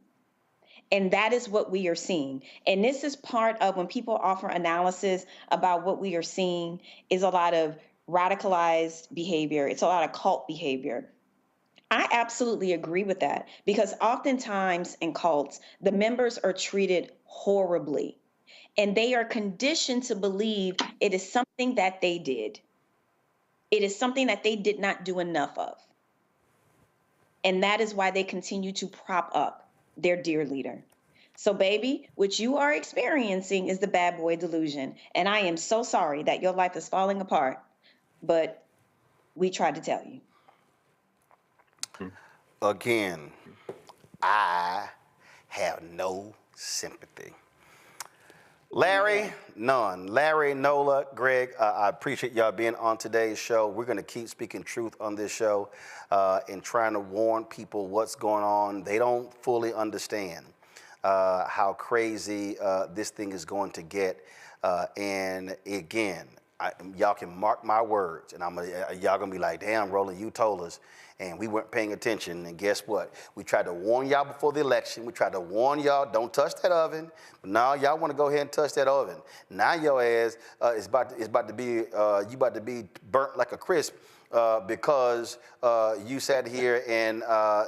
And that is what we are seeing. And this is part of when people offer analysis about what we are seeing is a lot of radicalized behavior. It's a lot of cult behavior. I absolutely agree with that because oftentimes in cults, the members are treated horribly and they are conditioned to believe it is something that they did. It is something that they did not do enough of. And that is why they continue to prop up their dear leader. So, baby, what you are experiencing is the bad boy delusion. And I am so sorry that your life is falling apart, but we tried to tell you. Again, I have no sympathy. Larry, none. Larry, Nola, Greg, I appreciate y'all being on today's show. We're going to keep speaking truth on this show and trying to warn people what's going on. They don't fully understand how crazy this thing is going to get. And again, y'all can mark my words, and y'all gonna be like, damn, Roland, you told us, and we weren't paying attention. And guess what? We tried to warn y'all before the election. We tried to warn y'all, don't touch that oven. But now y'all want to go ahead and touch that oven. Now your ass is about to be burnt like a crisp because you sat here and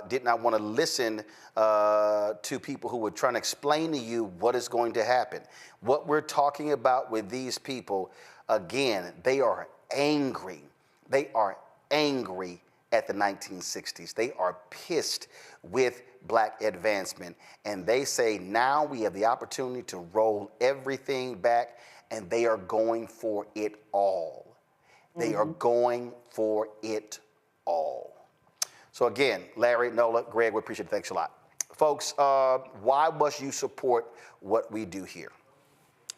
did not want to listen to people who were trying to explain to you what is going to happen. What we're talking about with these people. Again, they are angry. They are angry at the 1960s. They are pissed with black advancement. And they say now we have the opportunity to roll everything back, and they are going for it all. They are going for it all. So again, Larry, Nola, Greg, we appreciate it. Thanks a lot. Folks, why must you support what we do here?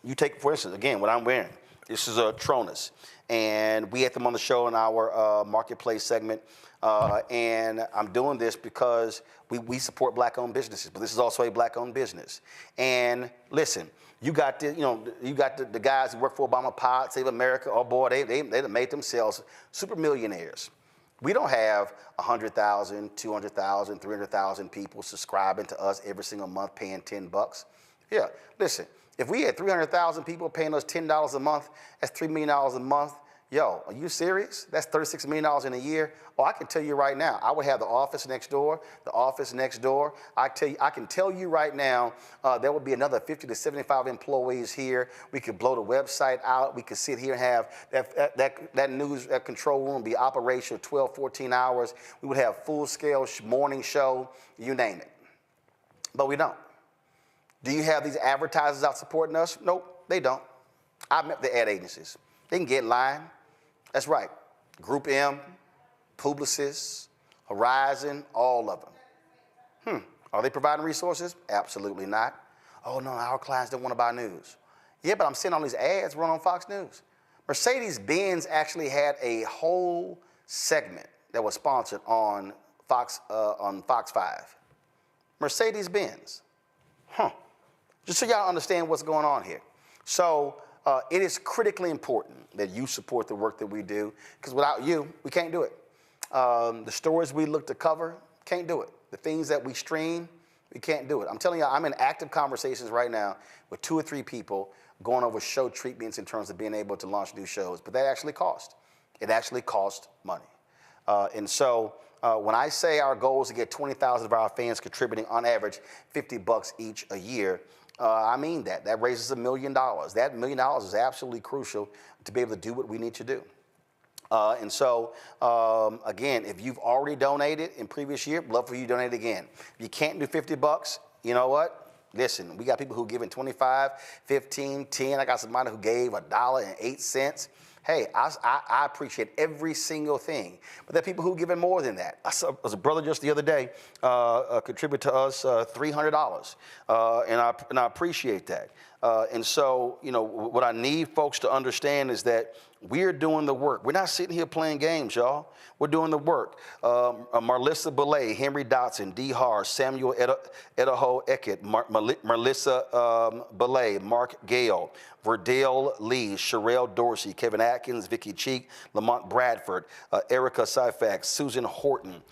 You take, for instance, again, what I'm wearing. This is a Tronus, and we had them on the show in our marketplace segment, and I'm doing this because we support black-owned businesses, but this is also a black-owned business. And listen, you got the guys who work for Obama Pod, Save America. Oh boy, they made themselves super millionaires. We don't have 100,000, 200,000, 300,000 people subscribing to us every single month, paying $10. Yeah, listen. If we had 300,000 people paying us $10 a month, that's $3 million a month. Yo, are you serious? That's $36 million in a year. Oh, I can tell you right now, I would have the office next door, I can tell you right now, there will be another 50 to 75 employees here. We could blow the website out. We could sit here and have that news control room be operational 12, 14 hours. We would have full-scale morning show, you name it. But we don't. Do you have these advertisers out supporting us? Nope, they don't. I met the ad agencies. They can get in line. That's right. Group M, Publicis, Horizon, all of them. Are they providing resources? Absolutely not. Oh, no, our clients don't want to buy news. Yeah, but I'm seeing all these ads run on Fox News. Mercedes-Benz actually had a whole segment that was sponsored on Fox 5. Mercedes-Benz. Just so y'all understand what's going on here. So it is critically important that you support the work that we do, because without you, we can't do it. The stories we look to cover, can't do it. The things that we stream, we can't do it. I'm telling you, I'm in active conversations right now with 2 or 3 people going over show treatments in terms of being able to launch new shows, but that actually cost. It actually cost money. And so when I say our goal is to get 20,000 of our fans contributing on average $50 each a year, I mean that. That raises $1 million. That $1 million is absolutely crucial to be able to do what we need to do. And so, again, if you've already donated in previous year, love for you to donate again. If you can't do $50, you know what? Listen, we got people who give in 25, 15, 10. I got somebody who gave $1.08. Hey, I appreciate every single thing. But there are people who give in more than that. I saw a brother just the other day contribute to us $300, and I appreciate that. And so, you know, what I need folks to understand is that we're doing the work. We're not sitting here playing games, y'all. We're doing the work. Marlissa Belay, Henry Dotson, D. Har, Samuel Edaho Eckett, Marlissa Belay, Mark Gale, Verdale Lee, Sherelle Dorsey, Kevin Atkins, Vicky Cheek, Lamont Bradford, Erica Syfax, Susan Horton,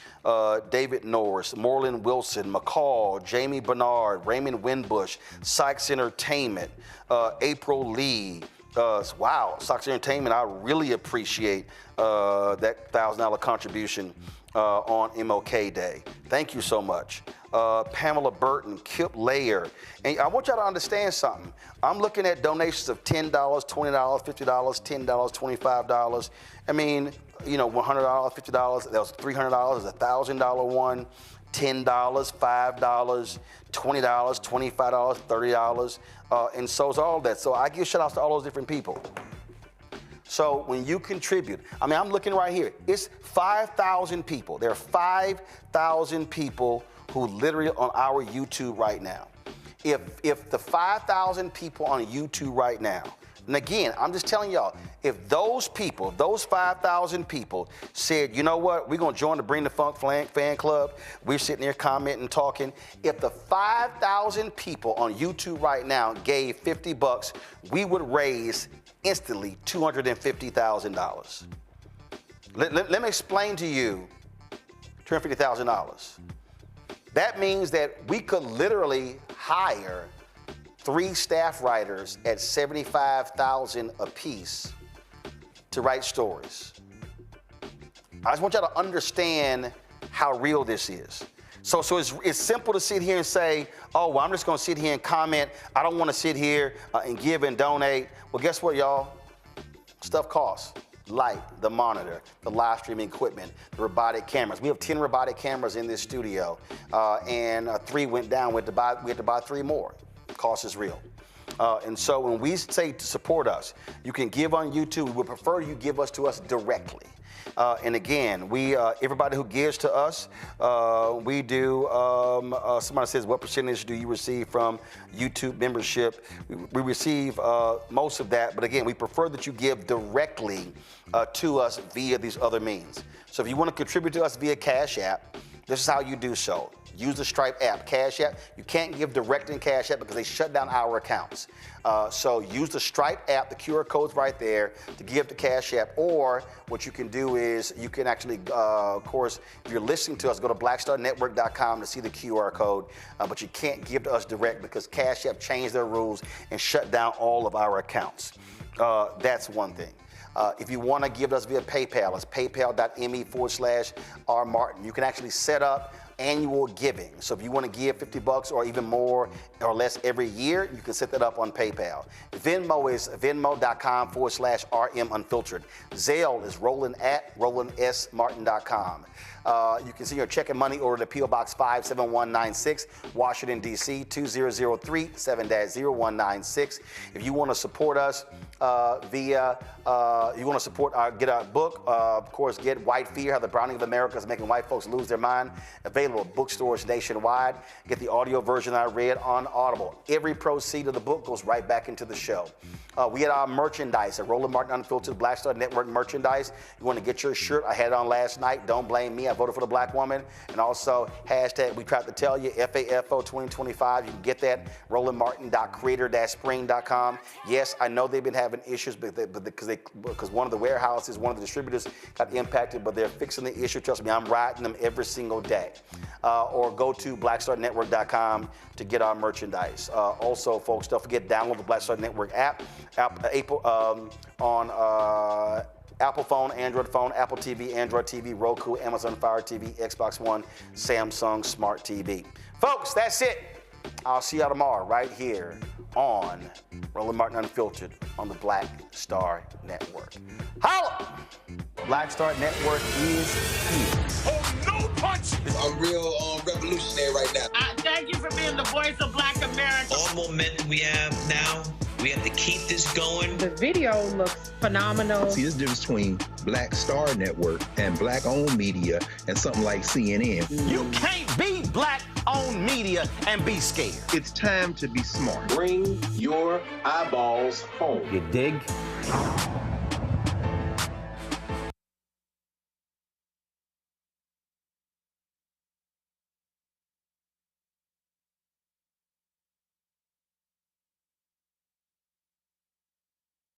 David Norris, Morlin Wilson, McCall, Jamie Bernard, Raymond Winbush, Sykes Entertainment, April Lee. Wow, Sykes Entertainment, I really appreciate that $1,000 contribution on MLK Day. Thank you so much. Pamela Burton, Kip Layer. And I want y'all to understand something. I'm looking at donations of $10, $20, $50, $10, $25. I mean, you know, $100, $50, that was $300, a $1,000 one, $10, $5, $20, $25, $30, and so is all that. So I give shout outs to all those different people. So when you contribute, I mean, I'm looking right here. It's 5,000 people. There are 5,000 people who literally on our YouTube right now. If the 5,000 people on YouTube right now, and again, I'm just telling y'all, if those people, those 5,000 people said, you know what, we're going to join the Bring the Funk fan club, we're sitting there commenting, talking. If the 5,000 people on YouTube right now gave $50, we would raise instantly $250,000. Let me explain to you $250,000. That means that we could literally hire 3 staff writers at $75,000 apiece to write stories. I just want y'all to understand how real this is. So it's simple to sit here and say, oh, well, I'm just going to sit here and comment. I don't want to sit here and give and donate. Well, guess what, y'all? Stuff costs. Light, the monitor, the live streaming equipment, the robotic cameras. We have 10 robotic cameras in this studio, and 3 went down. We had to buy 3 more. Cost is real. And so when we say to support us, you can give on YouTube. We would prefer you give us to us directly. And again, everybody who gives to us, we do, somebody says, what percentage do you receive from YouTube membership? We receive most of that, but again, we prefer that you give directly to us via these other means. So if you want to contribute to us via Cash App, this is how you do so. Use the Stripe app, Cash App. You can't give direct in Cash App because they shut down our accounts. So use the Stripe app, the QR code's right there to give to Cash App. Or what you can do is you can actually, of course, if you're listening to us, go to blackstarnetwork.com to see the QR code. But you can't give to us direct because Cash App changed their rules and shut down all of our accounts. That's one thing. If you want to give us via PayPal, it's paypal.me/rmartin. You can actually set up annual giving. So if you want to give $50 or even more or less every year, you can set that up on PayPal. Venmo is venmo.com/RMUnfiltered. Zelle is roland@rolandsmartin.com. You can send your check and money order to P.O. Box 57196, Washington, D.C. 2003 7-0196. If you want to support us get our book, of course, Get White Fear, How the Browning of America is Making White Folks Lose Their Mind, available at bookstores nationwide. Get the audio version I read on Audible. Every proceed of the book goes right back into the show. We had our merchandise at Roland Martin Unfiltered Black Star Network merchandise. You want to get your shirt? I had it on last night. Don't blame me. I voted for the black woman. And also, hashtag we tried to tell you, FAFO 2025. You can get that, rolandmartin.creator-spring.com. Yes, I know they've been having issues because one of the warehouses, one of the distributors got impacted, but they're fixing the issue. Trust me, I'm riding them every single day. Or go to blackstarnetwork.com to get our merchandise. Also, folks, don't forget, download the Black Star Network app on Apple phone, Android phone, Apple TV, Android TV, Roku, Amazon Fire TV, Xbox One, Samsung Smart TV. Folks, that's it. I'll see y'all tomorrow right here on Roland Martin Unfiltered on the Black Star Network. Holla! Black Star Network is here. Oh, no punch! I'm real revolutionary right now. Thank you for being the voice of Black America. All momentum we have now We have to keep this going. The video looks phenomenal. See, there's a difference between Black Star Network and Black-owned media and something like CNN. You can't be Black-owned media and be scared. It's time to be smart. Bring your eyeballs home. You dig?